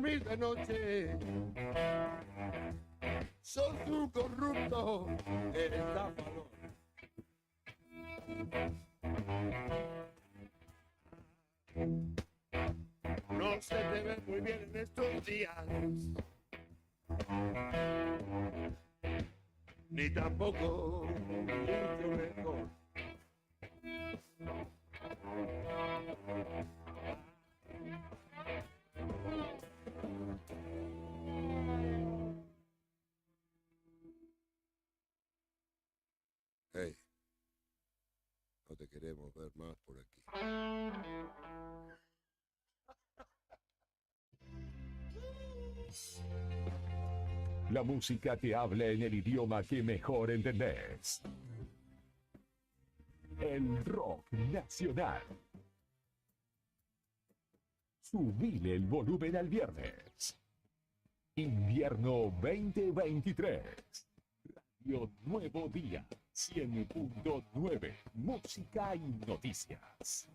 dormir de noche. Sos un corrupto, eres estafador. No se te ve muy bien en estos días, ni tampoco mucho mejor. Hey, no te queremos ver más por aquí. La música te habla en el idioma que mejor entendés. El rock nacional. Subile el volumen al viernes. Invierno 2023. Radio Nuevo Día 100.9. Música y noticias.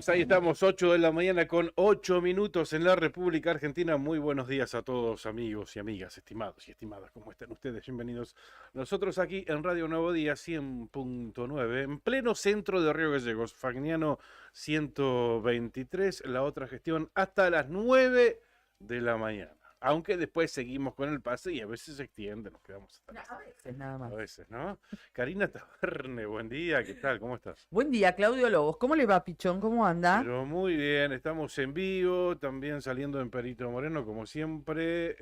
Ahí estamos, 8 de la mañana con 8 minutos en la República Argentina. Muy buenos días a todos, amigos y amigas, estimados y estimadas. ¿Cómo están ustedes? Bienvenidos. Nosotros aquí en Radio Nuevo Día 100.9, en pleno centro de Río Gallegos, Fagnano 123, la otra gestión hasta las 9 de la mañana. Aunque después seguimos con el pase y a veces se extiende, nos quedamos hasta A veces nada más. a veces, ¿no? Karina Taverne, buen día, ¿qué tal? ¿Cómo estás? Buen día, Claudio Lobos. ¿Cómo le va, Pichón? ¿Cómo anda? Pero muy bien, estamos en vivo, también saliendo en Perito Moreno, como siempre,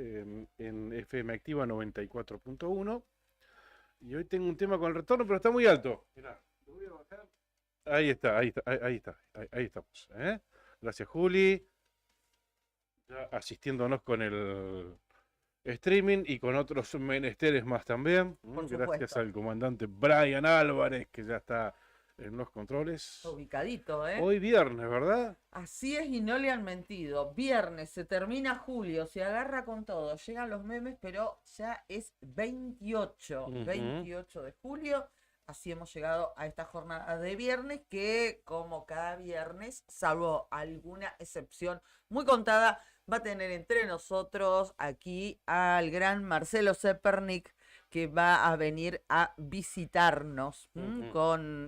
en FM Activa 94.1. Y hoy tengo un tema con el retorno, pero está muy alto. Mirá, lo voy a bajar. Ahí está, ahí estamos. ¿Eh? Gracias, Juli. Ya asistiéndonos con el streaming y con otros menesteres más también. Por Gracias supuesto. al comandante Brian Álvarez, que ya está en los controles. Ubicadito, ¿eh? Hoy viernes, ¿verdad? Así es y no le han mentido. Viernes, se termina julio, se agarra con todo. Llegan los memes, pero ya es 28, Ujú. 28 de julio. Así hemos llegado a esta jornada de viernes que, como cada viernes, salvo alguna excepción muy contada, va a tener entre nosotros aquí al gran Marcelo Zepernik, que va a venir a visitarnos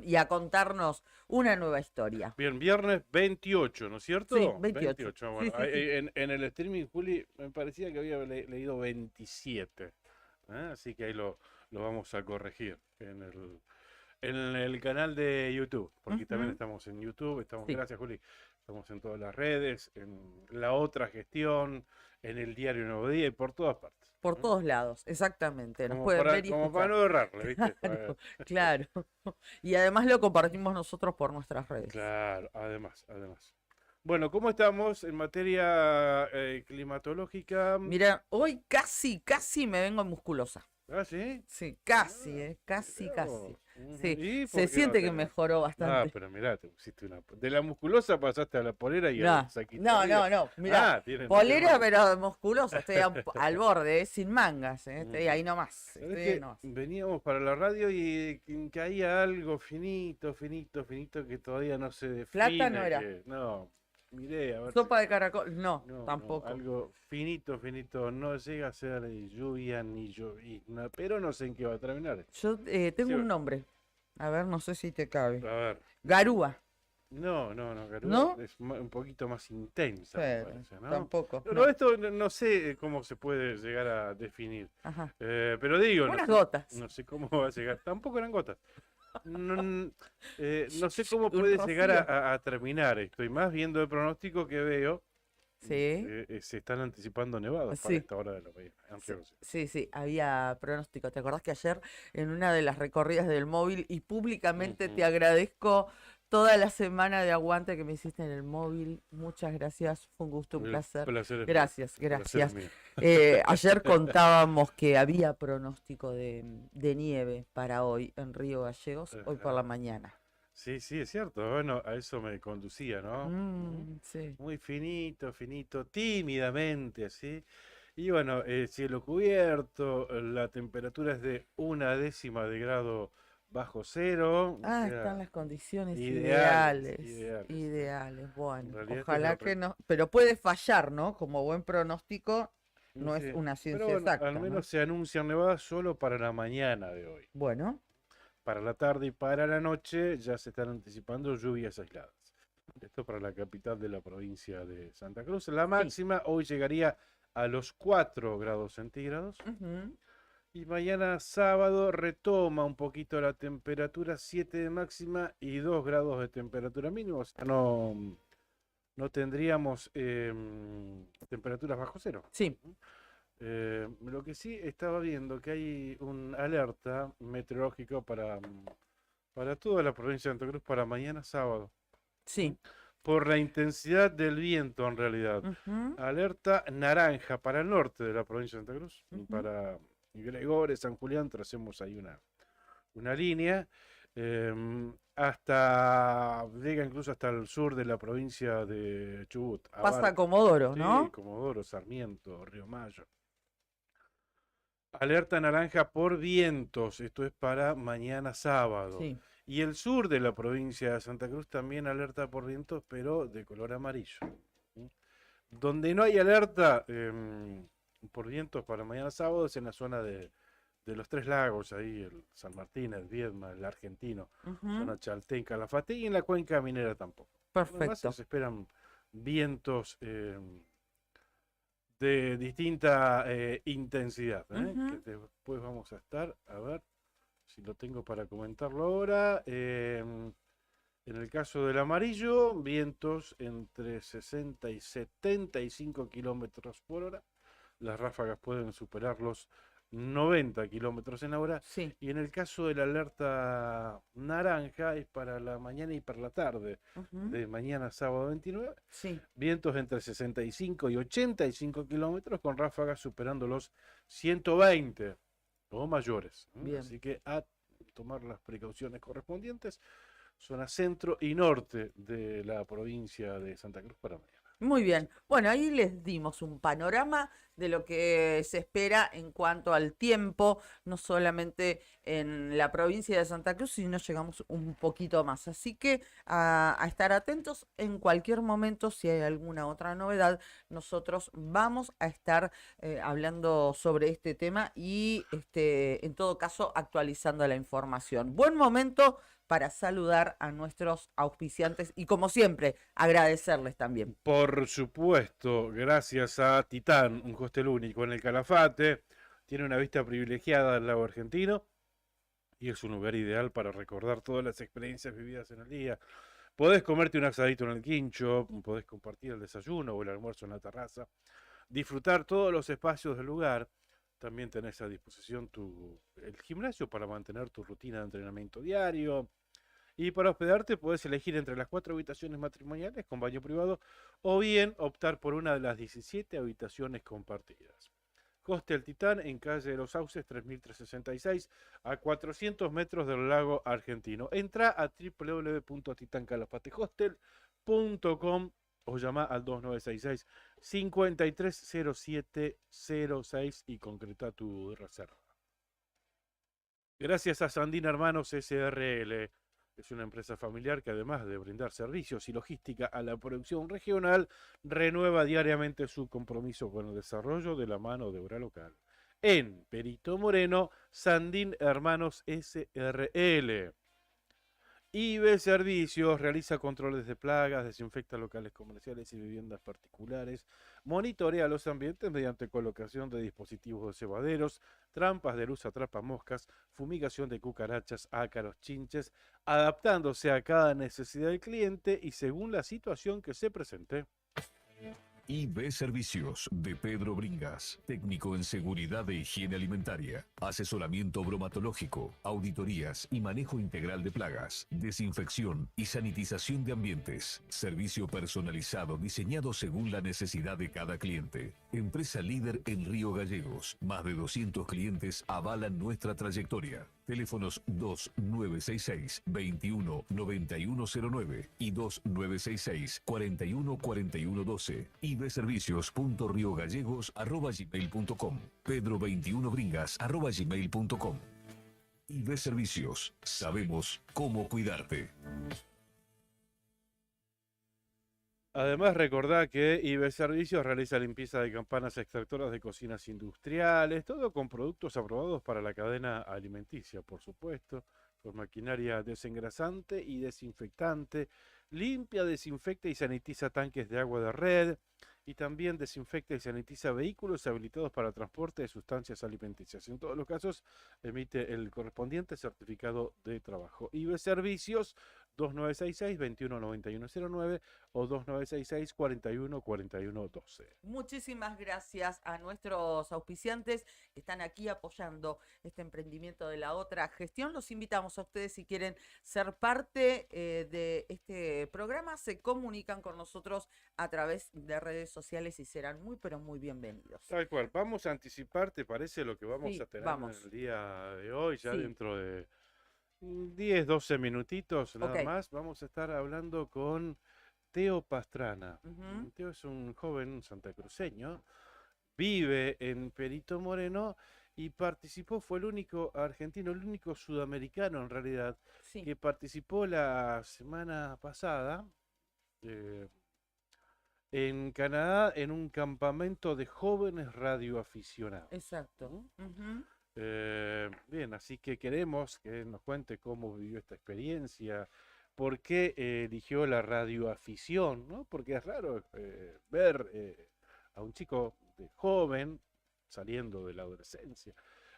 y a contarnos una nueva historia. Bien, viernes 28, ¿no es cierto? Sí, 28. Bueno, Sí, sí, sí. en el streaming, Juli, me parecía que había leído 27. Así que ahí lo vamos a corregir en el canal de YouTube, porque también Ujú. estamos en YouTube, Sí. gracias, Juli, estamos en todas las redes, en la otra gestión, en el diario Nuevo Día y por todas partes. Por todos lados, exactamente. Nos Como pueden para, ver y como para escuchar. no errarle, ¿viste? Claro. Y además lo compartimos nosotros por nuestras redes. Claro, además. Bueno, ¿cómo estamos en materia climatológica? Mira, hoy casi me vengo musculosa. ¿Ah, sí? Sí, casi, casi. Mirá vos, Sí, ¿Y se por qué no siente que tenés? mejoró Ah, bastante. pero mirá, te pusiste una. De la musculosa pasaste a la polera y No, al saquito no, arriba. no, mirá, Tiene polera más. pero musculosa, estoy al borde, sin mangas, estoy ahí Ujú. nomás, ¿Sabés estoy ahí que nomás. veníamos para la radio y caía algo finito, finito, finito que todavía no se Plata no define? era. No, miré a ver si. Sopa de caracol, no, No, no, tampoco. algo finito, finito. No llega a ser ni lluvia ni llovizna, pero no sé en qué va a terminar. Yo Sí, tengo un nombre, a ver, no sé si te a cabe. ver. Garúa, No, Garúa ¿no? es un poquito más intensa, me Pero, parece, ¿no? tampoco, No, no. esto no sé cómo se puede llegar a definir. Ajá. Pero digo, Unas gotas. no sé cómo va a llegar. Tampoco eran gotas. No sé cómo Un puede llegar rocío. a terminar esto. Y más viendo el pronóstico que veo, Sí. se están anticipando nevados para Sí. esta hora de la mañana. Sí, había pronóstico. ¿Te acordás que ayer en una de las recorridas del móvil y públicamente te agradezco toda la semana de aguante que me hiciste en el móvil? Muchas gracias, fue un gusto, un placer. Gracias, gracias. Ayer contábamos que había pronóstico de nieve para hoy en Río Gallegos, hoy por la mañana. Sí, es cierto. Bueno, a eso me conducía, ¿no? Sí. Muy finito, finito, tímidamente, así. Y bueno, cielo cubierto, la temperatura es de 1/10 de grado bajo cero. O sea, Están las condiciones ideales, ideales. Bueno, En realidad esta es ojalá la que no, pero puede fallar, ¿no? Como buen pronóstico, no Sí, es una pero ciencia bueno, exacta, al ¿no? menos se anuncian nevadas solo para la mañana de hoy. Bueno, Para la tarde y para la noche ya se están anticipando lluvias aisladas. Esto para la capital de la provincia de Santa Cruz. La máxima hoy llegaría a los 4 grados centígrados. ujú, Y mañana sábado retoma un poquito la temperatura, 7 de máxima y 2 grados de temperatura mínima. O sea, no tendríamos temperaturas bajo cero. sí, Lo que sí estaba viendo que hay un alerta meteorológico para toda la provincia de Santa Cruz para mañana sábado. sí. Por la intensidad del viento en realidad. Ujú, Alerta naranja para el norte de la provincia de Santa Cruz. Ujú. Para Gregores, San Julián, tracemos ahí una línea. Llega incluso hasta el sur de la provincia de Chubut. Pasa Abarca. Comodoro, Sí, ¿no? Comodoro, Sarmiento, Río Mayo. Alerta naranja por vientos, esto es para mañana sábado. Sí. Y el sur de la provincia de Santa Cruz también alerta por vientos, pero de color amarillo. ¿Sí? Donde no hay alerta por vientos para mañana sábado es en la zona de los Tres Lagos, ahí el San Martín, el Viedma, el Argentino, Ujú, zona Chaltén, Calafate, y en la cuenca minera tampoco. Además, perfecto. se esperan vientos de distinta intensidad, Ujú. que después vamos a estar, a ver si lo tengo para comentarlo ahora. En el caso del amarillo, vientos entre 60 y 75 kilómetros por hora. Las ráfagas pueden superar los 90 kilómetros en la hora. Sí. Y en el caso de la alerta naranja, es para la mañana y para la tarde Ujú, de mañana sábado 29. sí. Vientos entre 65 y 85 kilómetros con ráfagas superando los 120 o mayores. Bien. Así que a tomar las precauciones correspondientes. Zona centro y norte de la provincia de Santa Cruz para mañana. Muy bien. Bueno, ahí les dimos un panorama de lo que se espera en cuanto al tiempo, no solamente en la provincia de Santa Cruz, sino llegamos un poquito más. Así que a estar atentos en cualquier momento, si hay alguna otra novedad, nosotros vamos a estar hablando sobre este tema y en todo caso actualizando la información. Buen momento para saludar a nuestros auspiciantes y como siempre agradecerles también. Por supuesto, gracias a Titán, un hostel único en el Calafate, tiene una vista privilegiada del lago argentino y es un lugar ideal para recordar todas las experiencias vividas en el día. Podés comerte un asadito en el quincho, podés compartir el desayuno o el almuerzo en la terraza, disfrutar todos los espacios del lugar. También tenés a disposición el gimnasio para mantener tu rutina de entrenamiento diario. Y para hospedarte puedes elegir entre las 4 habitaciones matrimoniales con baño privado o bien optar por una de las 17 habitaciones compartidas. Hostel Titán en calle de los Sauces 3366 a 400 metros del lago argentino. Entra a www.titancalospatehostel.com o llama al 2966-530706 y concreta tu reserva. Gracias a Sandín Hermanos SRL. Es una empresa familiar que además de brindar servicios y logística a la producción regional, renueva diariamente su compromiso con el desarrollo de la mano de obra local. En Perito Moreno, Sandín Hermanos SRL. IB Servicios realiza controles de plagas, desinfecta locales comerciales y viviendas particulares, monitorea los ambientes mediante colocación de dispositivos de cebaderos, trampas de luz atrapamoscas, fumigación de cucarachas, ácaros, chinches, adaptándose a cada necesidad del cliente y según la situación que se presente. IB Servicios de Pedro Bringas, técnico en seguridad e higiene alimentaria, asesoramiento bromatológico, auditorías y manejo integral de plagas, desinfección y sanitización de ambientes, servicio personalizado diseñado según la necesidad de cada cliente. Empresa líder en Río Gallegos, más de 200 clientes avalan nuestra trayectoria. Teléfonos 2966-219109 y 2966-414112. ibservicios.riogallegos@gmail.com. pedro21bringas@gmail.com. IB Servicios. Sabemos cómo cuidarte. Además, recordá que IB Servicios realiza limpieza de campanas extractoras de cocinas industriales, todo con productos aprobados para la cadena alimenticia, por supuesto, con maquinaria desengrasante y desinfectante, limpia, desinfecta y sanitiza tanques de agua de red, y también desinfecta y sanitiza vehículos habilitados para transporte de sustancias alimenticias. En todos los casos, emite el correspondiente certificado de trabajo. IB Servicios 2966-219109 o 2966-414112. Muchísimas gracias a nuestros auspiciantes que están aquí apoyando este emprendimiento de la otra gestión. Los invitamos a ustedes, si quieren ser parte de este programa, se comunican con nosotros a través de redes sociales y serán muy, pero muy bienvenidos. Tal cual. Vamos a anticipar, ¿te parece lo que vamos Sí, a tener vamos. en el día de hoy? Ya Sí. dentro de 10, 12 minutitos nada Ok. más. Vamos a estar hablando con Teo Pastrana. Ujú. Teo es un joven santacruceño, vive en Perito Moreno y participó, fue el único argentino, el único sudamericano en realidad, Sí, que participó la semana pasada en Canadá en un campamento de jóvenes radioaficionados. exacto. ¿Mm? Ujú. Bien, así que queremos que nos cuente cómo vivió esta experiencia, por qué eligió la radioafición, ¿no? Porque es raro ver a un chico joven saliendo de la adolescencia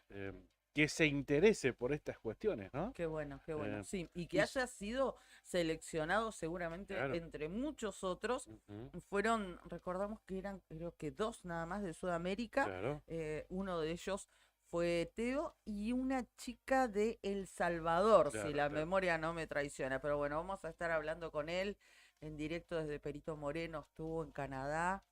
eh, que se interese por estas cuestiones, ¿no? Qué bueno, qué bueno. Eh, Sí, y que y s- haya sido seleccionado seguramente claro. entre muchos otros. Ujú, Fueron, recordamos que eran creo que dos nada más de Sudamérica. claro, Uno de ellos fue Teo y una chica de El Salvador, si claro, la claro. memoria no me traiciona. Pero bueno, vamos a estar hablando con él en directo desde Perito Moreno. Estuvo en Canadá,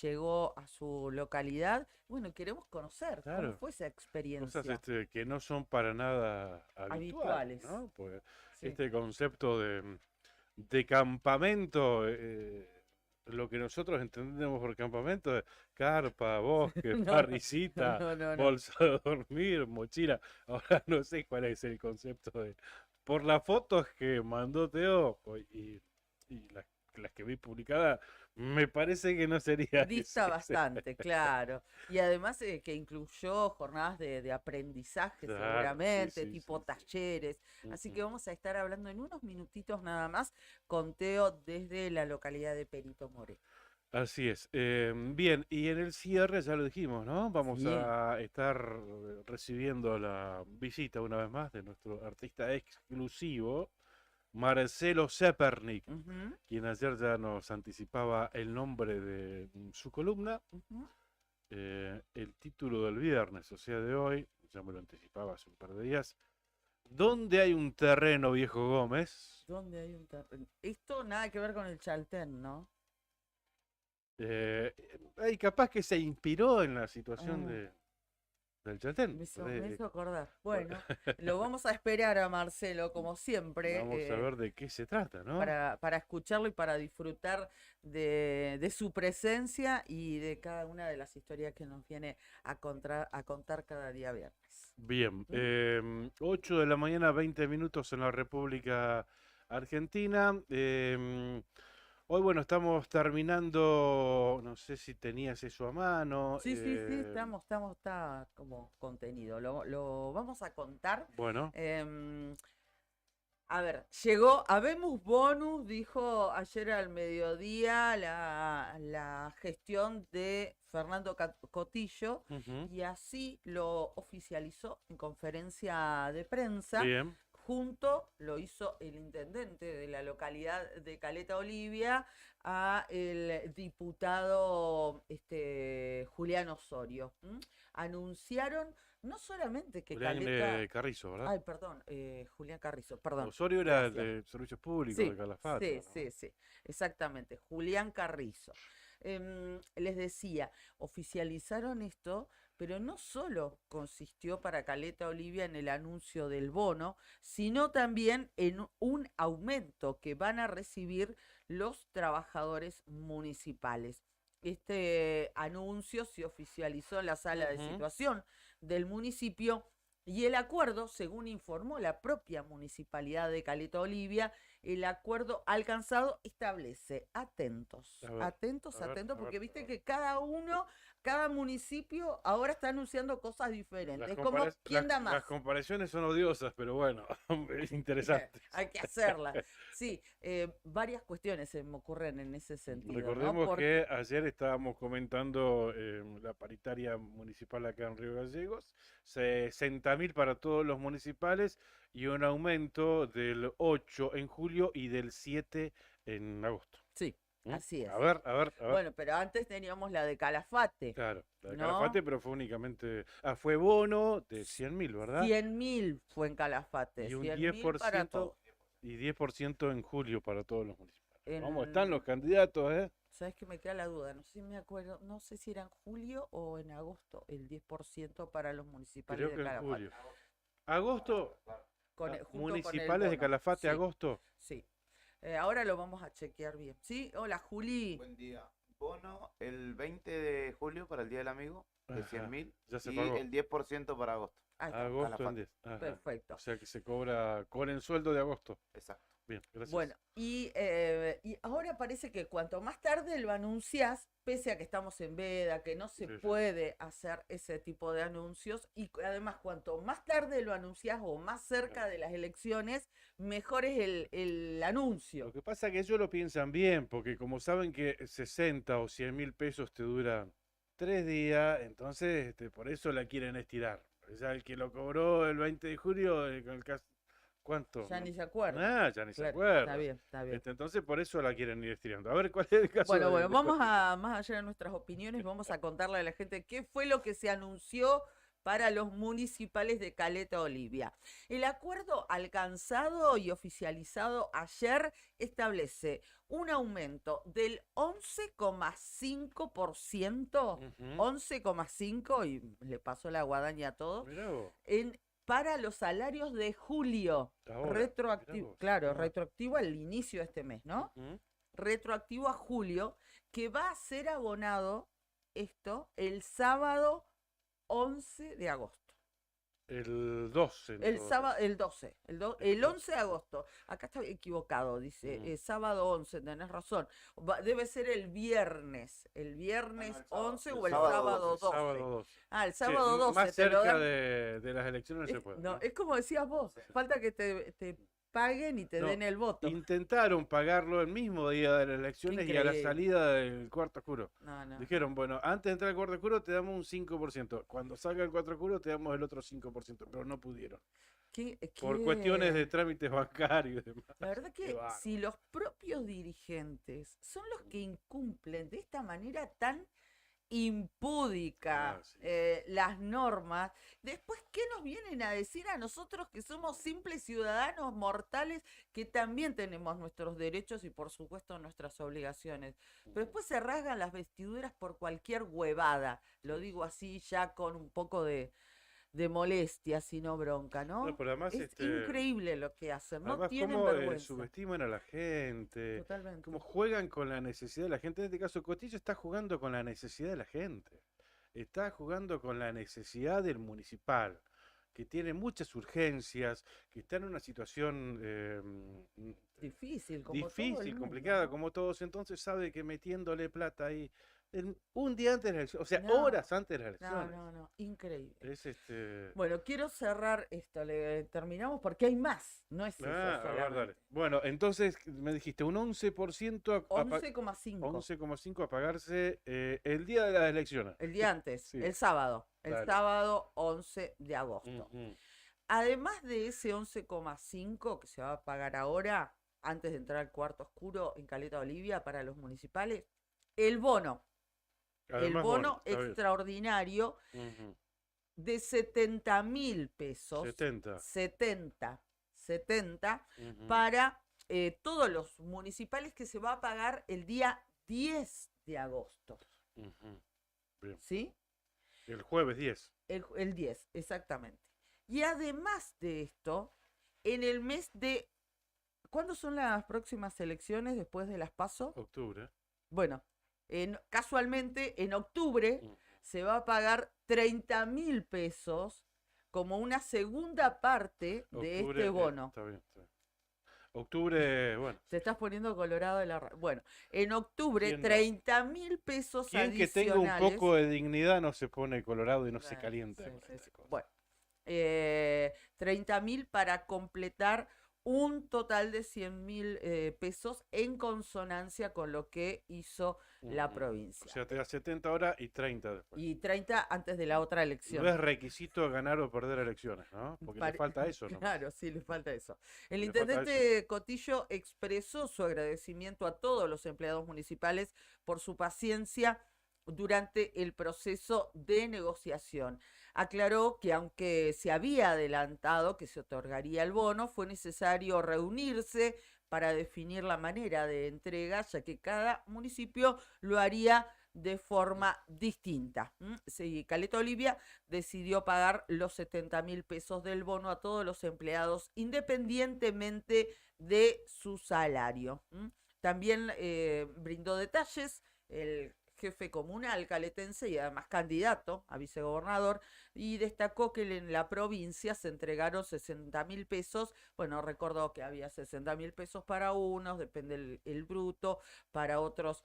llegó a su localidad. Bueno, queremos conocer cómo Claro. fue esa Cosas experiencia. que no son para nada habituales, Habituales. ¿no? Pues Sí. este concepto de campamento, lo que nosotros entendemos por campamento es carpa, bosque, No, parricita, no. bolsa de dormir, mochila. Ahora no sé cuál es el concepto de... Por las fotos que mandó Teo y las que vi publicadas, me parece que no sería Dista ese. bastante, claro. Y además que incluyó jornadas de aprendizaje Claro, sí, seguramente, sí, tipo sí, sí. talleres. Así que Ujú. vamos a estar hablando en unos minutitos nada más con Teo desde la localidad de Perito Moreno. Así es. Bien, y en el cierre ya lo dijimos, ¿no? Vamos Sí. a estar recibiendo la visita una vez más de nuestro artista exclusivo, Marcelo Zepernik, Ujú, quien ayer ya nos anticipaba el nombre de su columna, ujú. el título del viernes, o sea, de hoy, ya me lo anticipaba hace un par de días. ¿Dónde hay un terreno, viejo Gómez? ¿Dónde hay un terreno? Esto nada que ver con el Chaltén, ¿no? Y capaz que se inspiró en la situación Ah. del Chaltén. Me hizo acordar. Bueno, lo vamos a esperar a Marcelo, como siempre, Vamos a ver de qué se trata, ¿no? para escucharlo y para disfrutar de su presencia y de cada una de las historias que nos viene a contar cada día viernes. Bien, 8 de la mañana, 20 minutos en la República Argentina. Hoy, bueno, estamos terminando, no sé si tenías eso a mano. Sí, está como contenido. Lo vamos a contar. Bueno, Em, A ver, llegó, habemos bonus, dijo ayer al mediodía la gestión de Fernando Cotillo, ujú, y así lo oficializó en conferencia de prensa. bien, Lo hizo el intendente de la localidad de Caleta Olivia, a el diputado Julián Osorio. Anunciaron no solamente que Julián Caleta... Carrizo, ¿verdad? Ay, perdón, Julián Carrizo, perdón. Osorio era Gracias. de Servicios Públicos Sí, de Calafate, ¿no? sí, exactamente, Julián Carrizo. Les decía, oficializaron esto, pero no solo consistió para Caleta Olivia en el anuncio del bono, sino también en un aumento que van a recibir los trabajadores municipales. Este anuncio se oficializó en la sala de Ujú. situación del municipio, y el acuerdo, según informó la propia municipalidad de Caleta Olivia, el acuerdo alcanzado establece, atentos, A ver, atentos, a ver, atentos, a porque ver, viste a ver. que cada municipio ahora está anunciando cosas diferentes. Es como, Las ¿quién da las más? comparaciones son odiosas, pero bueno, es interesante. Hay que hacerlas. Sí, varias cuestiones se me ocurren en ese sentido, ¿no? Recordemos Porque que ayer estábamos comentando la paritaria municipal acá en Río Gallegos, 60.000 para todos los municipales y un aumento del 8 en julio y del 7 en agosto. sí, ¿Mm? así es. A ver, a ver, a ver. Bueno, pero antes teníamos la de Calafate, Claro, la de ¿no? Calafate, pero fue únicamente. Ah, fue bono de 100.000, ¿verdad? 100.000 fue en Calafate, Y un 100.000 para 10% todos. y 10% en julio para todos los municipales. Vamos, están los En, candidatos, ¿eh? ¿Sabes qué me queda la duda? No sé si me acuerdo, no sé si era en julio o en agosto, el 10% para los municipales Creo de que en Calafate. julio. Agosto, Junto con el municipales de bono. Calafate, Sí, agosto. sí. Ahora lo vamos a chequear bien. ¿Sí? Hola, Juli. Buen día. Bono el 20 de julio para el Día del Amigo de Ajá, 100.000 ya se y pagó. el 10% para agosto. Ahí está. Agosto en Calafate. 10. Ajá. Perfecto. O sea que se cobra con el sueldo de agosto. Exacto. Bien, gracias. Bueno, y ahora parece que cuanto más tarde lo anunciás, pese a que estamos en veda, que no se Sí, sí. puede hacer ese tipo de anuncios, y además cuanto más tarde lo anunciás o más cerca de las elecciones, mejor es el anuncio. Lo que pasa es que ellos lo piensan bien, porque como saben que 60 o 100.000 pesos te duran 3 días, entonces por eso la quieren estirar. O sea, el que lo cobró el 20 de julio, con el caso, ¿cuánto? Ya ni se acuerda. Ya ni se Claro, acuerda. está bien, está bien. Entonces por eso la quieren ir estirando. A ver, ¿cuál es el caso Bueno, de- bueno, de vamos Cotillo? a, más allá de nuestras opiniones, vamos a contarle a la gente qué fue lo que se anunció para los municipales de Caleta Olivia. El acuerdo alcanzado y oficializado ayer establece un aumento del 11,5%, Ujú. 11,5%, y le pasó la guadaña a todos, Mirá vos, para los salarios de julio. ahora, mirá Retroactivo, vos. claro, Ah, retroactivo al inicio de este mes, ¿no? ujú. Retroactivo a julio, que va a ser abonado esto el sábado 11 de agosto. El 12. en El todo sábado, caso. el 12, el 11 de agosto. Acá está equivocado, dice sábado 11, tenés razón. Debe ser el viernes el sábado. 11 El o el sábado sábado 12. Sábado 12. Ah, el Sí, sábado 12. más te lo cerca dan. de las elecciones no se Es, puede. no, ¿no? es como decías vos, falta que te paguen y te No, den el voto. Intentaron pagarlo el mismo día de las elecciones y a la increíble. salida del cuarto oscuro. No. Dijeron, bueno, antes de entrar al cuarto oscuro te damos un 5%. Cuando salga el cuarto oscuro te damos el otro 5%, pero no pudieron. Por cuestiones de trámites bancarios y demás. La verdad Qué que bárbaro. si los propios dirigentes son los que incumplen de esta manera tan impúdica, Sí. las normas. Después, ¿qué nos vienen a decir a nosotros que somos simples ciudadanos mortales que también tenemos nuestros derechos y por supuesto nuestras obligaciones? Pero después se rasgan las vestiduras por cualquier huevada. Lo digo así ya con un poco de molestia, sino bronca, No, ¿no? pero además, Es increíble lo que hacen, no además tienen cómo vergüenza. subestiman a la gente, Totalmente. cómo juegan con la necesidad de la gente. En este caso, Cotillo está jugando con la necesidad de la gente. Está jugando con la necesidad del municipal, que tiene muchas urgencias, que está en una situación Difícil, como todo el difícil, mundo, complicada, ¿no? como todos. Entonces sabe que metiéndole plata ahí, un día antes de las elecciones, o sea, No, horas antes de las No, elecciones. no, no, increíble. Es Bueno, quiero cerrar esto, terminamos porque hay más, no es eso a ver, dale. solamente. Bueno, entonces me dijiste un 11% a 11,5 11,5 a pagarse el día de las elecciones. el día antes, Sí. el sábado, Dale. 11 de agosto. Ujú. Además de ese 11,5 que se va a pagar ahora, antes de entrar al cuarto oscuro en Caleta Olivia para los municipales, el bono, Además, bono está bien. extraordinario Ujú. de 70.000 pesos. 70. 70 Ujú. para todos los municipales que se va a pagar el día 10 de agosto. Ujú. Bien. ¿Sí? El jueves 10. El 10, exactamente. Y además de esto, en el mes de... ¿Cuándo son las próximas elecciones después de las PASO? Octubre. Bueno, casualmente en octubre Ujú. se va a pagar 30.000 pesos como una segunda parte de Octubre, este bono. está bien, está bien. Octubre, bueno. Te estás poniendo colorado de la... Bueno, en octubre ¿Quién no? 30.000 pesos Quien que tenga un adicionales. poco de dignidad no se pone colorado y no se Bueno, calienta sí, con sí, esta sí. cosa. Bueno, 30.000 para completar un total de 100.000 pesos en consonancia con lo que hizo la Ujú. provincia. O sea, te da 70 ahora y 30 después. Y 30 antes de la otra elección. No es requisito ganar o perder elecciones, ¿no? Porque le falta eso, ¿no? Claro, sí, le falta eso. El Le falta intendente Cotillo expresó su agradecimiento a todos los empleados municipales por su paciencia durante el proceso de negociación. Aclaró que aunque se había adelantado que se otorgaría el bono, fue necesario reunirse para definir la manera de entrega, ya que cada municipio lo haría de forma distinta. Sí, Caleta Olivia decidió pagar los 70.000 pesos del bono a todos los empleados independientemente de su salario. También brindó detalles el jefe comunal caletense y además candidato a vicegobernador, y destacó que en la provincia se entregaron 60.000 pesos. Bueno, recordó que había 60.000 pesos para unos, depende el bruto, para otros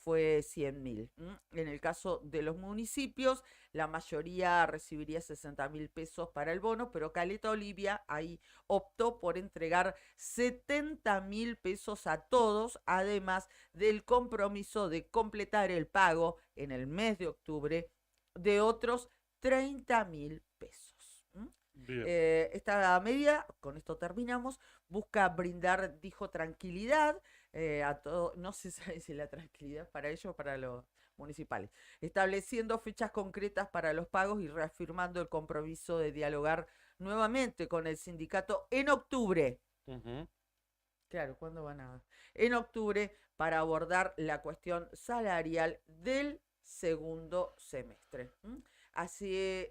fue 100.000. En el caso de los municipios, la mayoría recibiría 60.000 pesos para el bono, pero Caleta Olivia ahí optó por entregar 70.000 pesos a todos, además del compromiso de completar el pago en el mes de octubre de otros 30.000 pesos. Bien. Esta medida, con esto terminamos, busca brindar, dijo, tranquilidad a todo, no se sabe si la tranquilidad para ellos o para los municipales, estableciendo fechas concretas para los pagos y reafirmando el compromiso de dialogar nuevamente con el sindicato en octubre. Ujú. Claro, ¿cuándo van a...? En octubre, para abordar la cuestión salarial del segundo semestre. Así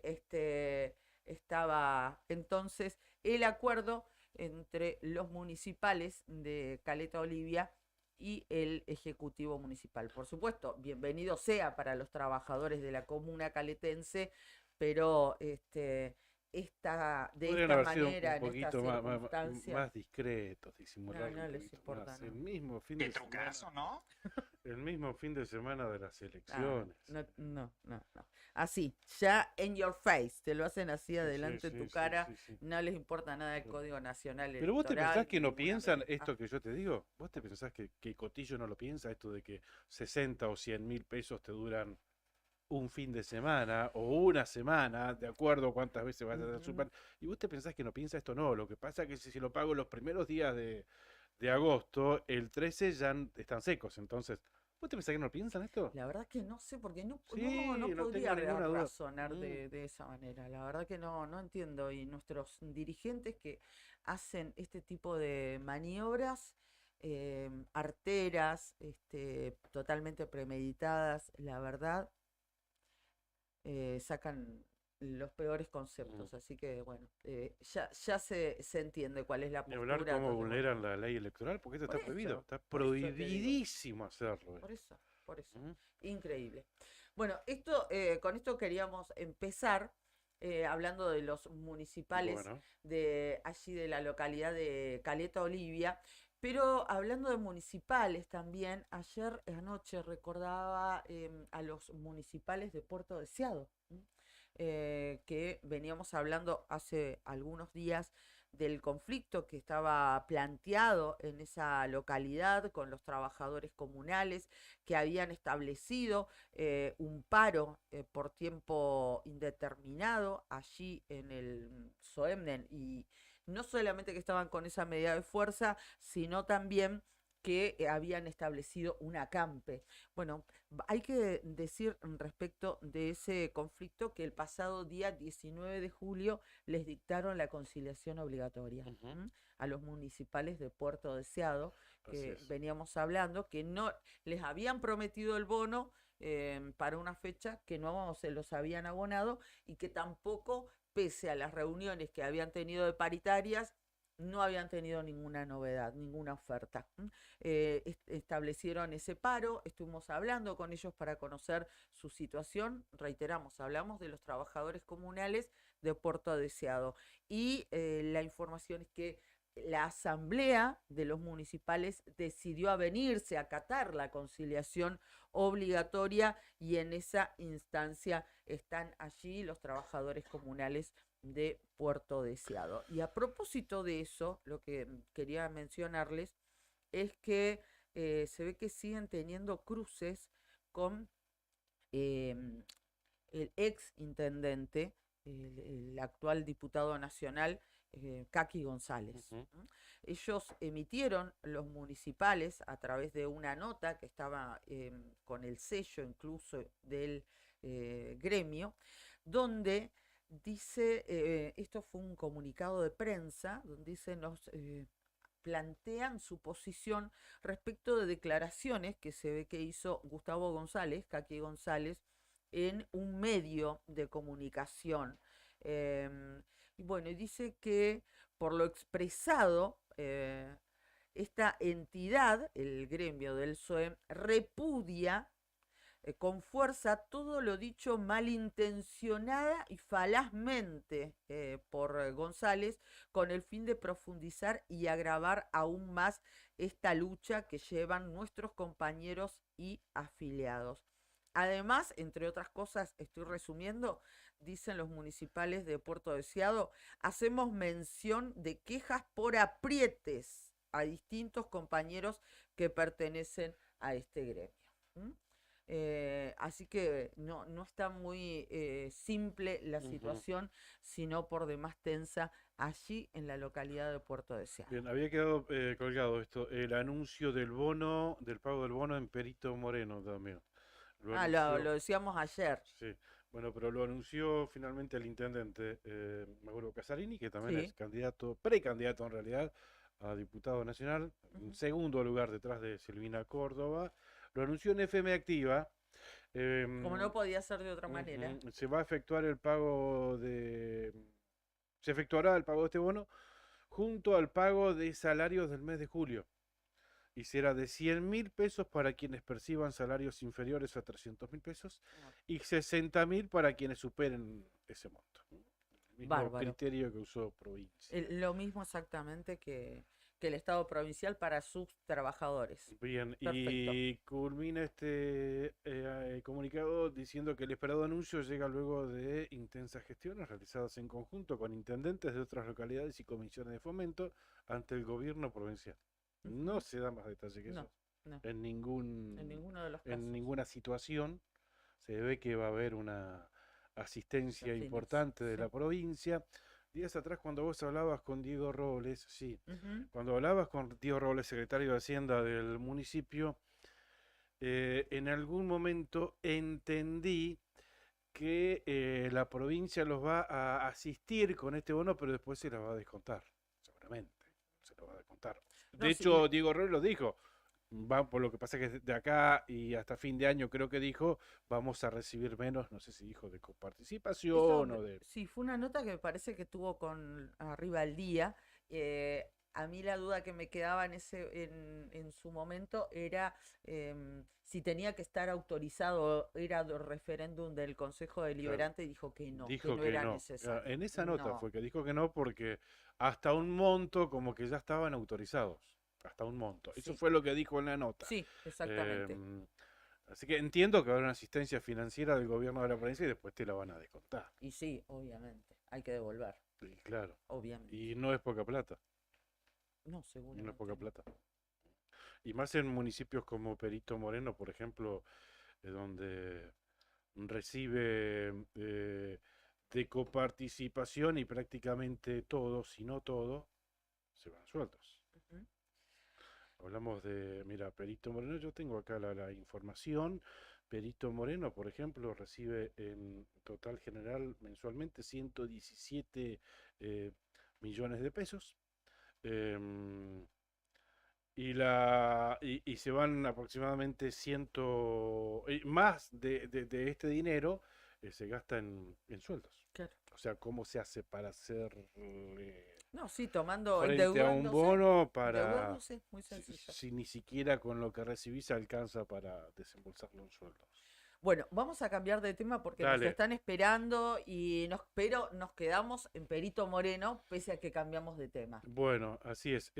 estaba entonces el acuerdo entre los municipales de Caleta Olivia y el Ejecutivo Municipal. Por supuesto, bienvenido sea para los trabajadores de la comuna caletense, pero de Podrían esta haber sido manera, un en esta poquito circunstancia, más discretos, disimular no un les poquito importa, más. no. El mismo fin Qué de trucazo, ¿no? el mismo fin de semana de las Ah, elecciones. no. Así, ya en your face, te lo hacen así adelante Sí, en tu sí, cara, sí. no les importa nada el Código Nacional Pero vos te Electoral, pensás que ni no ninguna piensan medida. esto que yo te digo. ¿Vos te pensás que Cotillo no lo piensa? Esto de que 60 o 100.000 pesos te duran un fin de semana o una semana, de acuerdo a cuántas veces vas a hacer Ujú. super. Y vos te pensás que no piensa esto, no. Lo que pasa es que si lo pago los primeros días de agosto, el 13 ya están secos. Entonces ¿Vos te pensás que no piensan esto? La verdad que no sé, porque no Sí, no no podría tengo ninguna duda. razonar de esa manera. La verdad que no entiendo. Y nuestros dirigentes que hacen este tipo de maniobras arteras, totalmente premeditadas, la verdad, sacan los peores Mm. conceptos. Así que, bueno, ya se entiende cuál es la Ni hablar postura. cómo Entonces, bueno, vulneran la ley electoral, porque esto por está prohibido. eso, Está por eso te digo. prohibidísimo hacerlo. Por eso, por eso. Ujú. Increíble. Bueno, con esto queríamos empezar hablando de los municipales Bueno, de allí de la localidad de Caleta Olivia, pero hablando de municipales también, ayer anoche recordaba a los municipales de Puerto Deseado, que veníamos hablando hace algunos días del conflicto que estaba planteado en esa localidad con los trabajadores comunales que habían establecido un paro por tiempo indeterminado allí en el Soemnen, y no solamente que estaban con esa medida de fuerza, sino también que habían establecido un acampe. Bueno, hay que decir respecto de ese conflicto que el pasado día 19 de julio les dictaron la conciliación obligatoria. ujú, A los municipales de Puerto Deseado, así que es. veníamos hablando, que no les habían prometido el bono para una fecha que no se los habían abonado, y que tampoco, pese a las reuniones que habían tenido de paritarias, no habían tenido ninguna novedad, ninguna oferta. Establecieron ese paro, estuvimos hablando con ellos para conocer su situación. Reiteramos, hablamos de los trabajadores comunales de Puerto Deseado. Y la información es que la asamblea de los municipales decidió avenirse a acatar la conciliación obligatoria, y en esa instancia están allí los trabajadores comunales de Puerto Deseado. Y a propósito de eso, lo que quería mencionarles es que se ve que siguen teniendo cruces con em, el ex intendente, el actual diputado nacional, Kaki González. Ujú. Ellos emitieron, los municipales, a través de una nota que estaba con el sello incluso del gremio, donde dice, esto fue un comunicado de prensa, donde dice, nos plantean su posición respecto de declaraciones que se ve que hizo Gustavo González, Kaki González, en un medio de comunicación. Y bueno, y dice que por lo expresado, esta entidad, el gremio del SOEM, repudia con fuerza todo lo dicho malintencionada y falazmente por González, con el fin de profundizar y agravar aún más esta lucha que llevan nuestros compañeros y afiliados. Además, entre otras cosas, estoy resumiendo, dicen los municipales de Puerto Deseado, hacemos mención de quejas por aprietes a distintos compañeros que pertenecen a este gremio. Así que no está muy simple la Ujú. situación, sino por demás tensa allí en la localidad de Puerto Deseado. Bien, había quedado colgado esto, el anuncio del bono, del pago del bono en Perito Moreno también. Lo anunció, Lo decíamos ayer. sí, bueno, pero lo anunció finalmente el intendente Mauro Casarini, que también es Sí. candidato, precandidato en realidad, a diputado nacional, en Ujú. segundo lugar detrás de Silvina Córdoba. Lo anunció en FM Activa. Como em, no podía ser de otra manera. Se va a efectuar el pago de... Se efectuará el pago de este bono junto al pago de salarios del mes de julio. Y será de 100.000 pesos para quienes perciban salarios inferiores a 300.000 pesos y 60.000 para quienes superen ese monto. El mismo Bárbaro. criterio que usó provincia. Lo mismo exactamente que el Estado provincial para sus trabajadores. Bien, Perfecto. y culmina este comunicado diciendo que el esperado anuncio llega luego de intensas gestiones realizadas en conjunto con intendentes de otras localidades y comisiones de fomento ante el gobierno provincial. No Ujú. se da más detalle que No, eso. no, En en ninguno de los casos. ninguna situación se ve que va a haber una asistencia Afines, importante de sí. la provincia. Días atrás, cuando vos hablabas con Diego Robles, sí, Ujú. cuando hablabas con Diego Robles, secretario de Hacienda del municipio, en algún momento entendí que la provincia los va a asistir con este bono, pero después se los va a descontar, seguramente, se los va a descontar. De No, sí, hecho, Diego Roy lo dijo, va, por lo que pasa que de acá y hasta fin de año creo que dijo, vamos a recibir menos, no sé si dijo de coparticipación o de... sí, fue una nota que me parece que tuvo con arriba al día. A mí la duda que me quedaba en su momento era si tenía que estar autorizado, era del referéndum del Consejo Claro, Deliberante, y dijo que dijo no que era no. Claro, necesario. en esa nota No, fue que dijo que no porque hasta un monto como que ya estaban autorizados, hasta un monto. Eso sí, fue lo que dijo en la nota. sí, exactamente. Em, Así que entiendo que va a haber una asistencia financiera del gobierno de la provincia y después te la van a descontar. Y sí, obviamente, hay que devolver, Y claro, obviamente. y no es poca plata, No, no es seguramente poca no. plata. Y más en municipios como Perito Moreno, por ejemplo, donde recibe de coparticipación y prácticamente todo, si no todo, se van sueltos. Ujú. Hablamos de, mira, Perito Moreno, yo tengo acá la información. Perito Moreno, por ejemplo, recibe en total general mensualmente 117 eh, millones de pesos. em, y se van aproximadamente más de este dinero se gasta en sueldos. Claro. O sea, ¿cómo se hace para hacer No, sí, tomando, frente a un bono para endeudándose, muy si, sencillo. si ni siquiera con lo que recibís alcanza para desembolsarlo en sueldos? Bueno, vamos a cambiar de tema porque nos Dale. están esperando pero nos quedamos en Perito Moreno, pese a que cambiamos de tema. Bueno, así es.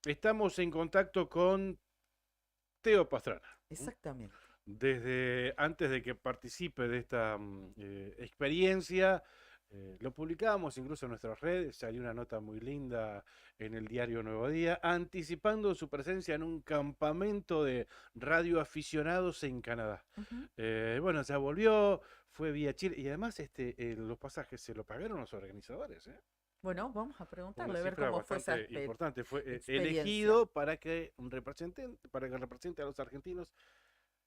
Estamos en contacto con Teo Pastrana. Exactamente. Desde antes de que participe de esta experiencia, lo publicamos incluso en nuestras redes, salió una nota muy linda en el diario Nuevo Día, anticipando su presencia en un campamento de radioaficionados en Canadá. Ujú. Bueno, ya volvió, fue vía Chile y además los pasajes se lo pagaron los organizadores, ¿eh? Bueno, vamos a Una preguntarle a ver cifra cómo fue esa bastante importante. Fue experiencia. elegido para que represente a los argentinos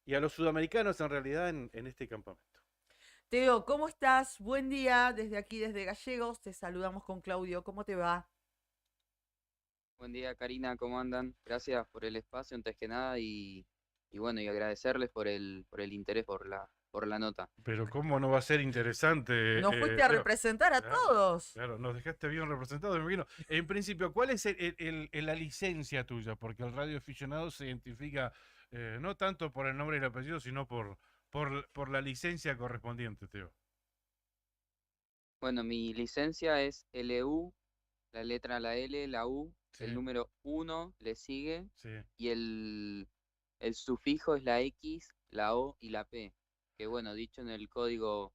y a los sudamericanos en realidad en este campamento. Teo, ¿cómo estás? Buen día desde aquí, desde Gallegos. Te saludamos con Claudio. ¿Cómo te va? Buen día, Karina, ¿cómo andan? Gracias por el espacio, antes que nada, y bueno, y agradecerles por el interés por la nota. Pero ¿cómo no va a ser interesante, Nos fuiste a Teo? representar a Claro, todos. claro, nos dejaste bien representados, me imagino. En principio, ¿cuál es la licencia tuya? Porque el radio aficionado se identifica no tanto por el nombre y el apellido, sino por la licencia correspondiente, Teo. Bueno, mi licencia es LU, la letra la L, la U, Sí, el número 1 le sigue, sí. y el sufijo es la X, la O y la P, que bueno, dicho en el código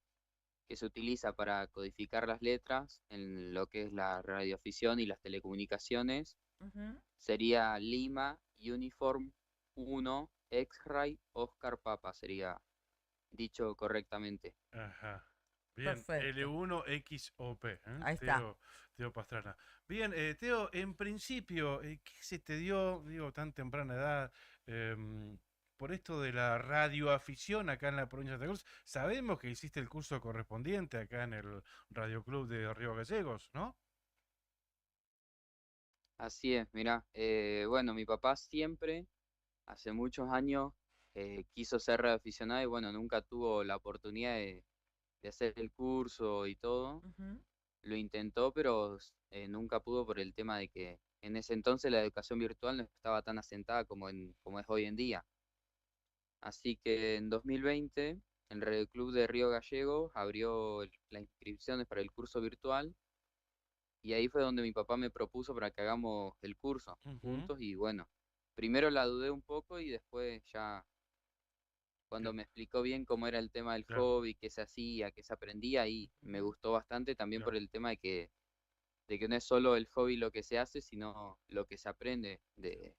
que se utiliza para codificar las letras en lo que es la radioafición y las telecomunicaciones, Ujú. sería Lima, Uniform 1, X-Ray, Oscar Papa, sería dicho correctamente. Ajá. Bien, Perfecto. L1XOP, Ahí está. Teo Pastrana. Bien, Teo, en principio, ¿qué se te dio, digo, tan temprana edad, em, por esto de la radioafición acá en la provincia de Santa Cruz? Sabemos que hiciste el curso correspondiente acá en el Radio Club de Río Gallegos, ¿no? Así es, mirá. Bueno, mi papá siempre, hace muchos años, quiso ser radioaficionado y bueno, nunca tuvo la oportunidad de hacer el curso y todo. Ujú. Lo intentó, pero nunca pudo por el tema de que en ese entonces la educación virtual no estaba tan asentada como es hoy en día. Así que en 2020 el Radio Club de Río Gallegos abrió las inscripciones para el curso virtual y ahí fue donde mi papá me propuso para que hagamos el curso Ujú. juntos y bueno, primero la dudé un poco y después ya cuando Cla- me explicó bien cómo era el tema del Claro, hobby, qué se hacía, qué se aprendía, y me Ujú. gustó bastante también por claro. el tema de que no es solo el hobby lo que se hace, sino lo que se aprende de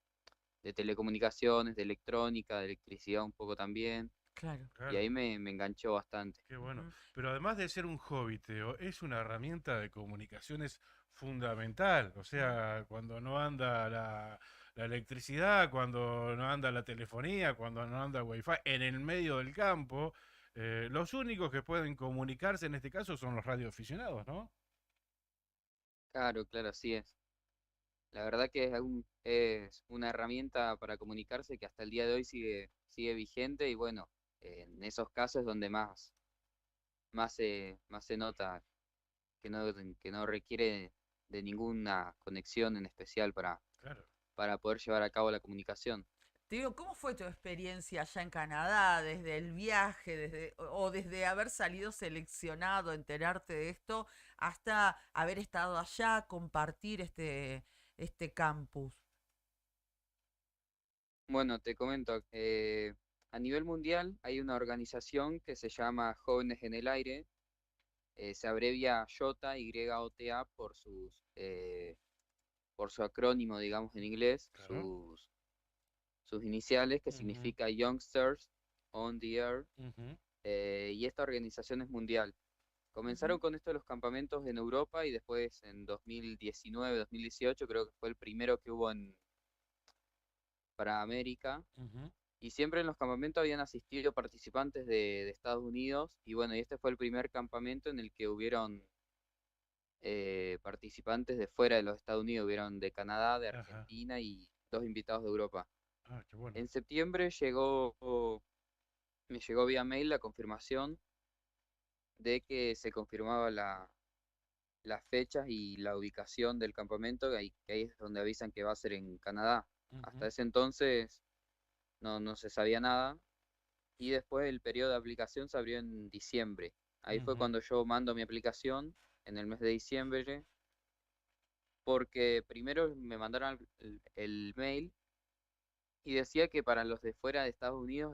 telecomunicaciones, de electrónica, de electricidad un poco también. Claro. Y Claro, ahí me enganchó bastante. qué bueno. Ujú. Pero además de ser un hobby, Teo, es una herramienta de comunicaciones fundamental. O Mm. sea, cuando no anda la electricidad, cuando no anda la telefonía, cuando no anda wifi, en el medio del campo, los únicos que pueden comunicarse en este caso son los radioaficionados, ¿no? Claro, claro, así es. La verdad que es una herramienta para comunicarse que hasta el día de hoy sigue vigente y bueno, en esos casos es donde más se nota que no requiere de ninguna conexión en especial Claro. para poder llevar a cabo la comunicación. Te digo, ¿cómo fue tu experiencia allá en Canadá, desde el viaje, o desde haber salido seleccionado, enterarte de esto, hasta haber estado allá, compartir este campus? Bueno, te comento, a nivel mundial hay una organización que se llama Jóvenes en el Aire, se abrevia YOTA, YOTA por su acrónimo, digamos en inglés, Claro. sus iniciales, que Ujú, significa Youngsters on the Air, ujú, y esta organización es mundial. Comenzaron Ujú, con esto de los campamentos en Europa y después en 2019, 2018 creo que fue el primero que hubo para América. ujú. Y siempre en los campamentos habían asistido participantes de Estados Unidos y bueno, y este fue el primer campamento en el que hubieron participantes de fuera de los Estados Unidos, hubieron de Canadá, de Ajá. Argentina y dos invitados de Europa. Ah, qué bueno. En septiembre me llegó vía mail la confirmación de que se confirmaba las fechas y la ubicación del campamento, que ahí es donde avisan que va a ser en Canadá. Hasta Ujú, ese entonces no se sabía nada y después el periodo de aplicación se abrió en diciembre. Ahí fue ujú. cuando yo mando mi aplicación en el mes de diciembre, porque primero me mandaron el mail y decía que para los de fuera de Estados Unidos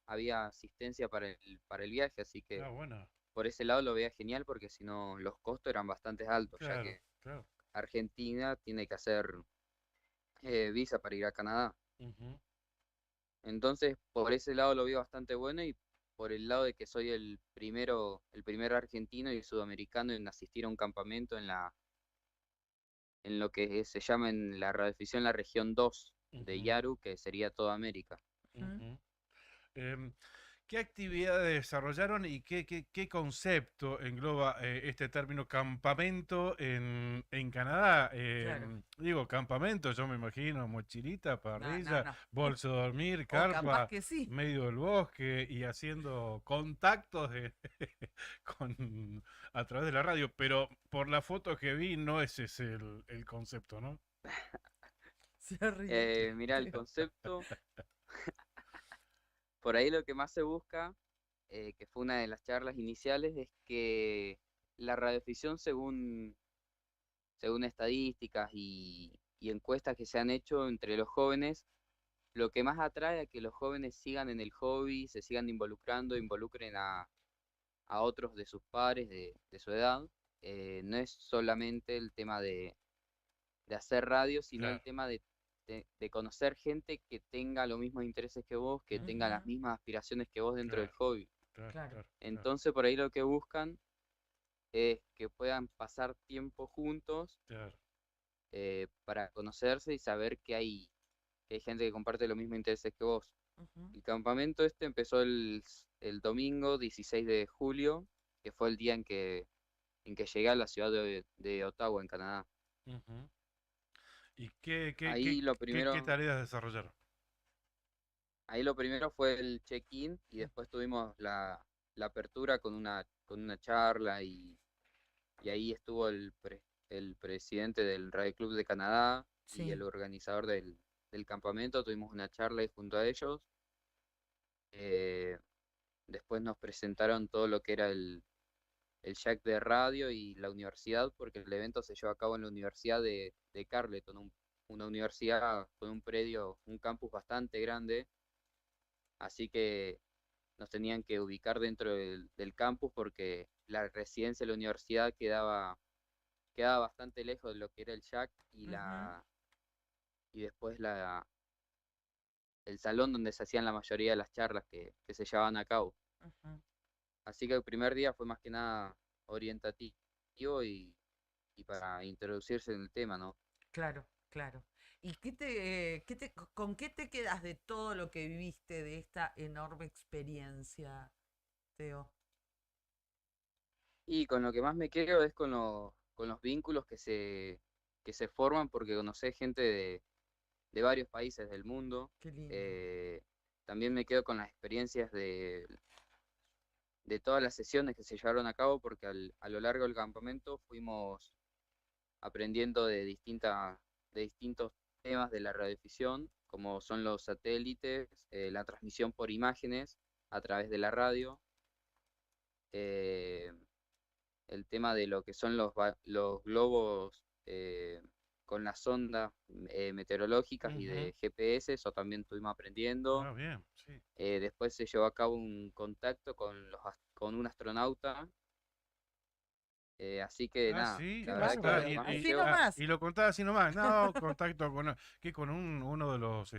había asistencia para el viaje, así que Ah, bueno. por ese lado lo veía genial porque si no los costos eran bastante altos, ya Claro, que claro. Argentina tiene que hacer visa para ir a Canadá. Ujú, Entonces, por ese lado lo vi bastante bueno y por el lado de que soy el primer argentino y sudamericano en asistir a un campamento en lo que se llama en la radioficción la región 2 de ujú, Yaru, que sería toda América. ujú. ujú. Em, ¿Qué actividades desarrollaron y qué concepto engloba este término campamento en Canadá? Claro. Digo, campamento, yo me imagino, mochilita, No, no, parrilla, no. bolso de dormir, O capaz carpa, que sí. medio del bosque y haciendo contactos a través de la radio, pero por la foto que vi no ese es el concepto, ¿no? Se ríe. Mira, el concepto, por ahí lo que más se busca, que fue una de las charlas iniciales, es que la radioficción, según estadísticas y encuestas que se han hecho entre los jóvenes, lo que más atrae a que los jóvenes sigan en el hobby, se sigan involucrando, involucren a otros de sus pares, de su edad, no es solamente el tema de hacer radio, sino el Claro, tema de conocer gente que tenga los mismos intereses que vos, que tenga las Ujú, mismas aspiraciones que vos dentro del claro, hobby. claro, claro. claro, claro, Entonces por ahí lo que buscan es que puedan pasar tiempo juntos claro. para conocerse y saber que hay gente que comparte los mismos intereses que vos. Ujú, El campamento este empezó el domingo 16 de julio, que fue el día en que llegué a la ciudad de Ottawa, en Canadá. Ujú. ¿Y qué, qué, Ahí qué, lo qué primero, tareas desarrollaron? ahí lo primero fue el check-in y mm, después tuvimos la apertura con una charla y ahí estuvo el presidente del Radio Club de Canadá y sí. el organizador del campamento. Tuvimos una charla ahí junto a ellos. Eh, Después nos presentaron todo lo que era el Jack de radio y la universidad, porque el evento se llevó a cabo en la Universidad de Carleton, una universidad con un predio, un campus bastante grande, así que nos tenían que ubicar dentro del campus porque la residencia de la universidad quedaba bastante lejos de lo que era el Jack Ujú, y después el salón donde se hacían la mayoría de las charlas que se llevaban a cabo. Ujú. Así que el primer día fue más que nada orientativo y para introducirse en el tema, ¿no? Claro, claro. ¿Y con qué te quedas de todo lo que viviste de esta enorme experiencia, Teo? Y con lo que más me quedo es con los vínculos que se forman porque conocés gente de varios países del mundo. Qué lindo. Eh, También me quedo con las experiencias de todas las sesiones que se llevaron a cabo porque a lo largo del campamento fuimos aprendiendo de distintos temas de la radiodifusión, como son los satélites, la transmisión por imágenes a través de la radio, eh, el tema de lo que son los globos con las sondas meteorológicas y Ujú. de GPS, eso también estuvimos aprendiendo. Ah, bien, sí. Después se llevó a cabo un contacto con un astronauta, así que Ah, nada, sí, Qué la ahí verdad que lo está. que bárbaro. más me Así quedó, nomás. Y lo contaba así nomás. No, contacto con uno de los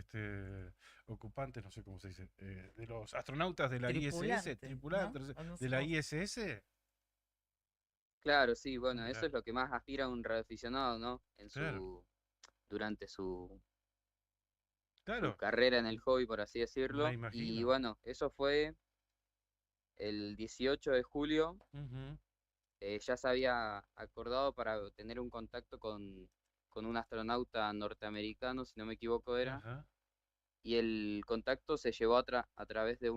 ocupantes, no sé cómo se dice, de los astronautas de la ISS, Tripulante, ¿no? tripulantes O no de sé la cómo. ISS. claro, sí, bueno, eso Mirá, es lo que más aspira un radioaficionado, ¿no? claro, Durante su claro, carrera en el hobby, por así me decirlo. Y imagino. bueno, eso fue el 18 de julio. Ujú. Ya se había acordado para tener un contacto con un astronauta norteamericano, si no me equivoco era, Ajá, y el contacto se llevó a través de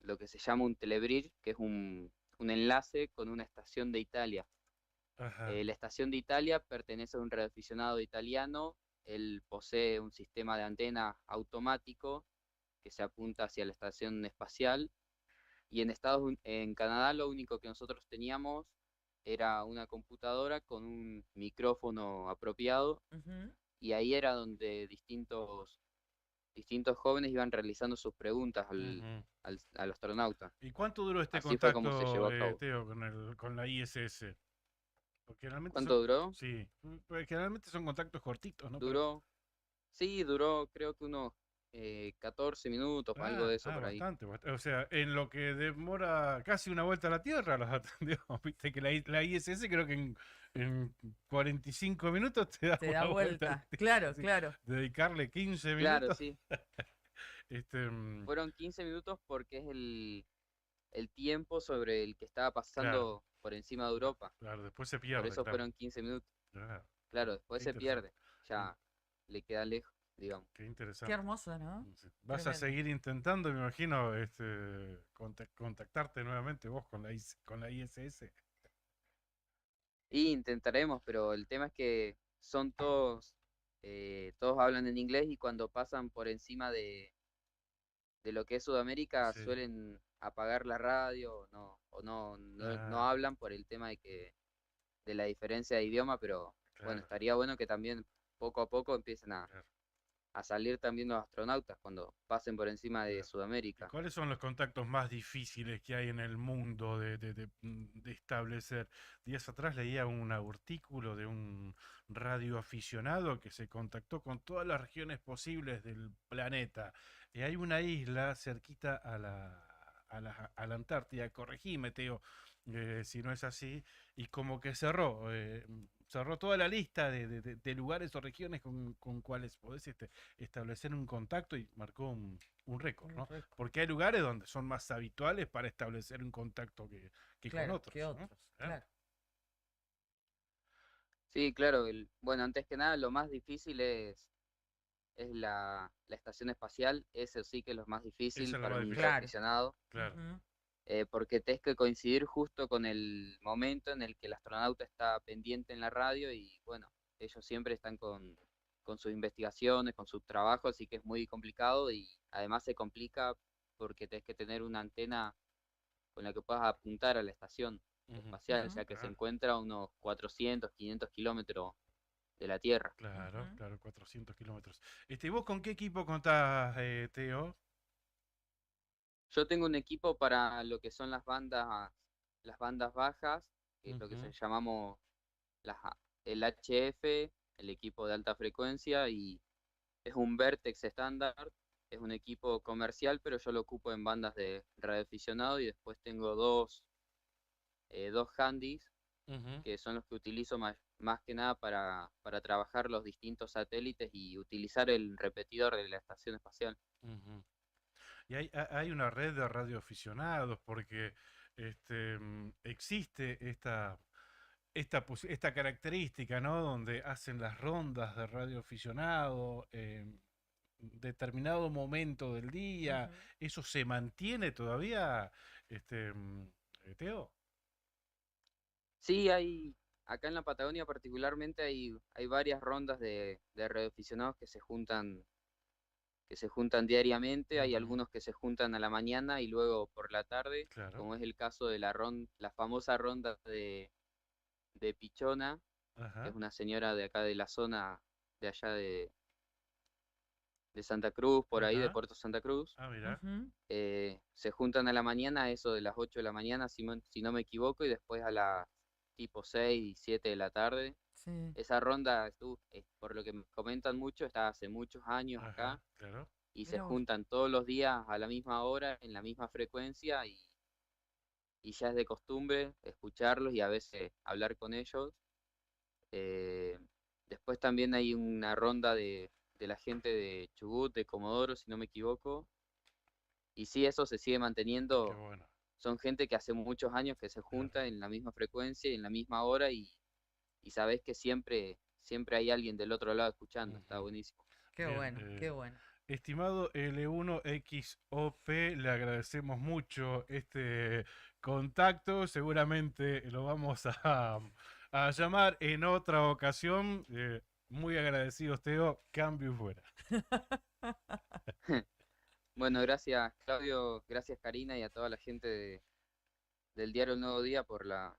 lo que se llama un telebridge, que es un enlace con una estación de Italia. ajá, La estación de Italia pertenece a un radioaficionado italiano. Él posee un sistema de antena automático que se apunta hacia la estación espacial. Y en Canadá lo único que nosotros teníamos era una computadora con un micrófono apropiado. Ujú. Y ahí era donde distintos jóvenes iban realizando sus preguntas ujú. al astronauta. ¿Y cuánto duró este Así fue como se contacto, llevó a cabo. Teo, con la ISS? Porque generalmente ¿Cuánto son, duró? sí, porque generalmente son contactos cortitos, ¿no? Duró, sí, duró creo que unos 14 minutos, algo de eso por ahí. Bastante, o sea, en lo que demora casi una vuelta a la Tierra los atendió. Viste que la ISS creo que en 45 minutos te da Te da una vuelta a la vuelta. Tierra. Claro, Así, claro. dedicarle 15 Claro, minutos. sí. Este, Fueron 15 minutos porque es el tiempo sobre el que estaba claro, pasando por encima de Europa. claro, después se Por pierde, eso claro. fueron 15 minutos. Claro, Claro, después qué se interesante. pierde. Ya le queda lejos, digamos. Qué Qué interesante. hermoso, ¿no? Sí. Vas a Tremendo. seguir intentando, me imagino, contactarte nuevamente vos con la ISS. Y intentaremos, pero el tema es que son todos hablan en inglés y cuando pasan por encima de lo que es Sudamérica Sí, suelen apagar la radio no ah, hablan por el tema de la diferencia de idioma, pero bueno, claro, estaría bueno que también poco a poco empiecen claro, a salir también los astronautas cuando pasen por encima de claro. ¿Y Sudamérica. cuáles son los contactos más difíciles que hay en el mundo de establecer? Días atrás leía un artículo de un radioaficionado que se contactó con todas las regiones posibles del planeta. Y hay una isla cerquita a la Antártida, corregime, Teo, si no es así, y como que cerró toda la lista de lugares o regiones con cuales podés establecer un contacto y marcó un récord, Un ¿no? récord. Porque hay lugares donde son más habituales para establecer un contacto que con Claro, otros, que ¿no? otros. Claro, Claro. Sí, claro, bueno, antes que nada lo más difícil es la estación espacial, eso sí que es lo más eso difícil es lo para más un difícil, Claro. radioaficionado. claro. Ujú. Porque tenés que coincidir justo con el momento en el que el astronauta está pendiente en la radio y bueno, ellos siempre están con sus investigaciones, con sus trabajos, así que es muy complicado y además se complica porque tenés que tener una antena con la que puedas apuntar a la estación Ujú, espacial, Ujú. ya que se claro, encuentra a unos 400, 500 kilómetros de la Tierra. claro, Ujú. claro, 400 kilómetros. ¿Y vos con qué equipo contás, Teo? Yo tengo un equipo para lo que son las bandas bajas, que es lo que Ujú, llamamos las, el HF, el equipo de alta frecuencia, y es un Vertex estándar, es un equipo comercial, pero yo lo ocupo en bandas de radioaficionado y después tengo dos handys Ujú, que son los que utilizo más que nada para trabajar los distintos satélites y utilizar el repetidor de la estación espacial. ujú. Y hay una red de radioaficionados porque existe esta característica, ¿no? Donde hacen las rondas de radioaficionado en determinado momento del día. Ujú. ¿Eso se mantiene todavía, Teo? Sí, acá en la Patagonia particularmente hay varias rondas de radioaficionados que se juntan diariamente, hay Ujú, algunos que se juntan a la mañana y luego por la tarde, claro. como es el caso de la famosa ronda de Pichona, que es Ajá. una señora de acá de la zona de allá de Santa Cruz, por ahí de Ajá. Puerto Santa Cruz. Ah, mira. Ujú. Se juntan a la mañana, eso de las 8 de la mañana, si no me equivoco, y después a las tipo 6 7 de la tarde. Sí. Esa ronda, por lo que me comentan mucho, está hace muchos años acá Ajá, claro. y se Mira vos. juntan todos los días a la misma hora, en la misma frecuencia y ya es de costumbre escucharlos y a veces hablar con ellos. Eh, Después también hay una ronda de la gente de Chubut, de Comodoro, si no me equivoco. Y sí, eso se sigue Qué manteniendo. bueno. Son gente que hace muchos años que se Claro. junta en la misma frecuencia y en la misma hora y sabes que siempre hay alguien del otro lado escuchando. Está Ujú. buenísimo. Qué Bien. bueno, qué bueno. Estimado L1XOP, le agradecemos mucho este contacto. Seguramente lo vamos a llamar en otra ocasión. Muy agradecidos, Teo. Cambio y fuera. Bueno, gracias Claudio, gracias Karina y a toda la gente del diario El Nuevo Día por la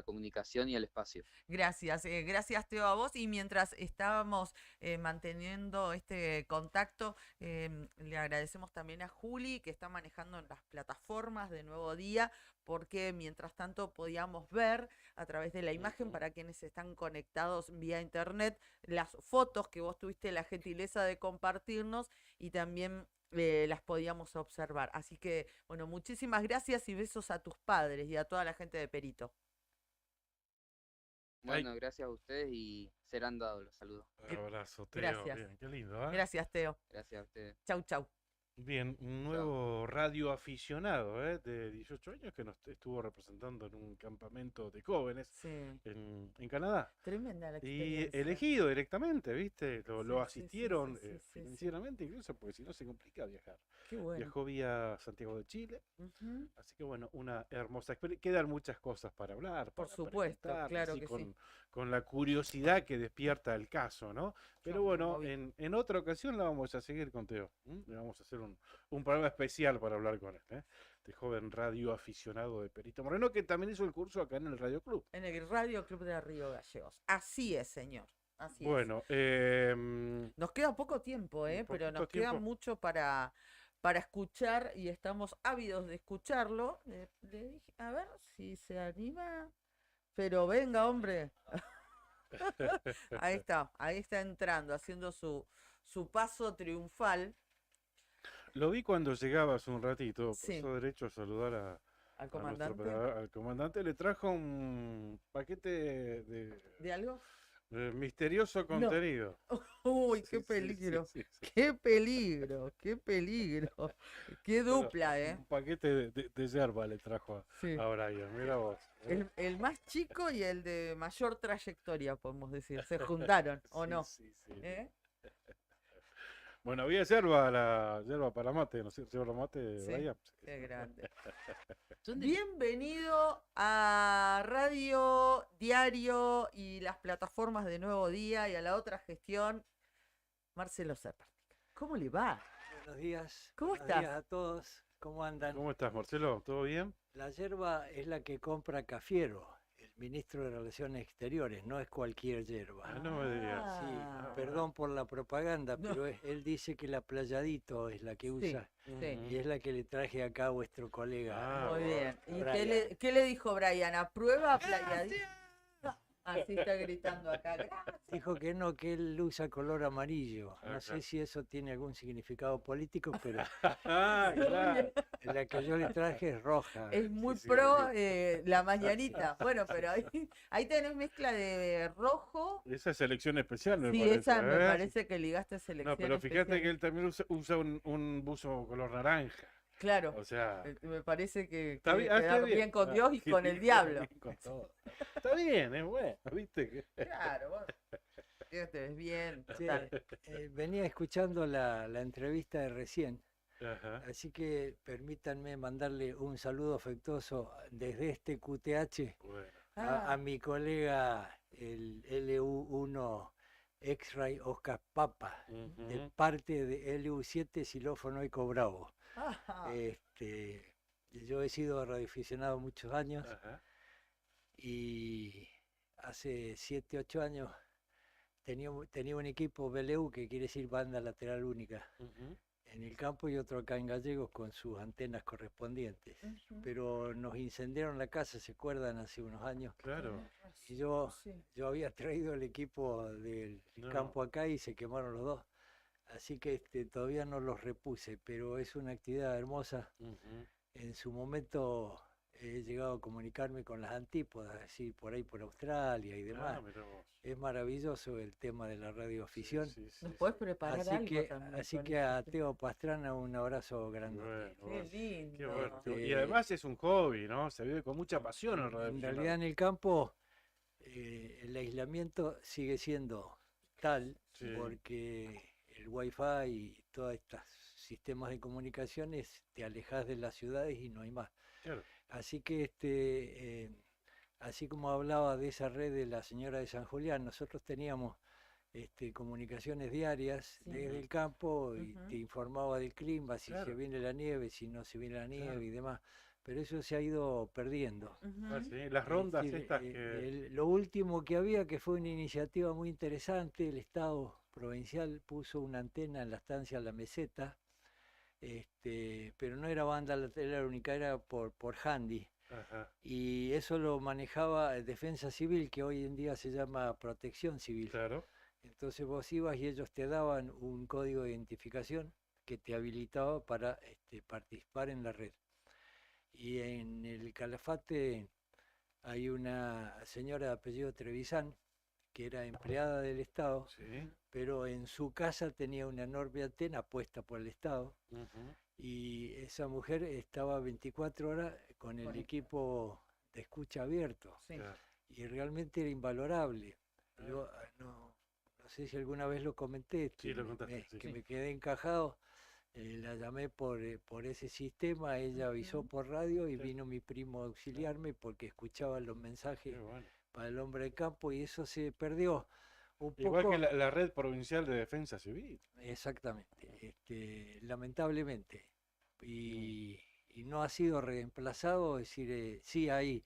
comunicación y el espacio. Gracias, gracias Teo a vos. Y mientras estábamos manteniendo este contacto, le agradecemos también a Juli que está manejando en las plataformas de Nuevo Día, porque mientras tanto podíamos ver a través de la imagen, Ujú. para quienes están conectados vía internet, las fotos que vos tuviste la gentileza de compartirnos y también las podíamos observar. Así que, bueno, muchísimas gracias y besos a tus padres y a toda la gente de Perito. Ay, Bueno, gracias a ustedes y serán dados los saludos. abrazo, Teo. Gracias. Bien, qué lindo, ¿eh? Gracias, Teo. Gracias a ustedes. Chau, chau. Bien, un Chao. nuevo radioaficionado, de 18 años que nos estuvo representando en un campamento de jóvenes Sí, en Canadá. tremenda la Y experiencia. elegido directamente, ¿viste? Lo Sí, sí, sí, asistieron sí, sí, sí. financieramente incluso, porque si no se complica viajar. Qué bueno. Viajó vía Santiago de Chile, Ujú. así que bueno, una hermosa experiencia. Quedan muchas cosas para hablar, Por para supuesto, preguntar, claro así que sí. con la curiosidad que despierta el caso, ¿no? Pero Yo me bueno, moví. en otra ocasión la vamos a seguir con Teo. Le vamos a hacer un programa especial para hablar con él, ¿eh? De joven radio aficionado de Perito Moreno, que también hizo el curso acá en el Radio Club. En el Radio Club de Río Gallegos. Así es, señor. Así es. Bueno, Nos queda poco tiempo, pero poquito nos queda tiempo. mucho para escuchar y estamos ávidos de escucharlo. Le dije, a ver si se anima. Pero venga, hombre. Ahí está entrando, haciendo su paso triunfal Lo vi cuando llegaba hace un ratito, Sí. pasó derecho a saludar al a nuestro comandante. operador, al comandante, le trajo un paquete ¿De algo? de misterioso contenido. Uy, Sí, qué sí, peligro. sí, sí. Qué peligro, qué peligro. Qué Bueno, dupla, ¿eh? un paquete de yerba le trajo Sí. a Brian, mira vos. El más chico y el de mayor trayectoria, podemos decir. Se juntaron, ¿o Sí, no? sí, sí. ¿Eh? Bueno, había yerba, la yerba para mate, ¿no es cierto? Yerba mate, Sí, Brian. qué grande. ¿Dónde? Bienvenido a Radio Diario y las plataformas de Nuevo Día y a la otra gestión, Marcelo Serpartica. ¿Cómo le va? Buenos días. ¿Cómo Buenos estás? días a todos. ¿Cómo andan? ¿Cómo estás, Marcelo? ¿Todo bien? La yerba es la que compra Cafiero, el ministro de Relaciones Exteriores, no es cualquier yerba. Ah, no me digas. Sí, Ah. perdón por la propaganda, No. pero él dice que la Playadito es la que Sí, usa sí. y es la que le traje acá a vuestro colega. Ah, Muy bueno. bien. ¿Y Brian. qué le dijo Brian? ¿Aprueba Playadito? Ah, sí está gritando acá. Gracias. Dijo que no, que él usa color amarillo. No Ajá. sé si eso tiene algún significado político, pero Ah, claro. la que yo le traje es roja. Es muy sí, pro la mañanita. Bueno, pero ahí tenés mezcla de rojo. Esa es selección especial, me Sí, parece. esa me ¿eh? parece que ligaste selección No, pero fíjate especial. que él también usa un buzo color naranja. Claro, O sea, me parece que está bien, quedar bien con Dios y sí, con el sí, diablo. bien con todo. Está bien, es bueno, ¿viste? Claro, vos te ves bien, Sí, total. venía escuchando la entrevista de recién, Ajá. así que permítanme mandarle un saludo afectuoso desde este QTH Bueno. a Ah, mi colega, el LU1 X-Ray Oscar Papa, de Ujú. parte de LU7 Xilófono Eco Bravo. ajá. Yo he sido radioaficionado muchos años Ajá. y hace 7, 8 años tenía un equipo BLU, que quiere decir banda lateral única, Ujú. en el campo y otro acá en Gallegos con sus antenas correspondientes. Ujú. Pero nos incendiaron la casa, ¿se acuerdan? Hace unos años. Claro. Y yo Sí. había traído el equipo del No. campo acá y se quemaron los dos. Así que todavía no los repuse, pero es una actividad hermosa. Ujú. En su momento he llegado a comunicarme con las antípodas, así por ahí por Australia y demás. Ah, mirá vos. Es maravilloso el tema de la radioafición. Sí, sí, Nos sí, podés sí. preparar Así algo que, también así con que a eso. Teo Pastrana un abrazo grandote. Bueno, Qué bueno. lindo. Qué bueno. Este, Y además es un hobby, ¿no? Se vive con mucha pasión el En radioaficionado. realidad en el campo el aislamiento sigue siendo tal, Sí. porque el wifi y todos estos sistemas de comunicaciones te alejas de las ciudades y no hay más. Claro. Así que así como hablaba de esa red de la señora de San Julián, nosotros teníamos comunicaciones diarias Sí. desde el campo y Ujú. te informaba del clima, si se Claro. viene la nieve, si no se viene la nieve Claro. y demás. Pero eso se ha ido perdiendo. Ah, Ujú. sí, las Es rondas decir, estas que... lo último que había, que fue una iniciativa muy interesante, el Estado provincial puso una antena en la estancia La Meseta, pero no era banda lateral única, era por handy. Ajá. Y eso lo manejaba Defensa Civil, que hoy en día se llama Protección Civil. Claro. Entonces vos ibas y ellos te daban un código de identificación que te habilitaba para participar en la red. Y en el Calafate hay una señora de apellido Trevisan, que era empleada del Estado, Sí. pero en su casa tenía una enorme antena puesta por el Estado, Ujú. y esa mujer estaba 24 horas con el Conectada. equipo de escucha abierto, Sí. Claro. y realmente era invalorable. Ah. Yo no sé si alguna vez lo comenté, Sí, lo contaste, sí. que Sí. me quedé encajado. La llamé por ese sistema, ella avisó Ujú. por radio y Sí. vino mi primo a auxiliarme porque escuchaba los mensajes Qué bueno. para el hombre de campo, y eso se perdió un Igual poco. que la red provincial de defensa civil. Exactamente, lamentablemente. Y no ha sido reemplazado, es decir, sí hay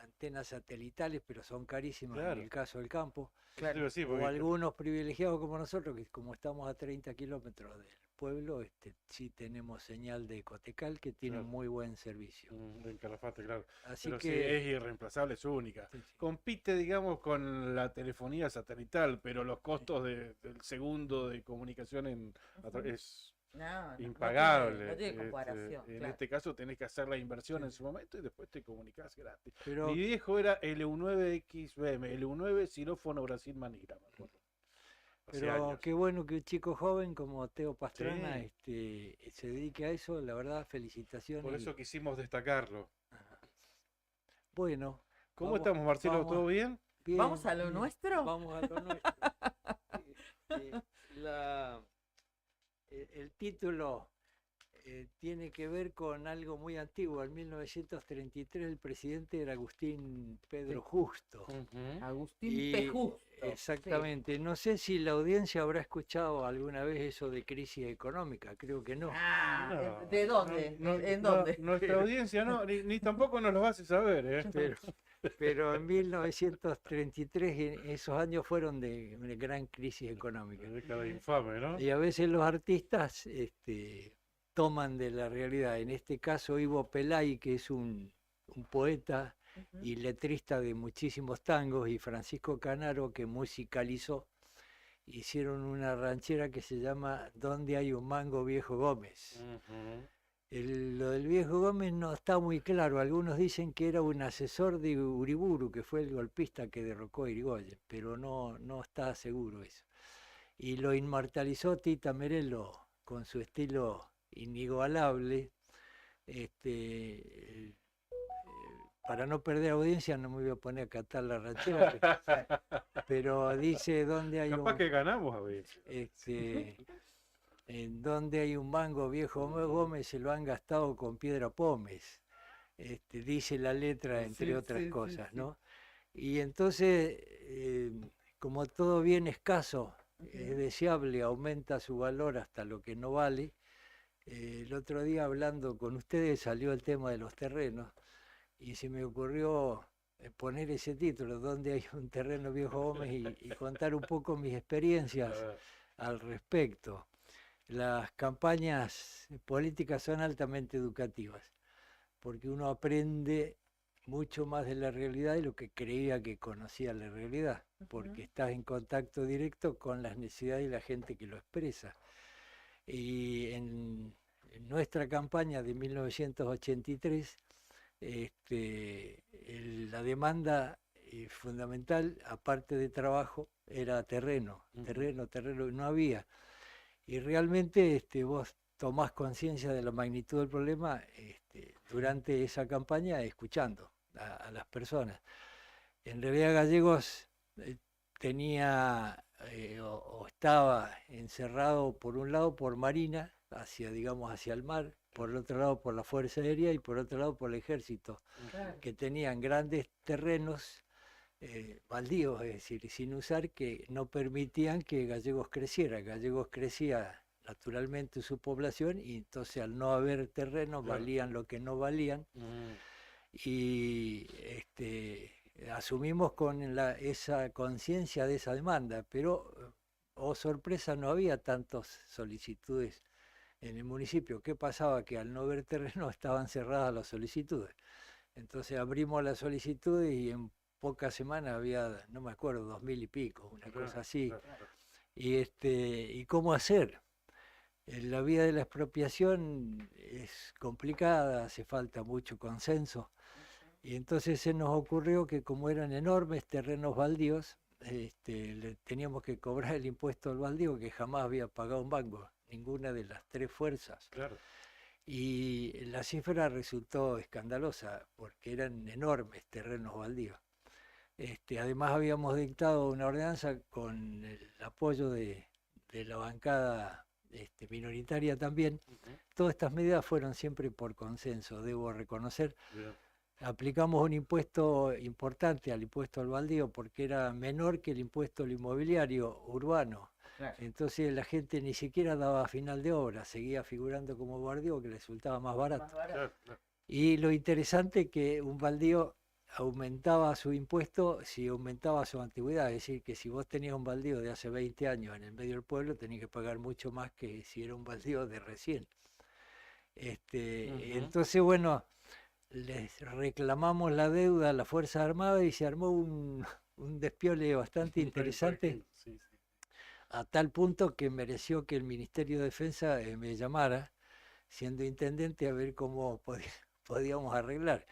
antenas satelitales, pero son carísimas en Claro. el caso del campo. Eso te iba a decir, O porque- algunos privilegiados como nosotros, que como estamos a 30 kilómetros del pueblo, sí tenemos señal de Cotecal, que tiene Claro. un muy buen servicio. En Calafate, claro. Así Pero sí, que es irreemplazable, es única. sí, sí. Compite, digamos, con la telefonía satelital, pero los costos del segundo de comunicación es No, no impagable. No tiene comparación. En claro. este caso tenés que hacer la inversión Sí, en sí. su momento y después te comunicás gratis. Pero, Mi viejo era L19XBM, L9 Xilófono Brasil Manila, me acuerdo. Hace pero años. qué bueno que un chico joven como Teo Pastrana Sí. se dedique a eso, la verdad, felicitaciones. Por y- eso quisimos destacarlo. Ajá. Bueno, ¿Cómo vamos- estamos, Marcelo? vamos ¿Todo bien? bien, ¿Vamos a lo bien, nuestro? Vamos a lo nuestro. La- el título tiene que ver con algo muy antiguo. En 1933 el presidente era Agustín Pedro Justo. Agustín Y- Pejusto. Exactamente. No sé si la audiencia habrá escuchado alguna vez eso de crisis económica. Creo que no. Ah, No, ¿de dónde? no, ¿En no, dónde? nuestra audiencia no, ni tampoco nos lo hace saber, ¿eh? Pero en 1933 esos años fueron de una gran crisis económica. La década infame, ¿no? Y a veces los artistas toman de la realidad. En este caso, Ivo Pelay, que es un poeta y letrista de muchísimos tangos, y Francisco Canaro, que musicalizó, hicieron una ranchera que se llama ¿Dónde hay un mango viejo Gómez? Lo del viejo Gómez no está muy claro. Algunos dicen que era un asesor de Uriburu, que fue el golpista que derrocó a Irigoyen, pero no está seguro eso. Y lo inmortalizó Tita Merello con su estilo inigualable. Para no perder audiencia no me voy a poner a cantar la ranchera, pero dice ¿dónde hay Capaz un... que ganamos a ver. En donde hay un mango viejo Gómez se lo han gastado con piedra pómez, dice la letra, entre otras cosas, ¿no? Y entonces, como todo bien escaso es deseable, aumenta su valor hasta lo que no vale. El otro día hablando con ustedes salió el tema de los terrenos y se me ocurrió poner ese título, donde hay un terreno viejo Gómez, y contar un poco mis experiencias al respecto. Las campañas políticas son altamente educativas, porque uno aprende mucho más de la realidad de lo que creía que conocía la realidad, porque estás en contacto directo con las necesidades de la gente que lo expresa. Y en nuestra campaña de 1983, la demanda fundamental, aparte de trabajo, era terreno, no había. Y realmente vos tomás conciencia de la magnitud del problema durante esa campaña, escuchando a las personas. En realidad Gallegos tenía o estaba encerrado por un lado por Marina, hacia el mar, por el otro lado por la Fuerza Aérea y por otro lado por el Ejército, que tenían grandes terrenos baldíos, es decir, sin usar, que no permitían que Gallegos creciera. Gallegos crecía naturalmente su población y entonces al no haber terreno valían lo que no valían. Y asumimos con esa conciencia de esa demanda, pero oh sorpresa, no había tantas solicitudes en el municipio. ¿Qué pasaba? Que al no haber terreno estaban cerradas las solicitudes. Entonces abrimos las solicitudes y en pocas semanas había, no me acuerdo, 2000 y pico, una cosa así. ¿Y cómo hacer? La vía de la expropiación es complicada, hace falta mucho consenso. Y entonces se nos ocurrió que como eran enormes terrenos baldíos, le teníamos que cobrar el impuesto al baldío, que jamás había pagado un banco, ninguna de las tres fuerzas. Y la cifra resultó escandalosa, porque eran enormes terrenos baldíos. Además habíamos dictado una ordenanza con el apoyo de la bancada minoritaria también. Todas estas medidas fueron siempre por consenso, debo reconocer. Aplicamos un impuesto importante al impuesto al baldío porque era menor que el impuesto al inmobiliario urbano. Entonces la gente ni siquiera daba final de obra, seguía figurando como baldío, que le resultaba más barato. Y lo interesante es que un baldío aumentaba su impuesto si aumentaba su antigüedad, es decir, que si vos tenías un baldío de hace 20 años en el medio del pueblo, tenías que pagar mucho más que si era un baldío de recién. Entonces, bueno, les reclamamos la deuda a las Fuerzas Armadas y se armó un despiole bastante interesante, a tal punto que mereció que el Ministerio de Defensa me llamara, siendo intendente, a ver cómo podíamos arreglar.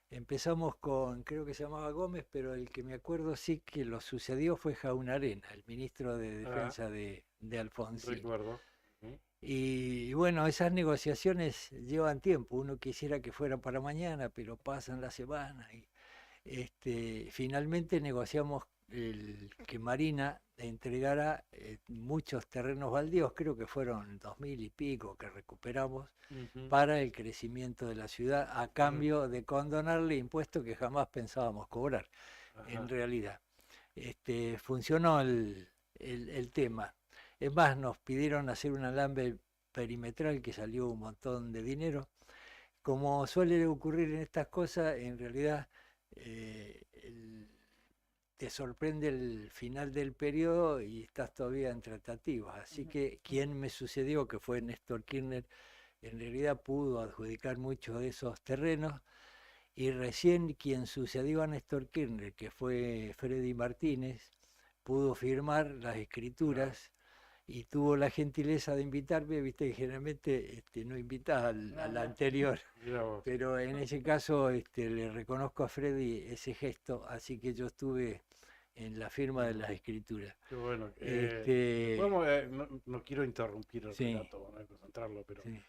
Empezamos con, creo que se llamaba Gómez, pero el que me acuerdo sí que lo sucedió fue Jaunarena, el ministro de Defensa de Alfonsín. Recuerdo. Y bueno, esas negociaciones llevan tiempo. Uno quisiera que fuera para mañana, pero pasan las semanas. Y finalmente negociamos que Marina entregara muchos terrenos baldíos, creo que fueron 2000 y pico que recuperamos, para el crecimiento de la ciudad, a cambio de condonarle impuestos que jamás pensábamos cobrar. En realidad funcionó el tema. Es más, nos pidieron hacer un alambre perimetral que salió un montón de dinero. Como suele ocurrir en estas cosas, en realidad te sorprende el final del periodo y estás todavía en tratativas. Así que quien me sucedió, que fue Néstor Kirchner, en realidad pudo adjudicar muchos de esos terrenos. y recién quien sucedió a Néstor Kirchner, que fue Freddy Martínez, pudo firmar las escrituras y tuvo la gentileza de invitarme, viste que generalmente no invitas al anterior, Mirá vos. pero en ese caso le reconozco a Freddy ese gesto, así que yo estuve en la firma de las escrituras. Qué bueno. No quiero interrumpir el Sí. relato, no hay que concentrarlo, pero Sí.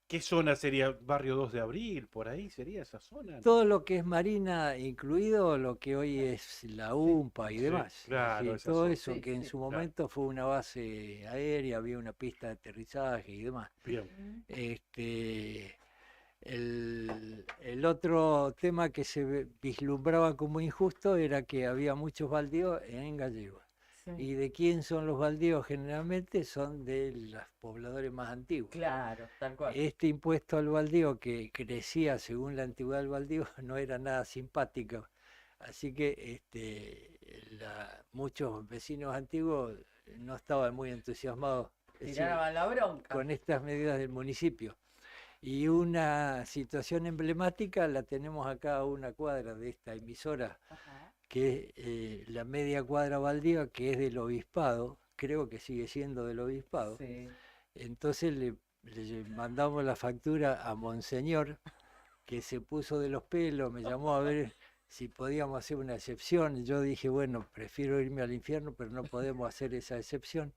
¿qué zona sería? ¿Barrio 2 de Abril? ¿Por ahí sería esa zona? Todo lo que es Marina, incluido lo que hoy es la UMPA y sí, demás. claro, Sí, esa todo zona. eso Sí, que en sí, su claro. momento fue una base aérea, había una pista de aterrizaje y demás. Bien. El otro tema que se vislumbraba como injusto era que había muchos baldíos en Gallegos. Sí. ¿Y de quién son los baldíos? Generalmente son de los pobladores más antiguos. Claro, tal cual. Este impuesto al baldío que crecía según la antigüedad del baldío no era nada simpático. Así que muchos vecinos antiguos no estaban muy entusiasmados Tiraban la bronca. con estas medidas del municipio. Y una situación emblemática la tenemos acá a una cuadra de esta emisora, Ajá. que es la media cuadra baldía, que es del obispado, creo que sigue siendo del obispado. Sí. Entonces le mandamos la factura a Monseñor, que se puso de los pelos, me llamó a ver si podíamos hacer una excepción. Yo dije, bueno, prefiero irme al infierno, pero no podemos hacer esa excepción.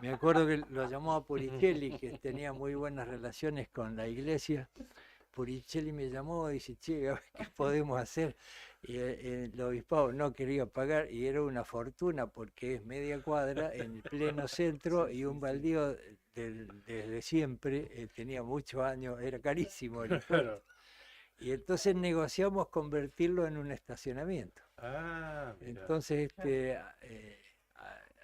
Me acuerdo que lo llamó a Puricelli, que tenía muy buenas relaciones con la iglesia. Puricelli me llamó y dice, che, a ver qué podemos hacer. Y el obispado no quería pagar y era una porque es media cuadra en el pleno centro y un baldío desde siempre, tenía muchos años, era carísimo el impuesto. Claro. Y entonces negociamos convertirlo en un estacionamiento. Ah, mira. Entonces,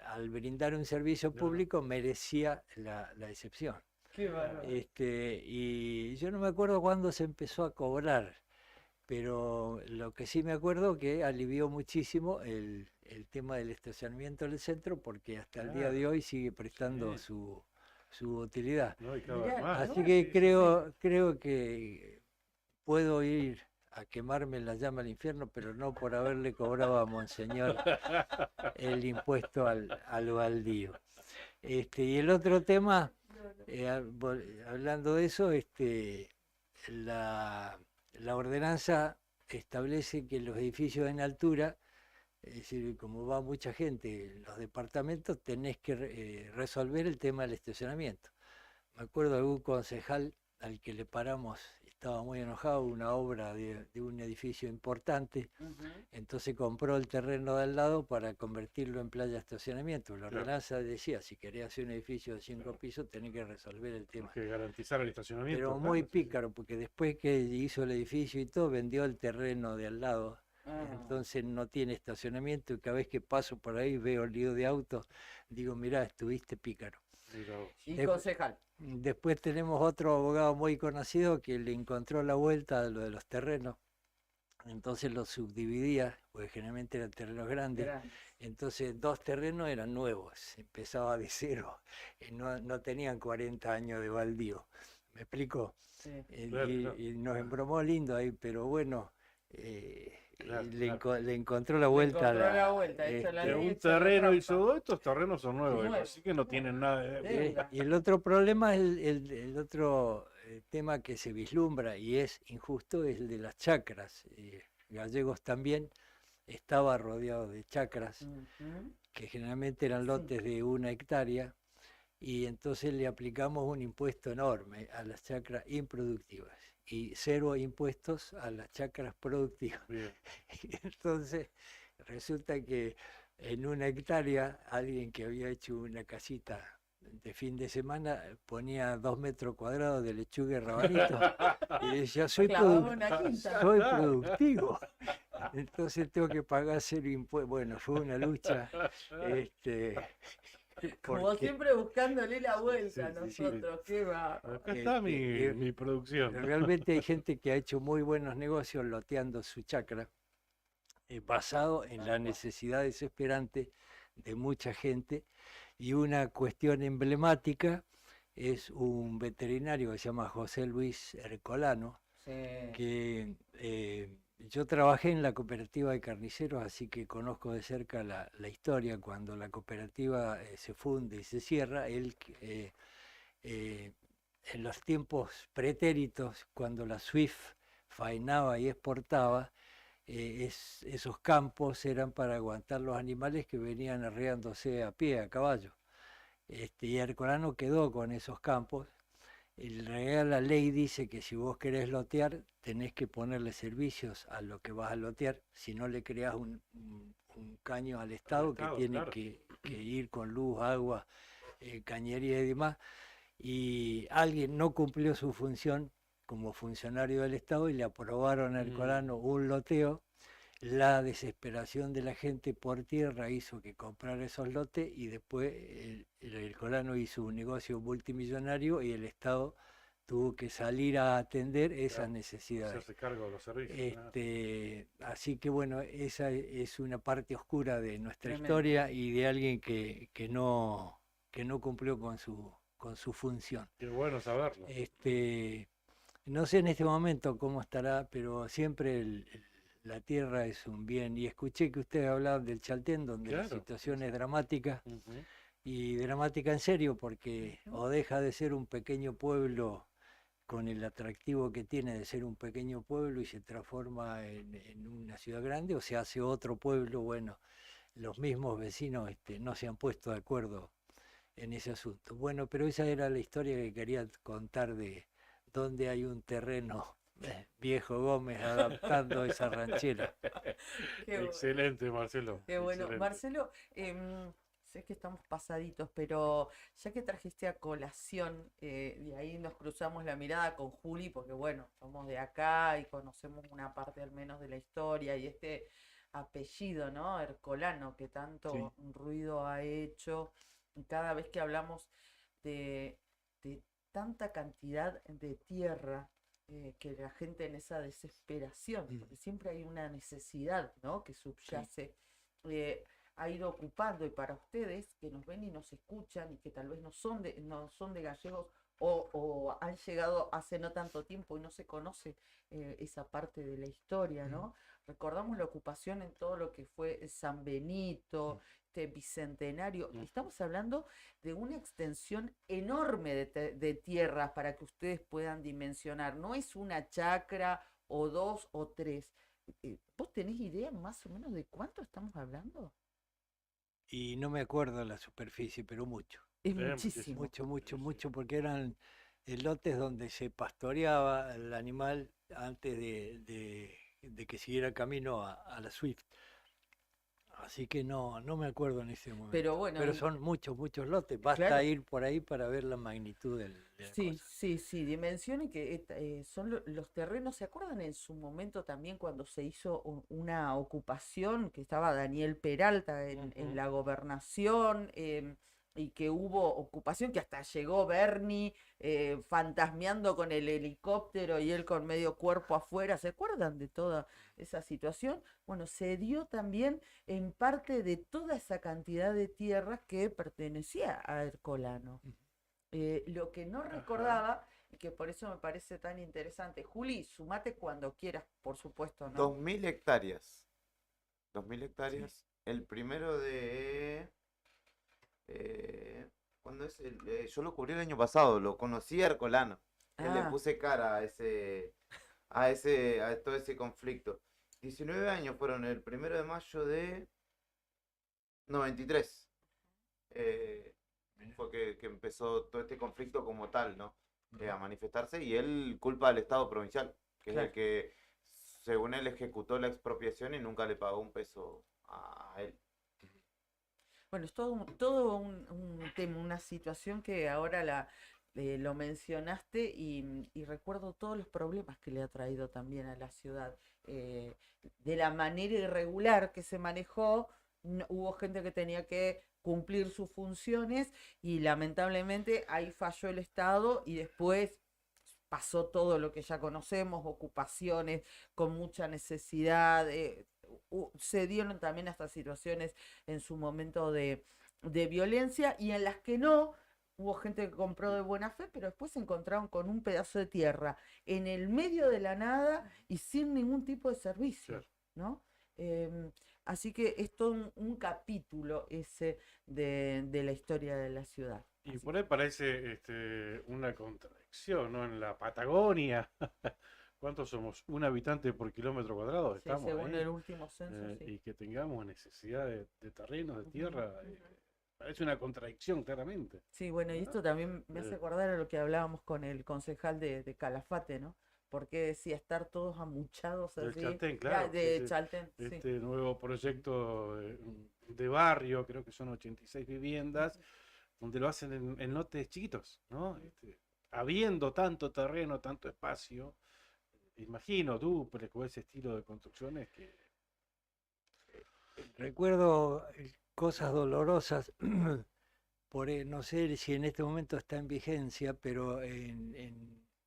al brindar un servicio Claro. público merecía la excepción. Qué bárbaro. Y yo no me acuerdo cuándo se empezó a cobrar, pero lo que sí me acuerdo que alivió muchísimo el tema del estacionamiento en el centro, porque hasta el día de Claro. hoy sigue prestando Sí. su utilidad. No, y cada Mirá, vez más, Así ¿no? que Sí, sí, creo que puedo ir a quemarme en la llama al infierno, pero no por haberle cobrado a Monseñor el impuesto al baldío. Y el otro tema, hablando de eso, la ordenanza establece que los edificios en altura, es decir, como va mucha gente en los departamentos, tenés que resolver el tema del estacionamiento. Me acuerdo de algún concejal al que le paramos, estaba muy enojado, una obra de un edificio importante, Ujú. entonces compró el terreno de al lado para convertirlo en playa de estacionamiento. La Claro. ordenanza decía, si querés hacer un edificio de 5 pisos, tenés que resolver el tema. que garantizar el estacionamiento. Pero claro, muy sí, sí. pícaro, porque después que hizo el edificio y todo, vendió el terreno de al lado. Ah. Entonces no tiene estacionamiento y cada vez que paso por ahí veo lío de autos, digo, mirá, estuviste pícaro. Mirá vos. Y de- concejal. Después tenemos otro abogado muy conocido que le encontró la vuelta a lo de los terrenos, entonces los subdividía, porque generalmente eran terrenos grandes, Grande. entonces 2 terrenos eran nuevos, empezaba de cero, no tenían 40 años de baldío, ¿me explico? Sí. Claro, claro. Y nos embromó lindo ahí, pero bueno, Claro, le encontró la vuelta. encontró la vuelta, hizo la De ley, un hizo la terreno trampa. hizo dos, estos terrenos son nuevos, Son nuevos. así que no tienen nada de Deuda. Y el otro problema es el otro tema que se vislumbra y es injusto, es el de las chacras. Gallegos también estaba rodeado de chacras, Ujú. que generalmente eran Sí. lotes de 1 hectárea, y entonces le aplicamos un impuesto enorme a las chacras improductivas y 0 impuestos a las chacras productivas. Bien. Entonces resulta que en 1 hectárea alguien que había hecho una casita de fin de semana ponía 2 metros cuadrados de lechuga y rabanito y decía, Clavaba una quinta. soy productivo, entonces tengo que pagar 0 impuestos. Bueno, fue una lucha. Como porque siempre buscándole la vuelta a Sí, sí, sí. nosotros. Qué va. Acá está mi producción. realmente hay gente que ha hecho muy buenos negocios loteando su chacra, basado en la necesidad desesperante de mucha gente. Y una cuestión emblemática es un veterinario que se llama José Luis Ercolano, Sí. que yo trabajé en la cooperativa de carniceros, así que conozco de cerca la historia. Cuando la cooperativa se funde y se cierra, en los tiempos pretéritos, cuando la SWIFT faenaba y exportaba, esos campos eran para aguantar los animales que venían arreándose a pie, a caballo. Y Ercolano quedó con esos campos. En realidad la ley dice que si vos querés lotear, tenés que ponerle servicios a lo que vas a lotear, si no le creás un caño al Estado que Estado, tiene claro. que ir con luz, agua, cañería y demás. Y alguien no cumplió su función como funcionario del Estado y le aprobaron a Ercolano un loteo. La desesperación de la gente por tierra hizo que comprara esos lotes y después el Ercolano hizo un negocio multimillonario y el Estado tuvo que salir a atender esas Claro, necesidades. hacerse cargo de los servicios. claro. Así que bueno, esa es una parte oscura de nuestra Tremendo. historia y de alguien que no cumplió con su función. Qué bueno saberlo. No sé en este momento cómo estará, pero siempre la tierra es un bien. Y escuché que ustedes hablaban del Chaltén, donde la Claro, situación sí. es dramática, Ujú. y dramática en serio, porque o deja de ser un pequeño pueblo con el atractivo que tiene de ser un pequeño pueblo y se transforma en una ciudad grande, o se hace otro pueblo. Bueno, los mismos vecinos no se han puesto de acuerdo en ese asunto. Bueno, pero esa era la historia que quería contar de dónde hay un terreno viejo Gómez adaptando esa ranchera. Qué bu- Excelente, Marcelo. Qué bueno. excelente. Marcelo, sé que estamos pasaditos, pero ya que trajiste a colación, de ahí nos cruzamos la mirada con Juli, porque bueno, somos de acá y conocemos una parte al menos de la historia y este apellido, ¿no? Ercolano, que tanto ruido ha hecho. Y cada vez que hablamos de tanta cantidad de tierra, que la gente en esa desesperación, porque siempre hay una necesidad, ¿no? Que subyace, ha ido ocupando. Y para ustedes que nos ven y nos escuchan y que tal vez no son de Gallegos o han llegado hace no tanto tiempo y no se conoce esa parte de la historia, ¿no? Recordamos la ocupación en todo lo que fue San Benito, Bicentenario. Estamos hablando de una extensión enorme de tierras para que ustedes puedan dimensionar. No es una chacra o dos o tres. ¿Vos tenés idea más o menos de cuánto estamos hablando? Y no me acuerdo la superficie, pero mucho. Es muchísimo. muchísimo. Mucho, porque eran lotes donde se pastoreaba el animal antes de que siguiera camino a la Swift. Así que no me acuerdo en ese momento. Pero bueno, Pero son muchos lotes. Basta claro. ir por ahí para ver la magnitud de la Sí, cosa. sí, dimensiones que son los terrenos. ¿Se acuerdan en su momento también cuando se hizo una ocupación que estaba Daniel Peralta en la gobernación, y que hubo ocupación que hasta llegó Bernie fantasmeando con el helicóptero y él con medio cuerpo afuera? ¿Se acuerdan de toda esa situación? Bueno, se dio también en parte de toda esa cantidad de tierras que pertenecía a Ercolano. Lo que no recordaba, y que por eso me parece tan interesante, Juli, sumate cuando quieras, por supuesto, ¿no? 2000 hectáreas. 2000 hectáreas. El primero de... ¿cuándo es? Yo lo cubrí el año pasado, lo conocí a Ercolano. Que le Ah, puse cara a todo ese conflicto. 19 años fueron el 1 de mayo de 93. Fue que empezó todo este conflicto como tal, ¿no? A manifestarse, y él culpa al Estado provincial, que es Claro. el que, según él, ejecutó la expropiación y nunca le pagó un peso a él. bueno, es todo un tema, una situación que ahora lo mencionaste y recuerdo todos los problemas que le ha traído también a la ciudad. De la manera irregular que se manejó, hubo gente que tenía que cumplir sus funciones y lamentablemente ahí falló el Estado y después pasó todo lo que ya conocemos, ocupaciones con mucha necesidad. Se dieron también hasta situaciones en su momento de violencia y en las que no, hubo gente que compró de buena fe, pero después se encontraron con un pedazo de tierra en el medio de la nada y sin ningún tipo de servicio, Claro. ¿no? Así que es todo un capítulo ese de la historia de la ciudad. Y Así por ahí parece una contradicción, ¿no? En la Patagonia, ¿cuántos somos? Un habitante por kilómetro cuadrado, sí, estamos según ahí. el último censo, sí. Y que tengamos necesidad de terrenos, de tierra, parece una contradicción, claramente. Sí, bueno, y ¿No? esto también me hace Eh, acordar a lo que hablábamos con el concejal de Calafate, ¿no? Porque decía estar todos amuchados Del así. Chaltén, Ah, claro. Sí, de sí. Chaltén, sí. Este nuevo proyecto de barrio, creo que son 86 viviendas, donde lo hacen en lotes chiquitos, ¿no? Habiendo tanto terreno, tanto espacio, imagino tú, pero con ese estilo de construcciones que... Recuerdo cosas dolorosas, no sé si en este momento está en vigencia, pero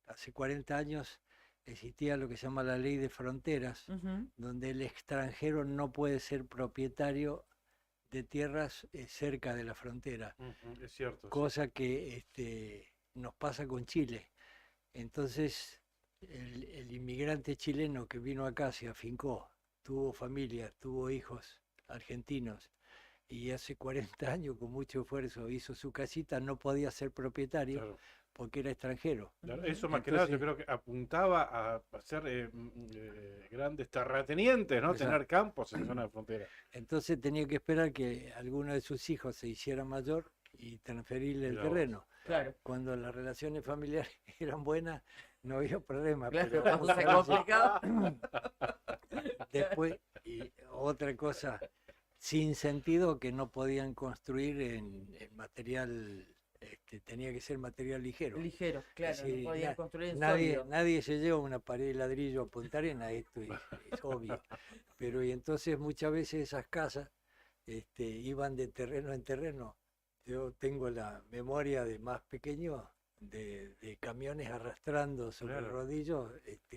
hace 40 años existía lo que se llama la ley de fronteras, Ujú. donde el extranjero no puede ser propietario de tierras cerca de la frontera, Ujú, es cierto, sí. cosa que nos pasa con Chile. Entonces, el inmigrante chileno que vino acá se afincó, tuvo familia, tuvo hijos argentinos, y hace 40 años con mucho esfuerzo hizo su casita, no podía ser propietario Claro. porque era extranjero. Claro, Ujú. eso más que nada yo Entonces, creo que apuntaba a ser grandes terratenientes, ¿no? exacto. Tener campos en zona de frontera. Entonces tenía que esperar que alguno de sus hijos se hiciera mayor y transferirle el Mirá vos. terreno. Claro, Cuando las relaciones familiares eran buenas, no había problema. claro, Pero cuando se muchas veces complicaba. después, y otra cosa sin sentido, que no podían construir en material, tenía que ser material ligero. Ligero, claro, Sí, no podían construir en nadie, sólido. nadie se lleva una pared de ladrillo a Punta Arenas, esto es obvio. Pero y entonces muchas veces esas casas iban de terreno en terreno. Yo tengo la memoria de más pequeño de camiones arrastrando sobre Claro. rodillos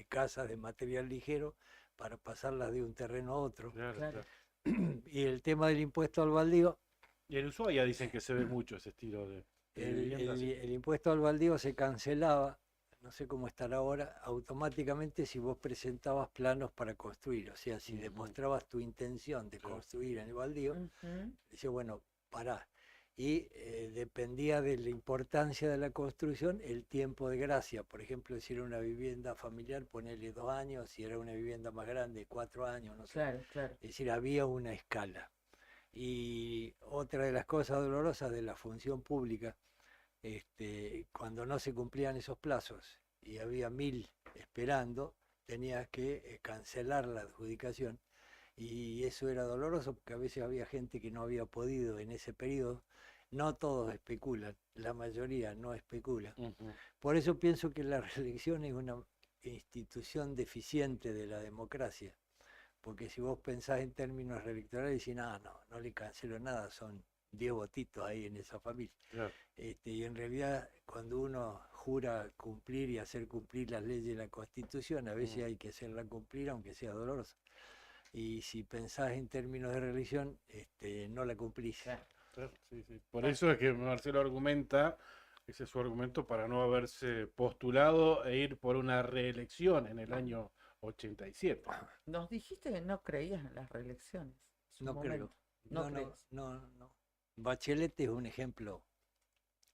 casas de material ligero para pasarlas de un terreno a otro. Claro, Claro. claro. Y el tema del impuesto al baldío, Y en Ushuaia dicen que se ve mucho ese estilo de viviendas. el impuesto al baldío se cancelaba, no sé cómo estará ahora, automáticamente si vos presentabas planos para construir. O sea, si Ujú. demostrabas tu intención de Claro. construir en el baldío, Ujú. dice, bueno, pará. Y dependía de la importancia de la construcción, el tiempo de gracia. Por ejemplo, si era una vivienda familiar, ponerle 2 años, si era una vivienda más grande, 4 años, no sé. Claro, claro. Es decir, había una escala. Y otra de las cosas dolorosas de la función pública, cuando no se cumplían esos plazos y había 1000 esperando, tenías que cancelar la adjudicación. Y eso era doloroso porque a veces había gente que no había podido en ese periodo. No todos especulan, la mayoría no especula. Ujú. Por eso pienso que la reelección es una institución deficiente de la democracia. Porque si vos pensás en términos electorales, decís, no le cancelo nada, son 10 votitos ahí en esa familia. Claro. Y en realidad, cuando uno jura cumplir y hacer cumplir las leyes de la Constitución, a veces hay que hacerla cumplir, aunque sea dolorosa. Y si pensás en términos de reelección, no la cumplís. Claro. Claro, sí, sí. Por eso es que Marcelo argumenta, ese es su argumento para no haberse postulado e ir por una reelección en el año 87. Nos dijiste que no creías en las reelecciones. en su No creo. momento. No No, crees. no. Bachelet es un ejemplo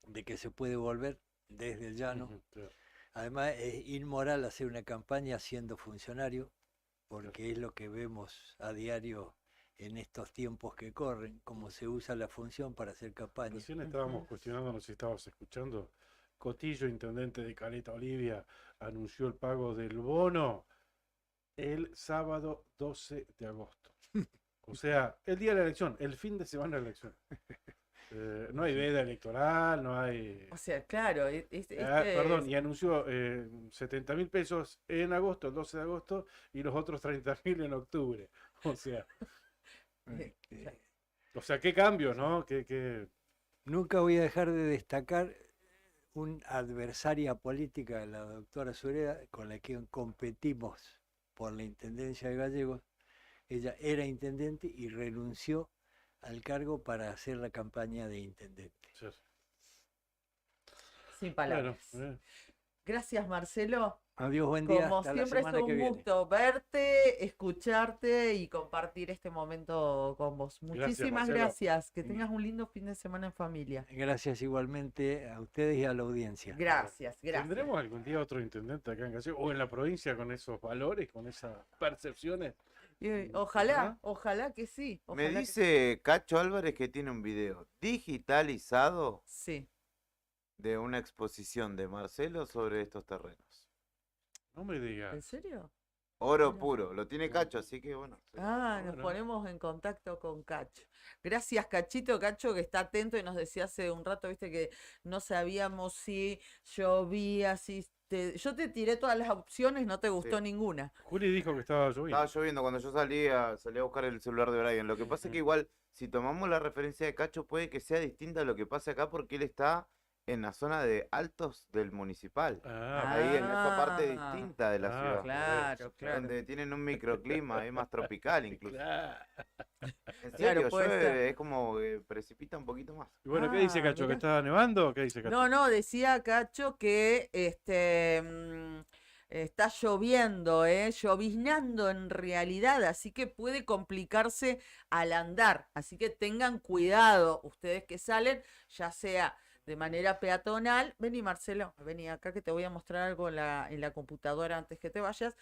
de que se puede volver desde el llano. Ujú, claro. Además, es inmoral hacer una campaña siendo funcionario, porque es lo que vemos a diario en estos tiempos que corren, cómo se usa la función para hacer campaña. Recién estábamos Ujú. cuestionándonos si estabas escuchando. Cotillo, intendente de Caleta Olivia, anunció el pago del bono el sábado 12 de agosto. O sea, el día de la elección, el fin de semana de la elección. No hay veda electoral, no hay... O sea, claro, perdón, y anunció 70.000 pesos en agosto, el 12 de agosto, y los otros 30.000 en octubre. O sea, qué cambios, ¿no? Nunca voy a dejar de destacar una adversaria política de la doctora Sureda, con la que competimos por la intendencia de Gallegos. Ella era intendente y renunció al cargo para hacer la campaña de intendente. Sí. Sin palabras. Bueno, Gracias, Marcelo. Adiós, buen día. Como Hasta la siempre es semana que un viene. gusto verte, escucharte y compartir este momento con vos. Gracias, Muchísimas Marcelo. gracias. Que tengas un lindo fin de semana en familia. Gracias igualmente a ustedes y a la audiencia. Gracias, gracias. ¿Tendremos algún día otro intendente acá en Gallego o en la provincia con esos valores, con esas percepciones? Ojalá que sí. Me Ojalá que dice Cacho Álvarez que tiene un video digitalizado sí. de una exposición de Marcelo sobre estos terrenos. No me ¿En digas. serio? Oro Mira. puro, lo tiene Cacho, así que bueno. Ah, nos Bueno. ponemos en contacto con Cacho. Gracias, Cachito. Cacho que está atento y nos decía hace un rato, viste, que no sabíamos si llovía, si yo te tiré todas las opciones, no te gustó Sí. ninguna. Juli dijo que estaba lloviendo. Estaba lloviendo cuando yo salí a buscar el celular de Brian. Lo que pasa es que igual, si tomamos la referencia de Cacho, puede que sea distinta a lo que pasa acá porque él está en la zona de Altos del Municipal. Ah, Ahí en esa parte Ah, distinta de la ah, ciudad. Claro, claro. Donde tienen un microclima, es más tropical incluso. claro. En Claro, serio, puede ser. llueve, es como que precipita un poquito más. Y bueno, ¿qué dice Ah, Cacho? ¿Que mirá. estaba nevando? ¿Qué dice Cacho? No, decía Cacho que está lloviendo, lloviznando en realidad, así que puede complicarse al andar. Así que tengan cuidado ustedes que salen, ya sea de manera peatonal. Vení, Marcelo, vení acá que te voy a mostrar algo en la computadora antes que te vayas.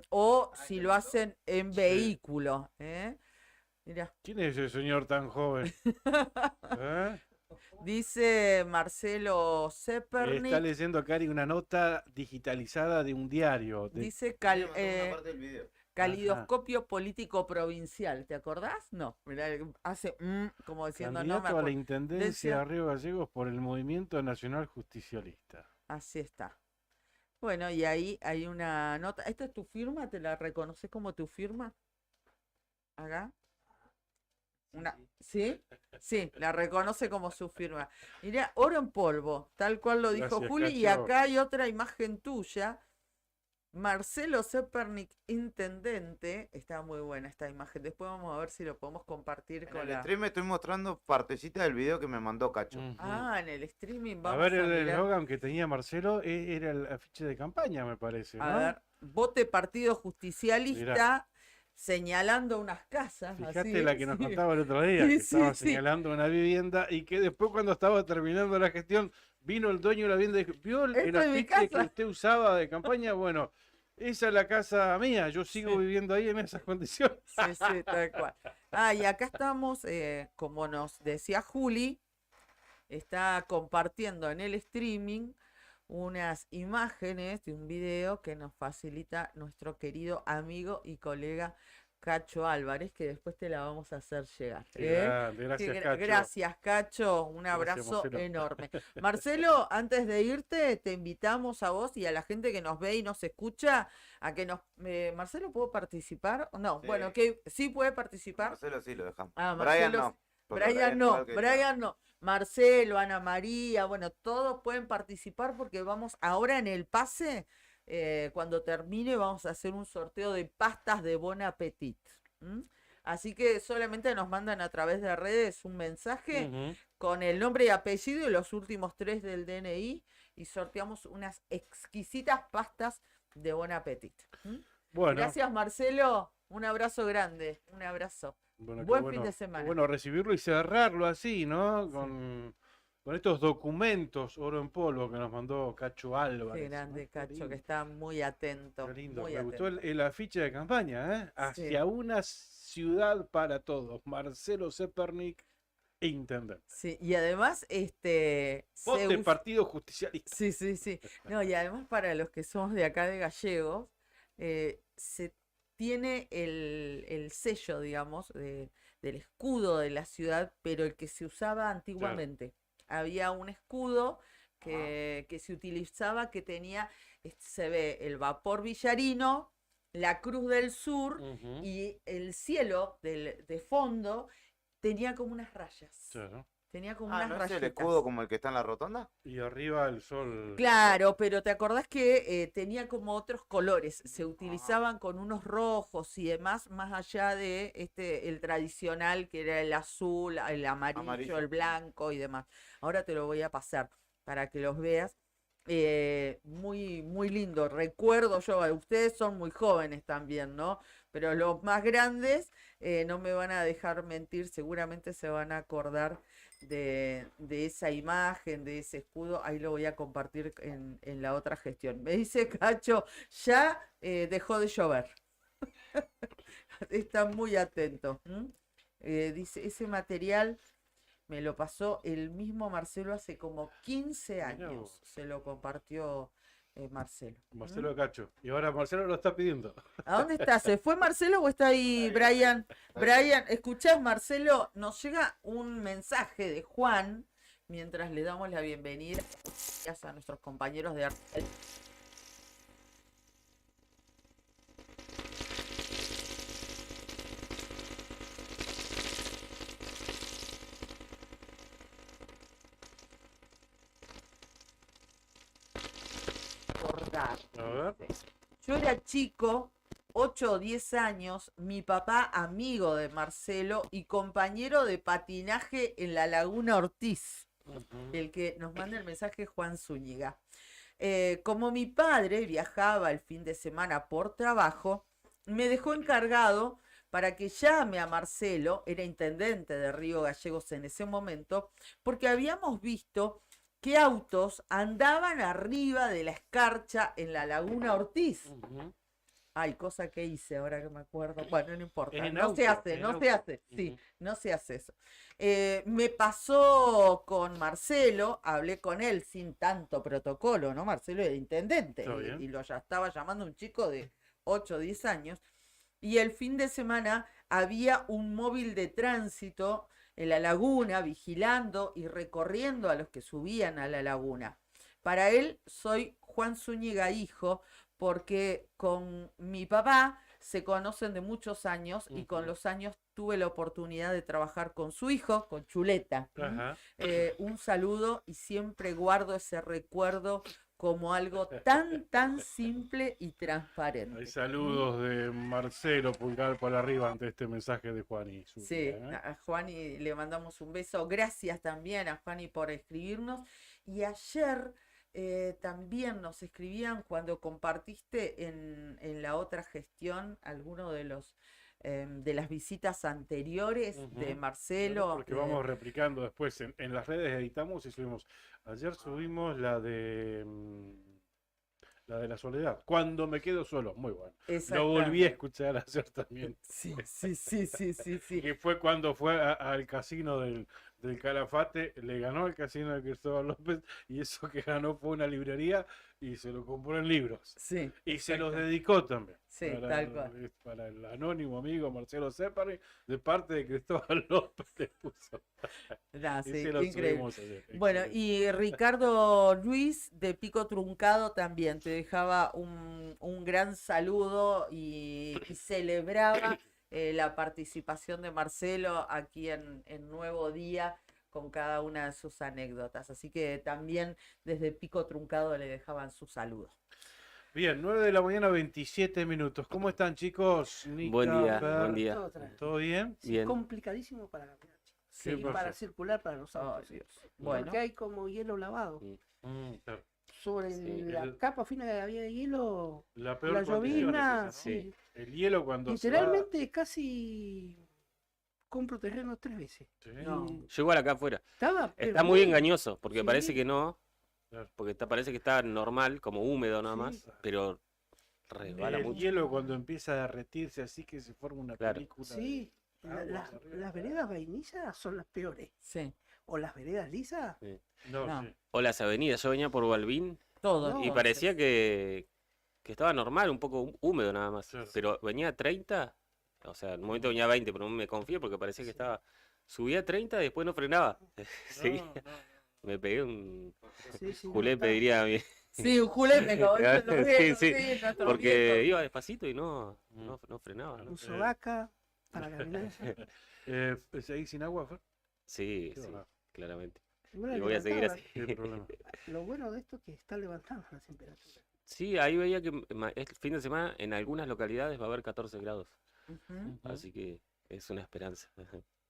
O si lo hacen en Sí. vehículo. Mirá. ¿Quién es ese señor tan joven? ¿Eh? Dice Marcelo Está Zepernik, leyendo Cari una nota digitalizada de un diario. dice Sí, me mandó una parte del video. calidoscopio político provincial, ¿te acordás? No, mirá, hace como diciendo, no me Candidato a la acuerdo. Intendencia Decía- de Río Gallegos por el Movimiento Nacional Justicialista. Así está. Bueno, y ahí hay una nota. ¿Esta es tu firma? ¿Te la reconoces como tu firma? Acá. ¿Sí? Sí, la reconoce como su firma. Mirá, oro en polvo, tal cual lo dijo Gracias, Juli. Y Cacho. acá hay otra imagen tuya. Marcelo Zepernik, intendente. Está muy buena esta imagen. Después vamos a ver si lo podemos compartir En con el la. stream estoy mostrando partecita del video que me mandó Cacho. Ujú. Ah, en el streaming A vamos ver, a el mirar. eslogan que tenía Marcelo era el afiche de campaña, me parece, ¿no? A ver, vote Partido Justicialista, señalando unas casas. Fíjate así, la que nos sí. contaba el otro día, que Sí, estaba sí. señalando una vivienda y que después cuando estaba terminando la gestión, vino el dueño de la vivienda y dijo, ¿vio el Esta es mi afiche que casa". usted usaba de campaña? Bueno, esa es la casa mía, yo sigo Sí. viviendo ahí en esas condiciones. Sí, sí, tal cual. Ah, y acá estamos, como nos decía Juli, está compartiendo en el streaming unas imágenes de un video que nos facilita nuestro querido amigo y colega Cacho Álvarez, que después te la vamos a hacer llegar. Qué grande, gracias, Cacho. Gracias, Cacho. Un Gracias, abrazo Marcelo. enorme. Marcelo, antes de irte, te invitamos a vos y a la gente que nos ve y nos escucha a que nos. Marcelo, ¿puedo participar? No, Sí. bueno, que sí puede participar. Marcelo sí lo dejamos. Ah, Brian Marcelo no. porque Brian no, igual que yo. Brian no. Marcelo, Ana María, bueno, todos pueden participar porque vamos ahora en el pase, cuando termine, vamos a hacer un sorteo de pastas de Bon Appetit. ¿M? Así que solamente nos mandan a través de redes un mensaje Ujú. con el nombre y apellido y los últimos 3 del DNI y sorteamos unas exquisitas pastas de Bon Appetit. ¿M? Bueno, Gracias, Marcelo. Un abrazo grande. Un abrazo. bueno, qué Buen fin bueno, de qué semana. bueno recibirlo y cerrarlo así, ¿no? Con estos documentos oro en polvo que nos mandó Cacho Álvarez. Qué ¿no? grande, Qué Cacho, lindo, que está muy atento. qué lindo. Muy Me atento. gustó el afiche de campaña, ¿eh? Hacia Sí. una ciudad para todos. Marcelo Zepernik, intendente. Sí, y además, se Vote usa- Partido Justicialista. Sí, sí, sí. No, y además para los que somos de acá de Gallegos, se tiene el sello, digamos, del escudo de la ciudad, pero el que se usaba antiguamente. Había un escudo que se utilizaba que tenía, se ve el vapor villarino, la Cruz del Sur Ujú. y el cielo de fondo tenía como unas rayas. Claro. Tenía como Ah, unas ¿no es el rayitas. escudo como el que está en la rotonda? Y arriba el sol. Claro, pero ¿te acordás que tenía como otros colores? Se utilizaban con unos rojos y demás, más allá de el tradicional que era el azul, el amarillo, Amarillo. el blanco y demás. Ahora te lo voy a pasar. para que los veas. Muy, muy lindo. Recuerdo yo, ustedes son muy jóvenes también, ¿no? Pero los más grandes no me van a dejar mentir, seguramente se van a acordar de esa imagen, de ese escudo. Ahí lo voy a compartir en la otra gestión. Me dice Cacho, ya dejó de llover. Está muy atento. Dice, ese material me lo pasó el mismo Marcelo hace como 15 Mirá años. vos. Se lo compartió Marcelo. Marcelo de Cacho. Y ahora Marcelo lo está pidiendo. ¿A dónde está? ¿Se fue Marcelo o está ahí Brian? Brian, escuchás, Marcelo, nos llega un mensaje de Juan mientras le damos la bienvenida a nuestros compañeros de arte. A ver. Yo era chico, 8 o 10 años, mi papá amigo de Marcelo y compañero de patinaje en la Laguna Ortiz. El que nos manda el mensaje es Juan Zúñiga. Como mi padre viajaba el fin de semana por trabajo, me dejó encargado para que llame a Marcelo, era intendente de Río Gallegos en ese momento, porque habíamos visto qué autos andaban arriba de la escarcha en la Laguna Ortiz. Ay, cosa que hice ahora que me acuerdo. Bueno, no importa. En No se auto, hace, en no auto. se hace. Sí, no se hace eso. Me pasó con Marcelo, hablé con él sin tanto protocolo, ¿no? Marcelo era intendente Está bien. y lo ya estaba llamando un chico de 8 o 10 años. Y el fin de semana había un móvil de tránsito en la laguna, vigilando y recorriendo a los que subían a la laguna. Para él soy Juan Zúñiga hijo, porque con mi papá se conocen de muchos años y con los años tuve la oportunidad de trabajar con su hijo, con Chuleta. Ajá. Un saludo y siempre guardo ese recuerdo como algo tan, tan simple y Hay transparente. saludos de Marcelo, pulgar por arriba ante este mensaje de Juan y Zúñiga, Sí, ¿eh? a Juani le mandamos un beso. Gracias también a Juani por escribirnos. Y ayer también nos escribían cuando compartiste en la otra gestión alguno de los de las visitas anteriores de Claro, Marcelo. porque vamos replicando después en las redes, editamos y subimos. Ayer subimos la de la soledad. Cuando me quedo solo, muy bueno. Lo volví a escuchar ayer también. Sí, sí, sí, sí, sí, sí. Que fue cuando fue al casino del Calafate, le ganó al casino de Cristóbal López y eso que ganó fue una librería y se lo compró en libros. Sí, Y se los exacto. dedicó también. Sí, tal cual. Para el anónimo amigo Marcelo Separi, de parte de Cristóbal López le puso. Nah, Y sí, se lo increíble. subimos ayer. Bueno, Excelente. y Ricardo Luis de Pico Truncado también te dejaba un gran saludo y celebraba la participación de Marcelo aquí en Nuevo Día con cada una de sus anécdotas. Así que también desde Pico Truncado le dejaban su saludo. Bien, 9 de la mañana, 27 minutos. ¿Cómo están, chicos? Buen Nica, día, Fer, buen día. Todo tranquilo. ¿todo bien? Sí, Bien. complicadísimo para caminar, chicos. Sí, ¿Qué Y pasó? para circular para los Ay, autos. Dios. Bueno, Porque hay como hielo lavado. Claro. Sobre Sí, la el- capa fina que había de hielo, La peor la condición es llovizna, esa, ¿no? sí. El hielo cuando se va- Literalmente casi compro terreno 3 veces. Sí. no. Yo igual acá afuera. Estaba, pero Está muy bien. engañoso, porque Sí. parece que no, Claro. porque parece que está normal, como húmedo nada Sí. más, pero resbala El mucho. hielo cuando empieza a derretirse así que se forma una Claro. película. Sí, de aguas arriba. las veredas vainillas son las peores. Sí, O las veredas lisas. No, No. sí. O las avenidas, yo venía por Balbín todo. No, y entonces. parecía que estaba normal, un poco húmedo nada más, Claro. pero venía a 30, o sea, en un momento venía a 20, pero no me confié porque parecía que estaba, subía a 30 y después no frenaba. Seguía. No, no, Me pegué un Sí, sí, no, julepe, está- diría a mí, Sí, un julepe, como dicen los Sí, viejos, sí, sí, nuestros porque viejos. iba despacito y no frenaba, ¿no? Un sobaca para caminar. ¿Seguís sin agua, Fer? Sí, Qué sí, bárbaro. claramente. Bueno, Y voy a seguir levantaba. así. Qué problema. Lo bueno de esto es que está levantando la temperatura. Sí, ahí veía que este fin de semana en algunas localidades va a haber 14 grados, Ujú. así que es una esperanza.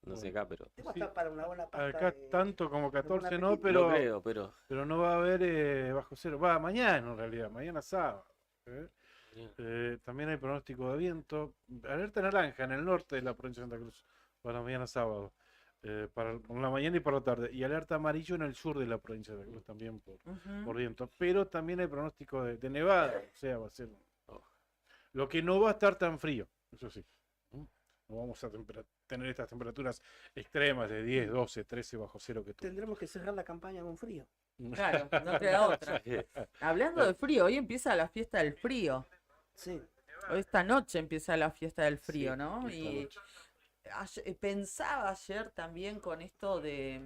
No sé acá, pero Debo Sí. estar para una buena pasta Acá de- tanto como buen 14 no, apetito. no pero, creo, pero no va a haber bajo cero. Va, mañana en realidad, mañana sábado. ¿eh? También hay pronóstico de viento. Alerta naranja en el norte de la provincia de Santa Cruz para mañana sábado. Por la mañana y por la tarde. Y alerta amarillo en el sur de la provincia de Santa Cruz también por viento. Pero también hay pronóstico de nevada. O sea, va a ser. Lo que no va a estar tan frío, eso sí. No vamos a tener estas temperaturas extremas de 10, 12, 13 bajo cero que tú. Tendremos que cerrar la campaña con frío. Claro, no queda otra. Hablando de frío, hoy empieza la fiesta del frío. Sí. Hoy esta noche empieza la fiesta del frío, Sí, ¿no? esta Y noche. pensaba ayer también con esto de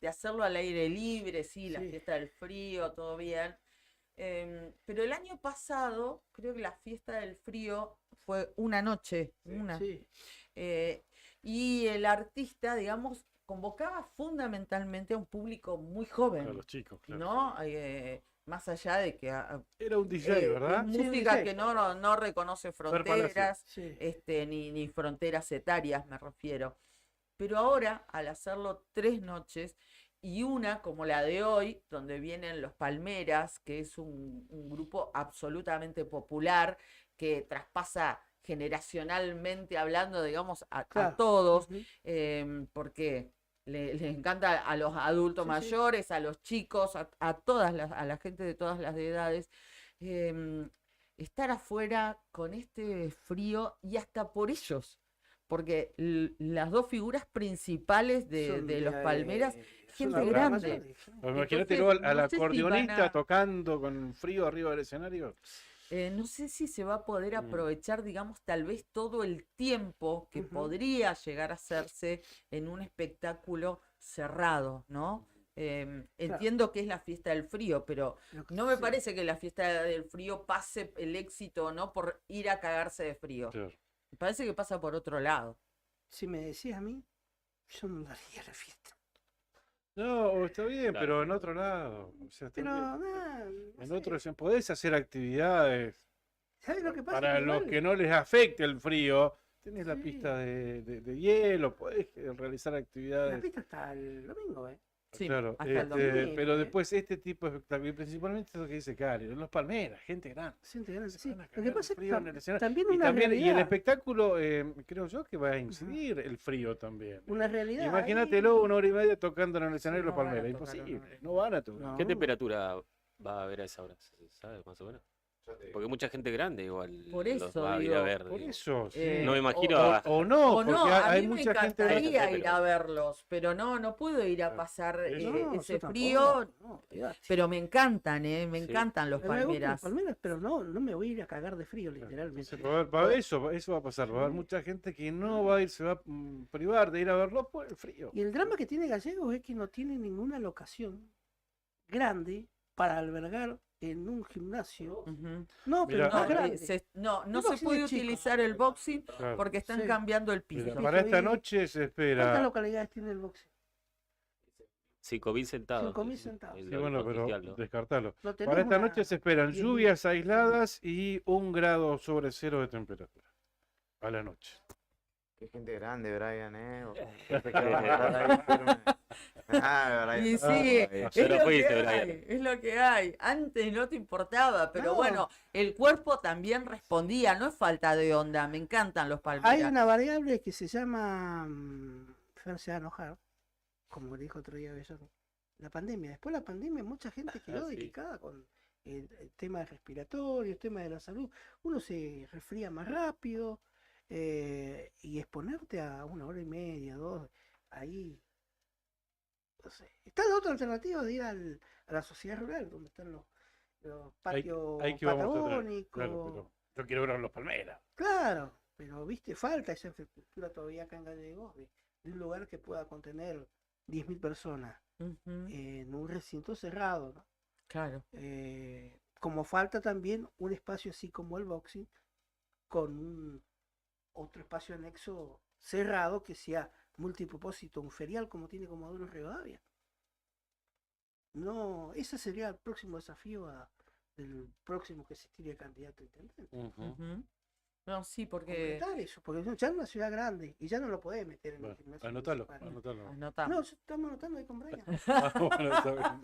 hacerlo al aire libre, sí, la Sí. fiesta del frío, todo bien. Pero el año pasado, creo que la fiesta del frío fue una noche, una. Sí. Y el artista, digamos, convocaba fundamentalmente a un público muy Para joven, los chicos, claro. ¿no? Más allá de que Era un DJ, ¿verdad? es Sí, un música DJ. que no reconoce Palacio. fronteras, Sí. ni fronteras etarias, me refiero. Pero ahora, al hacerlo 3 noches, y una como la de hoy, donde vienen los Palmeras, que es un grupo absolutamente popular, que traspasa generacionalmente hablando, digamos, a Claro. todos, Ujú. porque les encanta a los adultos Sí, sí. mayores, a los chicos, a la gente de todas las edades. em, Estar afuera con este frío y hasta por ellos, porque las dos figuras principales Son de los Palmeras, son gente adultos grande. mayores, sí. Pues imagínate Entonces, luego al no sé si van acordeonista a- tocando con frío arriba del escenario. No sé si se va a poder Mm. aprovechar, digamos, tal vez todo el tiempo que Ujú. podría llegar a hacerse en un espectáculo cerrado, ¿no? Entiendo que es la fiesta del frío, pero Lo que no me sí. parece que la fiesta del frío pase el éxito, ¿no? Por ir a cagarse de frío. Claro. Me parece que pasa por otro lado. Si me decías a mí, yo no daría la fiesta. No, está bien, Claro. pero en otro lado. O sea, está Pero, bien. no En sé. otros podés hacer actividades ¿Sabes lo que pasa? para Que los igual- que no les afecte el frío. Tenés la Sí. pista de hielo, podés realizar La actividades. pista hasta el domingo, ¿eh? Sí, Claro, hasta el este, domingo. pero después este tipo de espectáculo, y principalmente eso que dice Cari, los Palmeras, gente grande. Sí, entiendo, Se sí. van a Lo cagar que de pasa es que frío en el escenario. también Y una también, y el realidad. espectáculo, creo yo que va a incidir el frío también. Una realidad. Imagínatelo ahí. 1 hora y media tocando en el escenario no los van a Palmeras, tocar, imposible, no van a tocar. No. ¿qué temperatura va a haber a esa hora? ¿Se sabe más o menos? Porque mucha gente grande igual Por los eso va a ir a digo, ver. Por digo. eso, sí. Eh, No me imagino o- a- O no, O no, porque a hay mí me mucha gente grande. encantaría pero- ir a verlos, pero no puedo ir a Claro. pasar Eso. No, yo ese tampoco, frío, no, olvidate. pero me encantan, me Sí. encantan los Me gustan Palmeras. los palmeras, pero no me voy a ir a cagar de frío, literalmente. Eso va a pasar, va a haber mucha gente que no va a ir, se va a privar de ir a verlo por el frío. Y el drama que tiene Gallegos es que no tiene ninguna locación grande para albergar en un gimnasio. Ujú. No, Mira, pero No, más grande. no El se boxing puede es chico. utilizar el boxing Claro. porque están Sí. cambiando el piso. Mira, Sí, para yo esta vi- noche se ¿Cuántas espera. localidades tiene el boxing? 5.000 sentados. 5.000 es sentados. el Sí, bueno, pero oficial, ¿no? descartalo. No tenés Para esta una- noche se esperan 10.000. lluvias aisladas y 1 grado sobre cero de temperatura. A la noche. Qué gente grande, Brian, ¿eh? Gente que va a estar ahí firme. Ah, Brian. Y sí, Ay, es ya no lo fuiste, que Brian. hay, es lo que hay. Antes no te importaba, pero No. bueno, el cuerpo también respondía, no es falta de onda, me encantan los Hay Palmeras. una variable que se llama, Fer se va a enojar, como dijo otro día Belloso, la pandemia. Después de la pandemia mucha gente quedó Sí. delicada con el tema respiratorio, el tema de la salud. Uno se resfría más rápido y exponerte a 1 hora y media, 2, ahí. No sé. Está la otra alternativa de ir a la sociedad rural, donde están los patios Hay que vamos a traer. patagónicos. Claro, pero yo quiero ver a los Palmeras. Claro, pero viste, falta esa infraestructura todavía acá en Gallegos, de un lugar que pueda contener 10.000 personas Ujú, en un recinto cerrado, ¿no? claro. Como falta también un espacio así como el boxing, con otro espacio anexo cerrado que sea multipropósito, un ferial como tiene Comodoro Rivadavia. No, ese sería el próximo desafío del próximo que se tire candidato a intendente. Ujú. No, sí, porque... completar eso, porque ya es una ciudad grande y ya no lo podés meter en el Bueno, gimnasio anótalo, municipal. anótalo. Anota. No, estamos anotando ahí con Brian. Ah, bueno, está bien.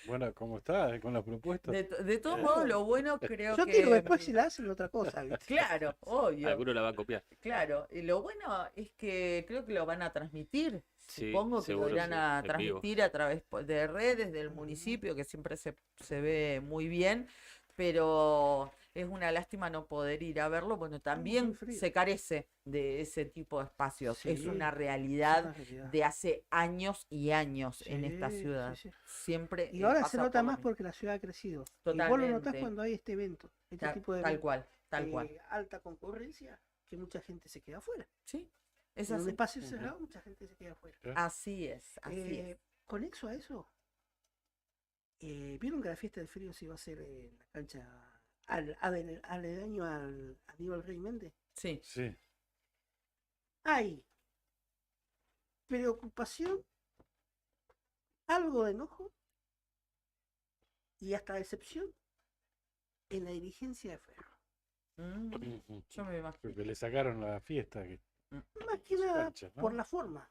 Bueno, ¿cómo está con la propuesta? De todos modos, lo bueno creo Yo que... tiro después si la hacen otra cosa, ¿viste? Claro, obvio. Alguno la va a copiar. Claro, y lo bueno es que creo que lo van a transmitir. Sí, Supongo que lo seguro, irán sí, a en vivo. transmitir a través de redes del municipio, que siempre se ve muy bien, pero es una lástima no poder ir a verlo. Bueno, también frío. se carece de ese tipo de espacios. Es Sí, una es realidad una realidad. de hace años y años en esta Sí, sí, ciudad. sí. Siempre Y ahora se pasa nota por lo más mismo. porque la ciudad ha crecido. Y vos lo notás Totalmente. cuando hay este evento, este tipo de Tal evento. cual, tal cual. Alta concurrencia, que mucha gente se queda afuera. Sí, es En un así. espacio cerrado, mucha gente se queda afuera. Así es, así es. Conexo a eso, vieron que la fiesta del frío se iba a hacer en la cancha aledaño al Aníbal Rey Méndez. Sí. Sí. Hay preocupación, algo de enojo y hasta decepción en la dirigencia de Ferro. Ujú. Yo me imagino. Porque le sacaron la fiesta. Más que Su nada cancha, ¿no? por la forma,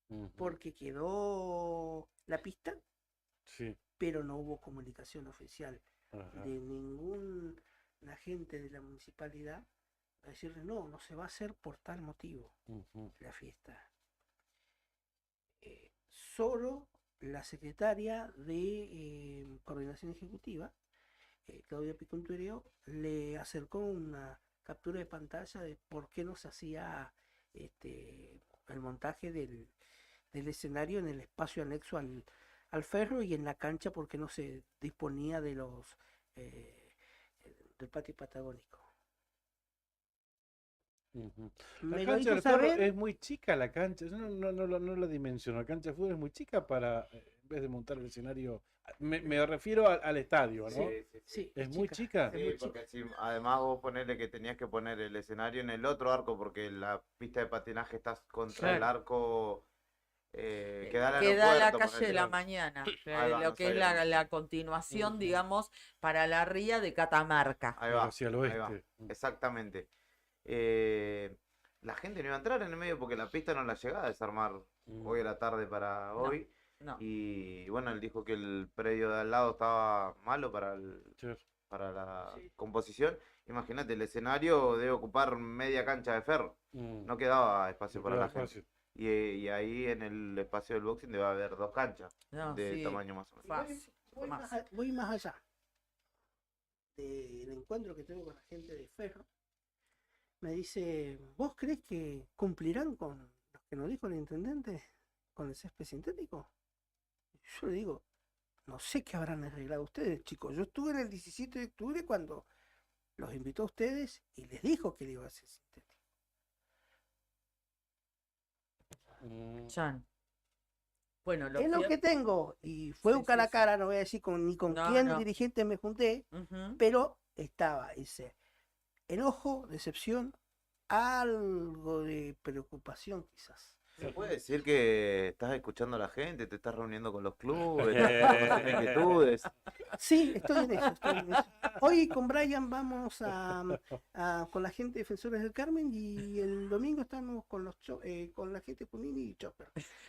Ujú. porque quedó la pista, Sí. pero no hubo comunicación oficial Ajá. de ningún agente de la municipalidad a decirle no se va a hacer por tal motivo Ujú. la fiesta. Solo la secretaria de Coordinación Ejecutiva, Claudia Piconturio, le acercó una captura de pantalla de por qué no se hacía el montaje del escenario en el espacio anexo al Ferro y en la cancha porque no se disponía de los del patio patagónico. Ujú. Me La lo cancha hizo del Ferro saber. es muy chica, la cancha. Yo no la dimensiono. La cancha de fútbol es muy chica para, en vez de montar el escenario. Me refiero al estadio, ¿no? Sí, ¿Es muy chica? es muy Sí, porque si además vos ponerle que tenías que poner el escenario en el otro arco porque la pista de patinaje está contra el Claro. arco que da al Queda la aeropuerto, calle de ponele. la mañana, Ahí va, lo no que es sabía cómo se la continuación, Ujú. digamos, para la ría de Catamarca. Ahí Pero va, hacia el ahí va, oeste. exactamente. La gente no iba a entrar en el medio porque la pista no la llegaba a desarmar hoy a la tarde para No. hoy. No, Y bueno, él dijo que el predio de al lado estaba malo Sí. para la composición. Imagínate, el escenario debe ocupar media cancha de Ferro. Mm. No quedaba espacio No para queda la gente. espacio. Y ahí en el espacio del boxing debe haber 2 canchas no, de sí, tamaño más o menos. fácil. más. Voy más allá del encuentro que tengo con la gente de Ferro. Me dice, ¿vos crees que cumplirán con lo que nos dijo el intendente con el césped sintético? Yo le digo, no sé qué habrán arreglado ustedes, chicos. Yo estuve en el 17 de octubre cuando los invitó a ustedes y les dijo que le iba a hacer sintético. Mm. Chan. Bueno, Es lo que tengo. Y fue Sí, un cara a sí, sí. cara, no voy a decir ni con No, quién no. dirigente me junté, Ujú. pero estaba ese enojo, decepción, algo de preocupación quizás. ¿Se puede decir que estás escuchando a la gente, te estás reuniendo con los clubes, estás conociendo inquietudes? Sí, estoy en eso, estoy en eso. Hoy con Brian vamos con la gente de Defensores del Carmen y el domingo estamos con con la gente de Punini y Chopper.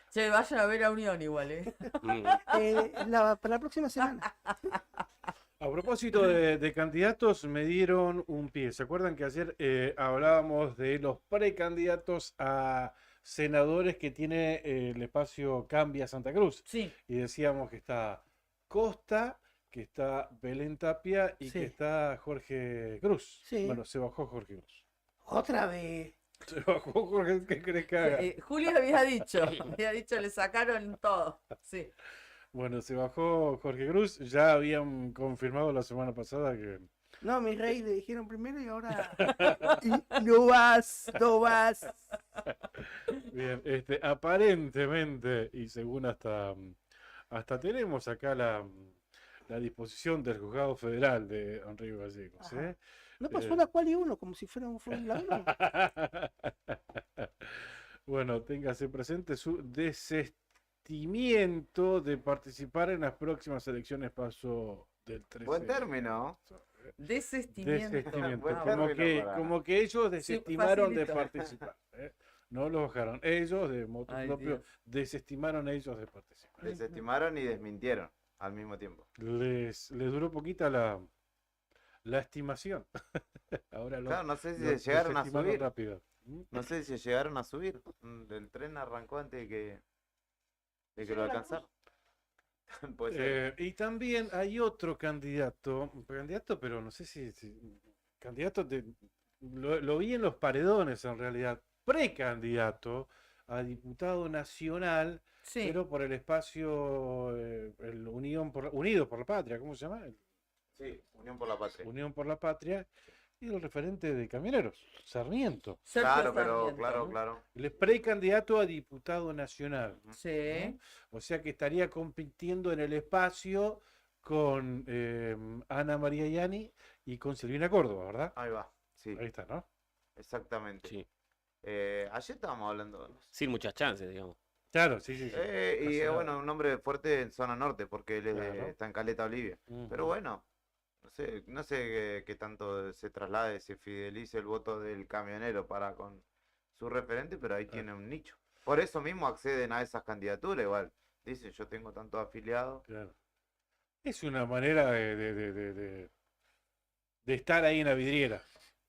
Che, vayan a ver a Unión igual, ¿eh? Mm. Para la próxima semana. A propósito de candidatos, me dieron un pie. ¿Se acuerdan que ayer hablábamos de los precandidatos a senadores que tiene el espacio Cambia Santa Cruz? Sí, Y decíamos que está Costa, que está Belén Tapia y Sí. que está Jorge Cruz. Sí. Bueno, se bajó Jorge Cruz. Otra vez. Se bajó Jorge, ¿qué crees que haga? Julio había dicho, le sacaron todo. Sí. Bueno, se bajó Jorge Cruz. Ya habían confirmado la semana pasada que No, mi rey le dijeron primero y ahora no vas, no vas. bien, aparentemente, y según hasta tenemos acá la disposición del juzgado federal de Enrique Gallegos, Ajá. ¿eh? No pasó una cual y uno, como si fuera un Fórmula 1. Bueno, téngase presente su desistimiento de participar en las próximas elecciones paso del 13. Buen término. Desestimiento. Desestimiento. Buen Como término que, para- como que ellos Sí, desestimaron de facilito. participar. No los bajaron. Ellos, de motu Ay, propio, Dios. desestimaron ellos de participar. Desestimaron y desmintieron al mismo tiempo. Les duró poquita la estimación. Ahora Claro, no sé si lo se llegaron a desestimaron subir. rápido. ¿Mm? No sé si llegaron a subir. El tren arrancó antes de que lo alcanzaran. Puede ser. Y también hay otro candidato, pero no sé candidato lo vi en los paredones en realidad, precandidato a diputado nacional, Sí. pero por el espacio, el Unido por la Patria, ¿cómo se llama? Sí, Unión por la Patria. Unión por la Patria, y el referente de camioneros, Sarmiento. Sergio Claro, pero Sarmiento, claro, ¿no? claro. Él es precandidato a diputado nacional. Sí. ¿no? O sea que estaría compitiendo en el espacio con Ana María Yani y con Silvina Córdoba, ¿verdad? Ahí va. Sí, Ahí está, ¿no? exactamente. Sí. Ayer estábamos hablando. Sin muchas chances, digamos. Claro, sí, sí. sí. Y Casi es nada. bueno, un hombre fuerte en zona norte, porque él Claro. está en Caleta, Olivia. Pero Ujú. bueno, no sé qué tanto se traslade, se fidelice el voto del camionero para con su referente, pero ahí tiene un nicho. Por eso mismo acceden a esas candidaturas, igual. Dicen, yo tengo tantos afiliados. Claro. Es una manera de estar ahí en la vidriera.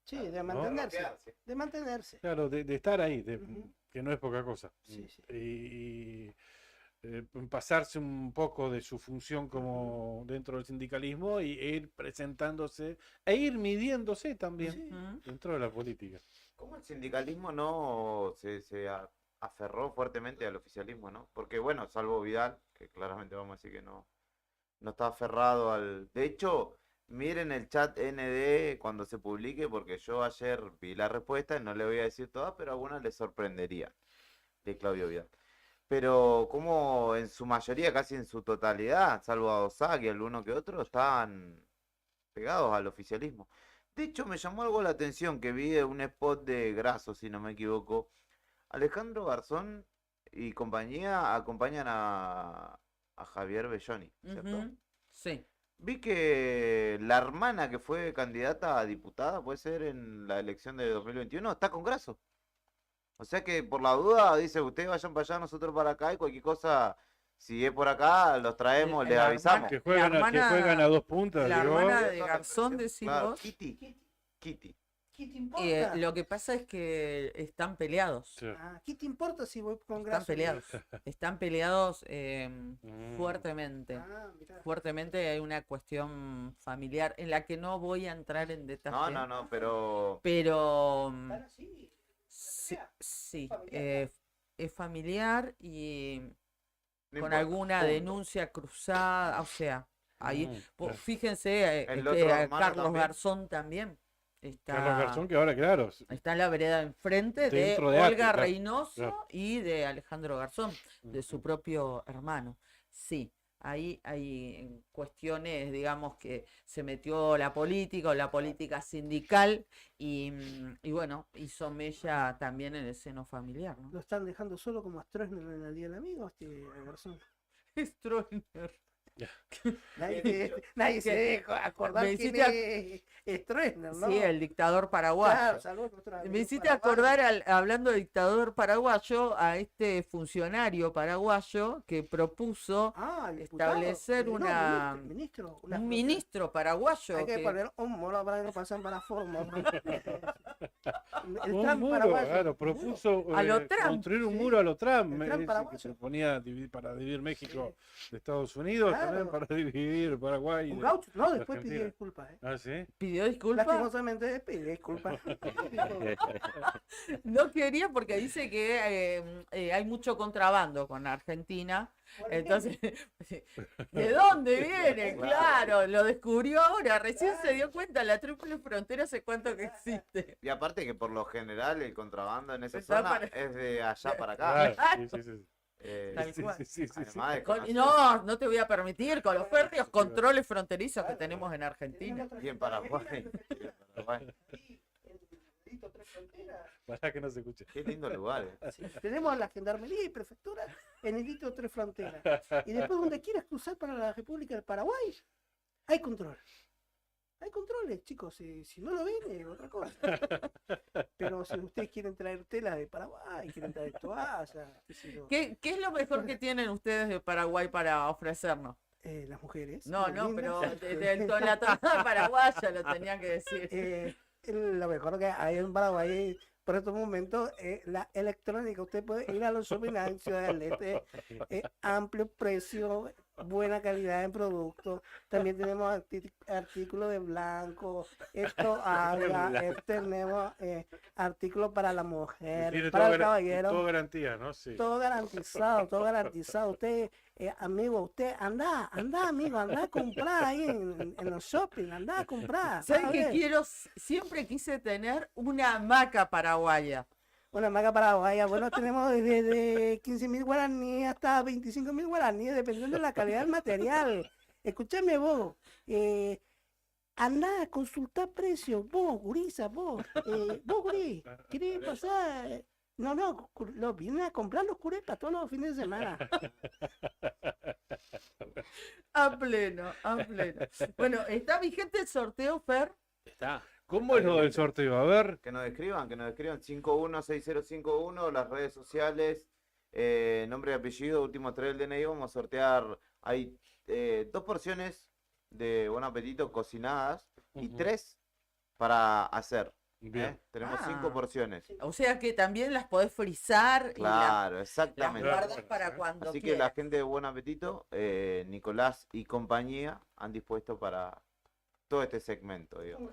Sí, de mantenerse. De mantenerse. Claro, de estar ahí, Ujú. que no es poca cosa. Sí, sí. Y pasarse un poco de su función como dentro del sindicalismo e ir presentándose e ir midiéndose también Sí. Ujú. dentro de la política. ¿Cómo el sindicalismo no se aferró fuertemente al oficialismo, no? Porque bueno, salvo Vidal, que claramente vamos a decir que no está aferrado al... De hecho, miren el chat ND cuando se publique, porque yo ayer vi la respuesta, no le voy a decir todas, pero algunas les sorprendería de Claudio Vidal. Pero como en su mayoría, casi en su totalidad, salvo a Osag y alguno que otro, estaban pegados al oficialismo. De hecho, me llamó algo la atención que vi un spot de Grasso, si no me equivoco. Alejandro Garzón y compañía acompañan a Javier Belloni, ¿cierto? Ujú. Sí. Vi que la hermana que fue candidata a diputada, puede ser en la elección de 2021, está con Grasso. O sea que por la duda, dice, ustedes vayan para allá, nosotros para acá, y cualquier cosa, si es por acá, los traemos, les La avisamos. Que juegan, que juegan a dos puntas. la digo, hermana Esa de es la Garzón, expresión. decís Claro, vos. Kitty. ¿Qué te importa? Lo que pasa es que están peleados. sí. ¿Qué te importa si voy con Están Grasso? peleados. Están peleados Mm. fuertemente. Mirá. Fuertemente hay una cuestión familiar en la que no voy a entrar en detalle. No, pero... Pero Ahora sí. sí, Familiar. es familiar y no con importa, alguna punto. denuncia cruzada, o sea, ahí, Claro. fíjense, El que otro hermano Carlos también. Garzón también Carlos Garzón, que ahora, claro, está en la vereda enfrente de Dentro de Olga Arte, claro, Reynoso claro. y de Alejandro Garzón, de su Ujú. propio hermano. Sí, ahí hay cuestiones, digamos, que se metió la política o la política sindical y bueno, hizo mella también en el seno familiar, ¿no? Lo están dejando solo como a Stroessner en el Día del Amigo, a Garzón. Stroessner. Nadie se deja acordar Me quién hiciste es Stroessner, ¿no? Sí, el dictador paraguayo. Claro, salvó nuestro amigo Me hiciste paraguayo. acordar, hablando de dictador paraguayo, a este funcionario paraguayo que propuso el diputado. establecer No, una, ministro, un ministro paraguayo. Hay que que- poner un muro para que no pasen para forma. El Un Trump muro, paraguayo. claro, propuso A lo Trump, construir un sí. muro a lo Trump, El Trump que paraguayo. proponía para dividir México de Estados Unidos, también Claro. para dividir Paraguay. Un de gaucho. No, después Argentina. pidió disculpas. Ah, sí. pidió disculpas. Lastimosamente pidió disculpas. No quería porque dice que hay mucho contrabando con Argentina. Entonces, ¿de dónde viene? Claro, lo descubrió ahora. Recién se dio cuenta, la triple frontera hace cuánto que existe. Y aparte que por lo general el contrabando en esa Está zona para- es de allá para acá. Claro, sí, sí, sí. Tal Sí, cual. sí, sí, sí, sí. Además de Con- conocer- no, no te voy a permitir con los férreos controles fronterizos que tenemos en Argentina. Y en Paraguay. Y en Paraguay. Para que no se escuche. Qué lindo lugar. Sí, tenemos la gendarmería y prefectura en el hito Tres Fronteras. Y después donde quieras cruzar para la República del Paraguay, hay control. Hay controles, chicos. Si no lo ven, es otra cosa. Pero si ustedes quieren traer tela de Paraguay, quieren traer toallas, qué sé yo, ¿Qué es lo mejor que tienen ustedes de Paraguay para ofrecernos? las mujeres. No, muy no, lindas. pero la tonada paraguaya lo tenía que decir. Lo mejor que hay en Paraguay por estos momentos es la electrónica. Usted puede ir a los shopping en Ciudad del Este, amplio precio, buena calidad en productos. También tenemos artículos de blanco, tenemos artículos para la mujer, Tiene para todo el caballero. todo garantía, ¿no? Sí. Todo garantizado, todo garantizado. Usted, amigo, usted anda, amigo, anda a comprar ahí en los shopping, anda a comprar. ¿Sabes a qué ver. quiero? Siempre quise tener una hamaca paraguaya. Una hamaca paraguaya, bueno, tenemos desde 15.000 guaraníes hasta 25.000 guaraníes, dependiendo de la calidad del material. Escúchame vos, anda a consultar precios, vos, gurisa, vos, gurí, ¿querés pasar? No, lo vienen a comprar los curepas todos los fines de semana. A pleno, a pleno. Bueno, ¿está vigente el sorteo, Fer? Está. ¿Cómo es lo del sorteo? A ver. Que nos escriban 516051, las redes sociales, nombre y apellido, último 3 del DNI. Vamos a sortear, hay 2 porciones de buen apetito cocinadas y 3 para hacer. Bien. Tenemos Ah. 5 porciones. O sea que también las podés frizar Claro, y las exactamente. guardas para cuando Así que la quieras. gente de Buen Apetito, Nicolás y compañía han dispuesto para todo este segmento, digamos.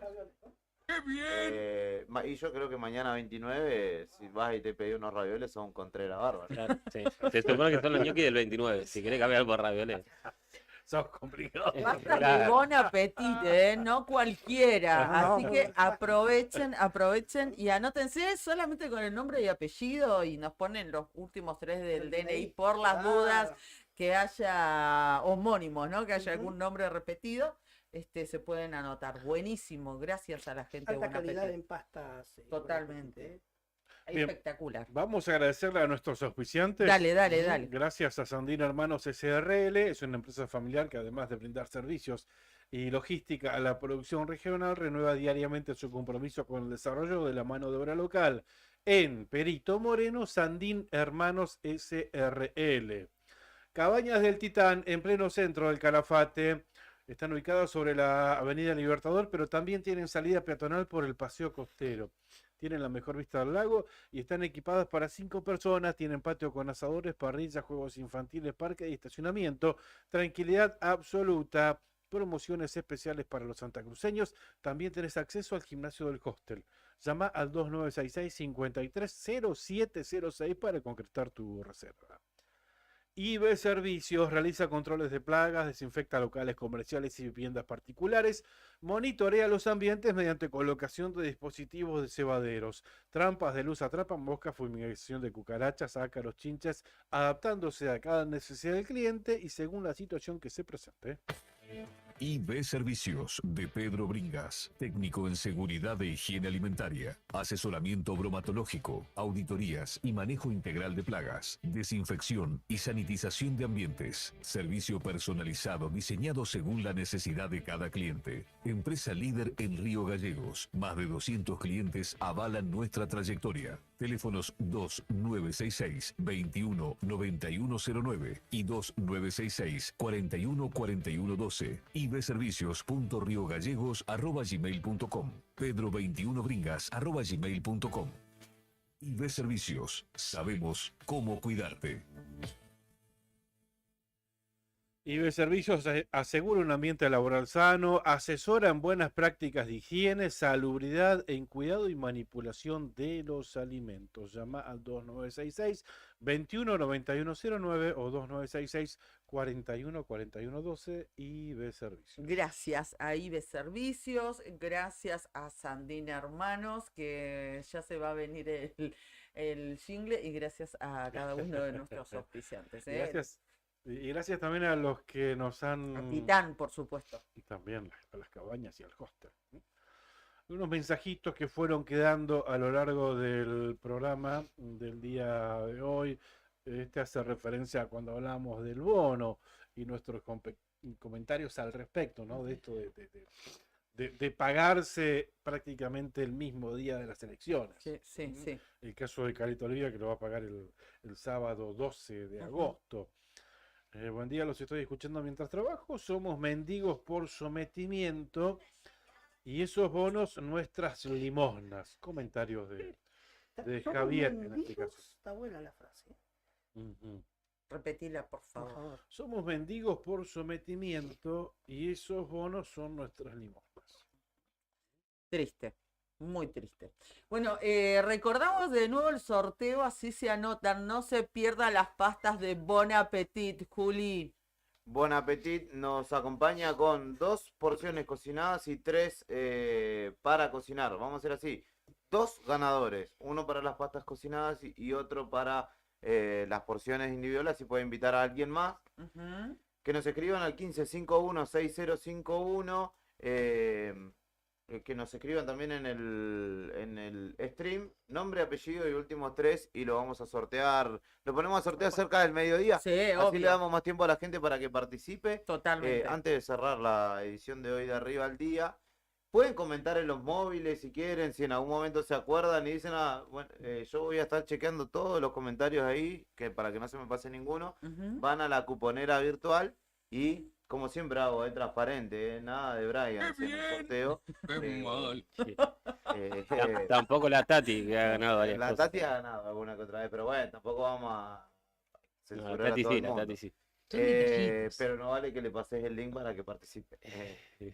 Y yo creo que mañana 29, si vas y te pedís unos ravioles, son un Contreras bárbaro. Claro, sí. Se supone que son los ñoquis del 29. Si querés cambiar algo de ravioles. Sos complicado. Basta de Claro. bon apetito, no cualquiera. No, Así que aprovechen y anótense solamente con el nombre y apellido y nos ponen los últimos 3 del DNI por las dudas que haya homónimos, ¿no? Que haya algún nombre repetido. Se pueden anotar. Buenísimo, gracias a la gente de Alta Buen calidad Apetito. en pastas. Totalmente. Bien. Espectacular. Vamos a agradecerle a nuestros auspiciantes. Dale. Gracias a Sandina Hermanos SRL, es una empresa familiar que además de brindar servicios y logística a la producción regional, renueva diariamente su compromiso con el desarrollo de la mano de obra local. En Perito Moreno, Sandín Hermanos SRL. Cabañas del Titán, en pleno centro del Calafate. Están ubicadas sobre la Avenida Libertador, pero también tienen salida peatonal por el Paseo Costero. Tienen la mejor vista del lago y están equipadas para 5 personas. Tienen patio con asadores, parrillas, juegos infantiles, parque y estacionamiento. Tranquilidad absoluta. Promociones especiales para los santacruceños. También tenés acceso al gimnasio del hostel. Llama al 2966-530706 para concretar tu reserva. IB Servicios realiza controles de plagas, desinfecta locales comerciales y viviendas particulares, monitorea los ambientes mediante colocación de dispositivos de cebaderos, trampas de luz atrapan moscas, fumigación de cucarachas, ácaros, chinches, adaptándose a cada necesidad del cliente y según la situación que se presente. IB Servicios de Pedro Bringas, técnico en seguridad e higiene alimentaria, asesoramiento bromatológico, auditorías y manejo integral de plagas, desinfección y sanitización de ambientes, servicio personalizado diseñado según la necesidad de cada cliente. Empresa líder en Río Gallegos, más de 200 clientes avalan nuestra trayectoria. Teléfonos 2966-219109 y 2966-414112. ibservicios.riogallegos@gmail.com. pedro21bringas@gmail.com. IB Servicios. Sabemos cómo cuidarte. IB Servicios asegura un ambiente laboral sano, asesora en buenas prácticas de higiene, salubridad en cuidado y manipulación de los alimentos. Llama al 2966-219109 o 2966-414112 IB Servicios. Gracias a IB Servicios, gracias a Sandina Hermanos, que ya se va a venir el jingle, y gracias a cada uno de nuestros auspiciantes. Y gracias también a los que nos han... A Titán, por supuesto. Y también a las cabañas y al hostel. Unos mensajitos que fueron quedando a lo largo del programa del día de hoy. Este hace referencia a cuando hablamos del bono y nuestros comentarios al respecto, ¿no? De esto de pagarse prácticamente el mismo día de las elecciones. Sí. El caso de Caleta Olivia, que lo va a pagar el sábado 12 de Ujú. agosto. Buen día, los estoy escuchando mientras trabajo. Somos mendigos por sometimiento y esos bonos nuestras limosnas. Comentarios de Somos Javier en este mendigos, caso. está buena la frase, Ujú. Repetila, por por favor. favor. Somos mendigos por sometimiento y esos bonos son nuestras limosnas. Triste, muy triste. Bueno, recordamos de nuevo el sorteo, así se anotan, no se pierdan las pastas de Bon Appetit, Juli. Bon Appetit nos acompaña con 2 porciones cocinadas y 3 para cocinar. Vamos a hacer así. 2 ganadores. Uno para las pastas cocinadas y otro para las porciones individuales. Si puede invitar a alguien más. Ujú. Que nos escriban al 1551-6051. Que nos escriban también en el stream. Nombre, apellido y últimos 3. Y lo vamos a sortear. Lo ponemos a sortear cerca del mediodía. Sí, Así obvio. le damos más tiempo a la gente para que participe. Totalmente. Antes de cerrar la edición de hoy de Arriba al Día, pueden comentar en los móviles si quieren, si en algún momento se acuerdan y dicen, bueno, yo voy a estar chequeando todos los comentarios ahí, que para que no se me pase ninguno. Ujú. Van a la cuponera virtual y, como siempre hago, es transparente, nada de Brian en el sorteo. Tampoco la Tati, que ha ganado varias La cosas. Tati ha ganado alguna que otra vez, pero bueno, tampoco vamos a No, censurar la a Tati todo sí, el la mundo. Tati sí. Son viejitos. Pero no vale que le pases el link para que participe.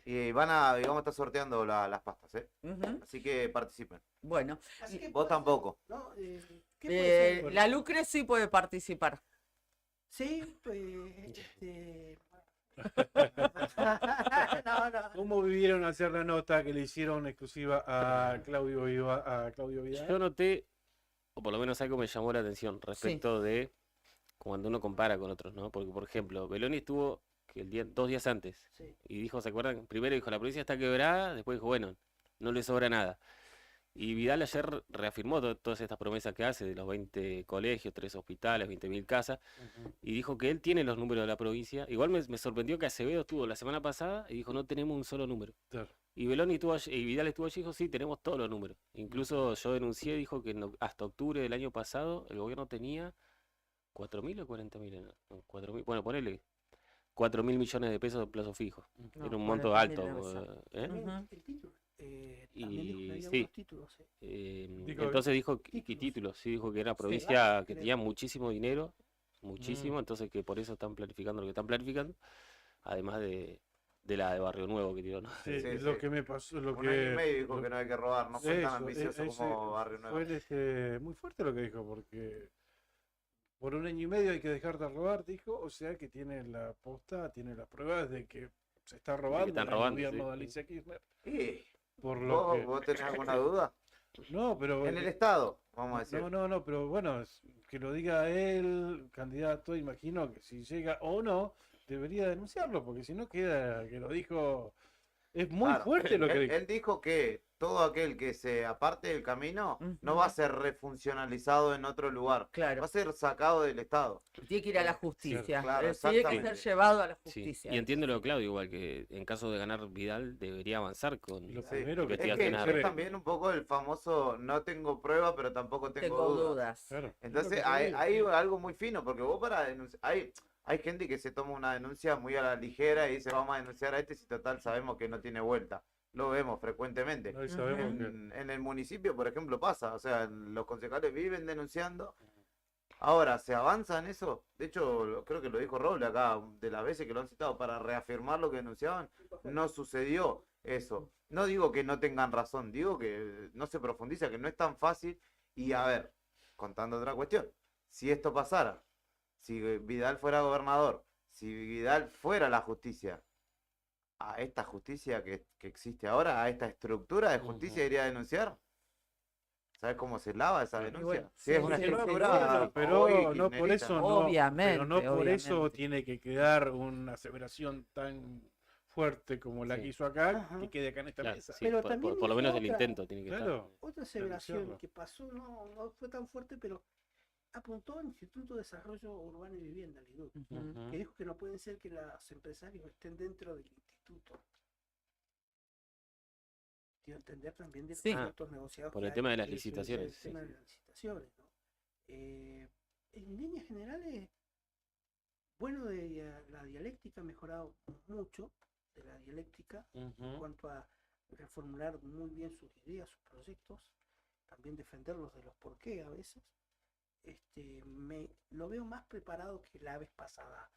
Y vamos a estar sorteando las pastas, ¿eh? Ujú. Así que participen. Bueno, Así que Vos puede ser, tampoco. ¿no? ¿Qué puede ser? la Lucre sí puede participar. Sí, no. ¿Cómo vivieron hacer la nota que le hicieron exclusiva a Claudio Vidal? Yo noté, o por lo menos algo me llamó la atención respecto de cuando uno compara con otros, ¿no? Porque, por ejemplo, Beloni estuvo que 2 días antes Sí. y dijo, ¿se acuerdan? Primero dijo, la provincia está quebrada, después dijo, bueno, no le sobra nada. Y Vidal ayer reafirmó todas estas promesas que hace de los 20 colegios, 3 hospitales, 20.000 casas, y dijo que él tiene los números de la provincia. Igual me sorprendió que Acevedo estuvo la semana pasada y dijo, no tenemos un solo número. Claro. Y Vidal estuvo allí y dijo, sí, tenemos todos los números. Incluso yo denuncié, dijo que hasta octubre del año pasado el gobierno tenía 4.000 o 40.000, no, 4.000, bueno, ponele 4.000 millones de pesos de plazo fijo. No, Era un monto 40.000 alto. debe ser. ¿Eh? También Ujú. el título. Y También dijo que había sí. unos títulos. Entonces dijo que títulos. títulos, sí, dijo que era Sí, provincia que creo. tenía muchísimo dinero, muchísimo, entonces que por eso están planificando lo que están planificando, además de la de Barrio Nuevo que tiró, ¿no? Sí, Sí, es lo sí. que me pasó. Lo Un que, año y medio dijo lo- que no hay que robar, no fue tan eso, ambicioso ese como Barrio Nuevo. fue muy fuerte lo que dijo, porque por un año y medio hay que dejar de robar, dijo, o sea que tiene la posta, tiene las pruebas de que se está robando están en el robando, gobierno sí. de Alicia Kirchner. ¿Y Por lo que... vos tenés alguna duda? No, pero... En el Estado, vamos a decir. No, pero bueno, que lo diga él, candidato, imagino que si llega o no, debería denunciarlo, porque si no queda que lo dijo... Es muy Claro, fuerte lo que dijo. Él dijo que todo aquel que se aparte del camino no va a ser refuncionalizado en otro lugar. Va Claro, a ser sacado del Estado. tiene que ir a la justicia. Claro, Tiene que ser exactamente. llevado a la Sí, justicia. y entiendo lo de Claudio, igual que en caso de ganar Vidal debería avanzar con Lo Sí. primero que Es que investigaciones. es también un poco el famoso no tengo prueba, pero tampoco tengo Tengo dudas. dudas. Claro, es lo Entonces que te hay, digo, hay sí. algo muy fino, porque vos para denunciar, hay gente que se toma una denuncia muy a la ligera y dice vamos a denunciar a este si total sabemos que no tiene vuelta. Lo vemos frecuentemente. Hoy sabemos que... En el municipio, por ejemplo, pasa, o sea, los concejales viven denunciando. Ahora, ¿se avanza en eso? De hecho, creo que lo dijo Roble acá, de las veces que lo han citado, para reafirmar lo que denunciaban, no sucedió eso. No digo que no tengan razón, digo que no se profundiza, que no es tan fácil. Y a ver, contando otra cuestión, si esto pasara, si Vidal fuera gobernador, si Vidal fuera la justicia, a esta justicia que existe ahora, a esta estructura de justicia iría a denunciar. ¿Sabes cómo se lava esa Bueno, denuncia? sí, Si es una sí, estructura sí, pero hoy no por kirchnerista. eso no, Obviamente, pero no por eso obviamente. tiene que quedar una aseveración tan fuerte como la Sí. que hizo acá, Ajá. que quede acá en esta Claro, mesa. sí, Pero por también lo hizo menos el otra- intento tiene que estar. Claro. Otra aseveración denunciarlo. que pasó no fue tan fuerte, pero apuntó al Instituto de Desarrollo Urbano y Vivienda, el IDUB, Ujú. que dijo que no pueden ser que los empresarios estén dentro del instituto. dio a entender también de los Sí. contratos negociados por que el hay, tema de las sí, sí, licitaciones, el sí. tema de las licitaciones, ¿no? En líneas generales, bueno, la dialéctica ha mejorado mucho, de la dialéctica, en Ujú. cuanto a reformular muy bien sus ideas, sus proyectos, también defenderlos de los por qué a veces. Lo veo más preparado que la vez pasada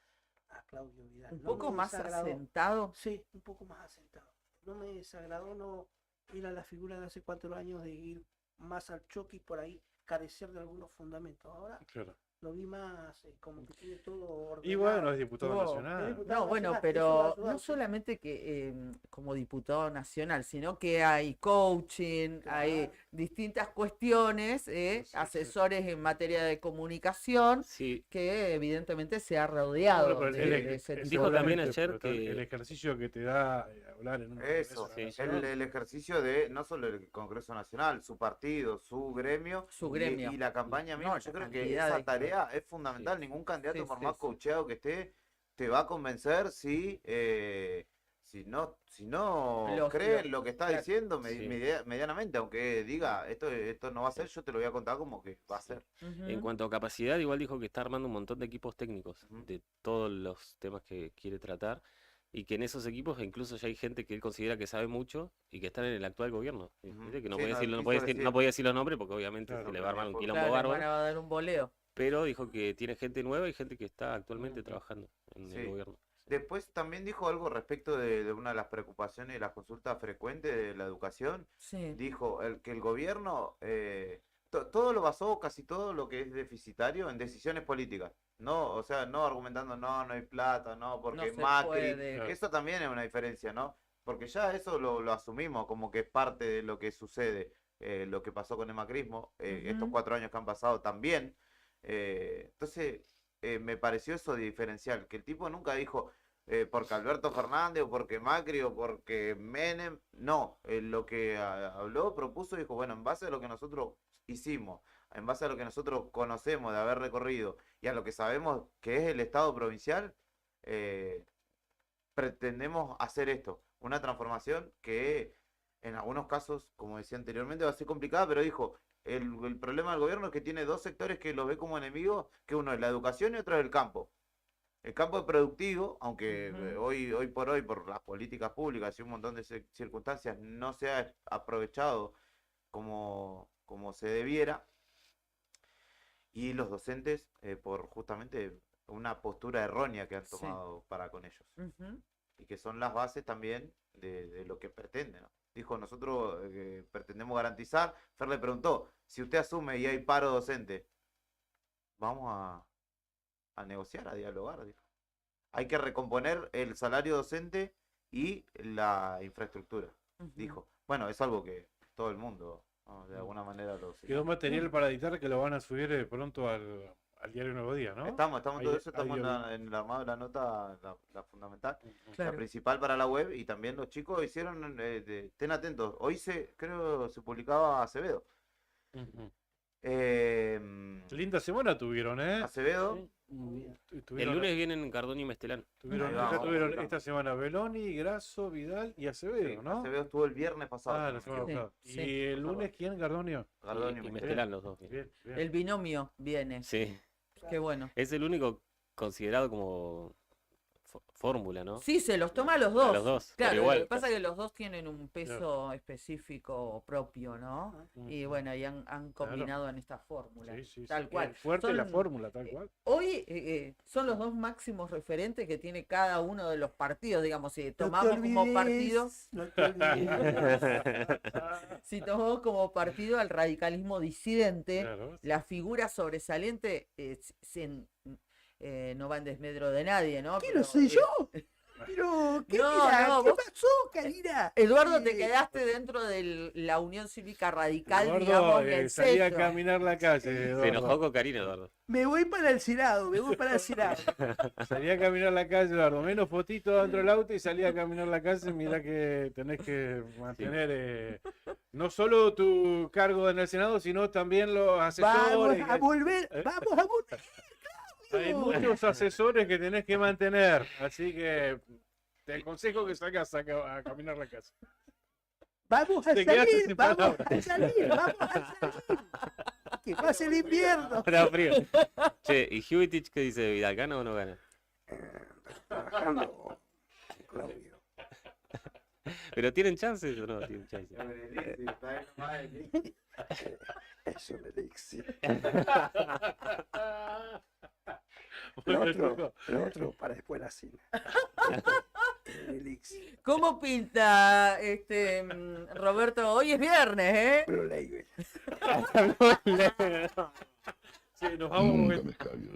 a Claudio Vidal. Un No poco me más desagradó. asentado. Sí, un poco más asentado. No me desagradó no ir a la figura de hace 4 años de ir más al choque y por ahí carecer de algunos fundamentos. Ahora Claro. lo vi más como que tiene todo ordenado. Y bueno, es diputado Tuvo- nacional. Es diputado No, bueno, nacional, eso va a pero ayudar, no sí. solamente que como diputado nacional, sino que hay coaching, hay Claro. distintas cuestiones, sí, sí. asesores en materia de comunicación, Sí, que evidentemente se ha rodeado Bueno, pero de ese tipo dijo de... también seguramente, ayer pero que- el ejercicio que te da hablar en un Eso, Congreso de la sí. Nación, el ejercicio de no solo el Congreso Nacional, su partido, su gremio, Su gremio. y la campaña No, misma. la Yo creo que cantidad esa de- tarea es fundamental. Ningún candidato, Sí, por sí, más sí. coacheado que esté, te va a convencer si no Los- cree en los- lo que está claro. diciendo Sí. medianamente, aunque diga esto no va a ser, yo te lo voy a contar como que va a ser. En Ujú. cuanto a capacidad, igual dijo que está armando un montón de equipos técnicos Ujú. de todos los temas que quiere tratar y que en esos equipos incluso ya hay gente que él considera que sabe mucho y que están en el actual gobierno. Ujú. Viste que no Sí, podía no, decir, no quiso podía decir, no decir. podía decir los nombres porque obviamente Claro, se le va a armar un por- quilombo Claro, les bárbaro, van a dar un boleo. pero dijo que tiene gente nueva y gente que está actualmente Ujú. trabajando en Sí. el gobierno. Después también dijo algo respecto de una de las preocupaciones y las consultas frecuentes de la educación. Sí. Dijo que el gobierno todo lo basó, casi todo lo que es deficitario, en decisiones políticas. No, o sea, no argumentando, no hay plata, no, porque No se Macri. puede. Claro. Eso también es una diferencia, ¿no? Porque ya eso lo asumimos como que es parte de lo que sucede, lo que pasó con el macrismo, estos Ujú. 4 años que han pasado también. Entonces, me pareció eso diferencial, que el tipo nunca dijo porque Alberto Fernández o porque Macri o porque Menem, no, lo que habló, propuso, dijo, bueno, en base a lo que nosotros hicimos, en base a lo que nosotros conocemos de haber recorrido y a lo que sabemos que es el Estado provincial, pretendemos hacer esto, una transformación que en algunos casos, como decía anteriormente, va a ser complicada, pero dijo, el problema del gobierno es que tiene 2 sectores que los ve como enemigos, que uno es la educación y otro es el campo. El campo es productivo, aunque Ujú. hoy por hoy, por las políticas públicas y un montón de circunstancias, no se ha aprovechado como se debiera. Y los docentes, por justamente una postura errónea que han Sí. tomado para con ellos. Ujú. Y que son las bases también de lo que pretenden, ¿no? Dijo, nosotros pretendemos garantizar. Fer le preguntó, si usted asume y hay paro docente, vamos a negociar, a dialogar, dijo. Hay que recomponer el salario docente y la infraestructura, Ujú. dijo. Bueno, es algo que todo el mundo, ¿no? De alguna manera lo Quedó señala. material para editar que lo van a subir pronto al diario Nuevo Día, ¿no? Estamos Ahí- todo eso, ahí estamos yo vi. en el armado de la nota, la fundamental, la Claro. principal para la web, y también los chicos hicieron, estén atentos, hoy creo se publicaba Acevedo. Ujú. Em, Linda semana tuvieron, ¿eh? Acevedo, Sí. Muy bien. El Tuvieron, lunes vienen Cardón y Mestelán. tuvieron, Ahí ya vamos, tuvieron vamos. esta semana Beloni, Grasso, Vidal y Acevedo, sí, ¿no? Acevedo estuvo el viernes pasado. Ah, si la no me semana equivoco. pasada. Sí, ¿Y sí. el lunes quién, Gardonio? Gardoni Y me Mestelán los dos. Bien, bien. El binomio viene. Sí. Qué bueno. Es el único considerado como fórmula, ¿no? Sí, se los toma a los A dos. los dos. Claro, pero lo que igual. pasa es que los dos tienen un peso específico propio, ¿no? Y bueno, y han combinado en esta fórmula. Sí, sí, tal sí. cual. Fuerte la Son- fórmula, tal cual. Hoy son los dos máximos referentes que tiene cada uno de los partidos, digamos, si No te tomamos como partido, olvides, no te olvides. si tomamos como partido al radicalismo disidente, Claro. la figura sobresaliente no va en desmedro de nadie, ¿no? ¿Qué Pero, lo sé yo? Pero, ¿qué, No, mira? no, ¿Qué vos- pasó, Karina? Eduardo, te Eh, quedaste dentro de la Unión Cívica Radical, Eduardo, digamos, del salí a sello. caminar la calle, Se Eduardo. enojó con Karina, Eduardo. Me voy para el Senado, me voy para el Senado. Salí a caminar la calle, Eduardo. Menos fotito dentro del auto y salí a caminar la calle. Mirá que tenés que mantener no solo tu cargo en el Senado, sino también los Vamos asesores. a volver, vamos a volver. Hay muchos asesores que tenés que mantener. Así que te aconsejo que salgas a caminar la calle. Vamos a Te quedaste salir, sin vamos palabras. a salir, vamos a salir. Que pase el invierno. Era frío. Che, ¿y Jubitich qué dice de Vidal? ¿Gana o no gana? Trabajando, Claudio. ¿Pero tienen chances o no tienen chances? Es un elixir. Bueno, Lo otro para después la cena. El elixir. ¿Cómo pinta Roberto? Hoy es viernes, ¿eh? Blue Label. Sí, nos vamos Nunca porque, me escabio.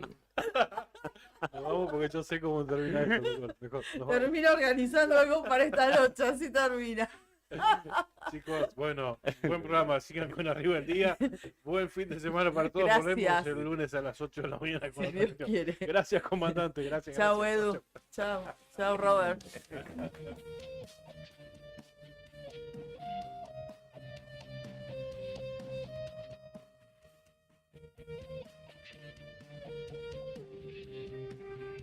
nos vamos porque yo sé cómo termina esto. Mejor, nos vamos. Termina organizando algo para esta noche, así termina. Chicos, bueno, buen programa. Sigan con Arriba el Día. Buen fin de semana para todos. Volvemos Gracias. el lunes a las 8 de la mañana con Si otra Dios sección. quiere. Gracias, comandante. Gracias. Chao, gracias. Edu. Chao. Chao, Robert.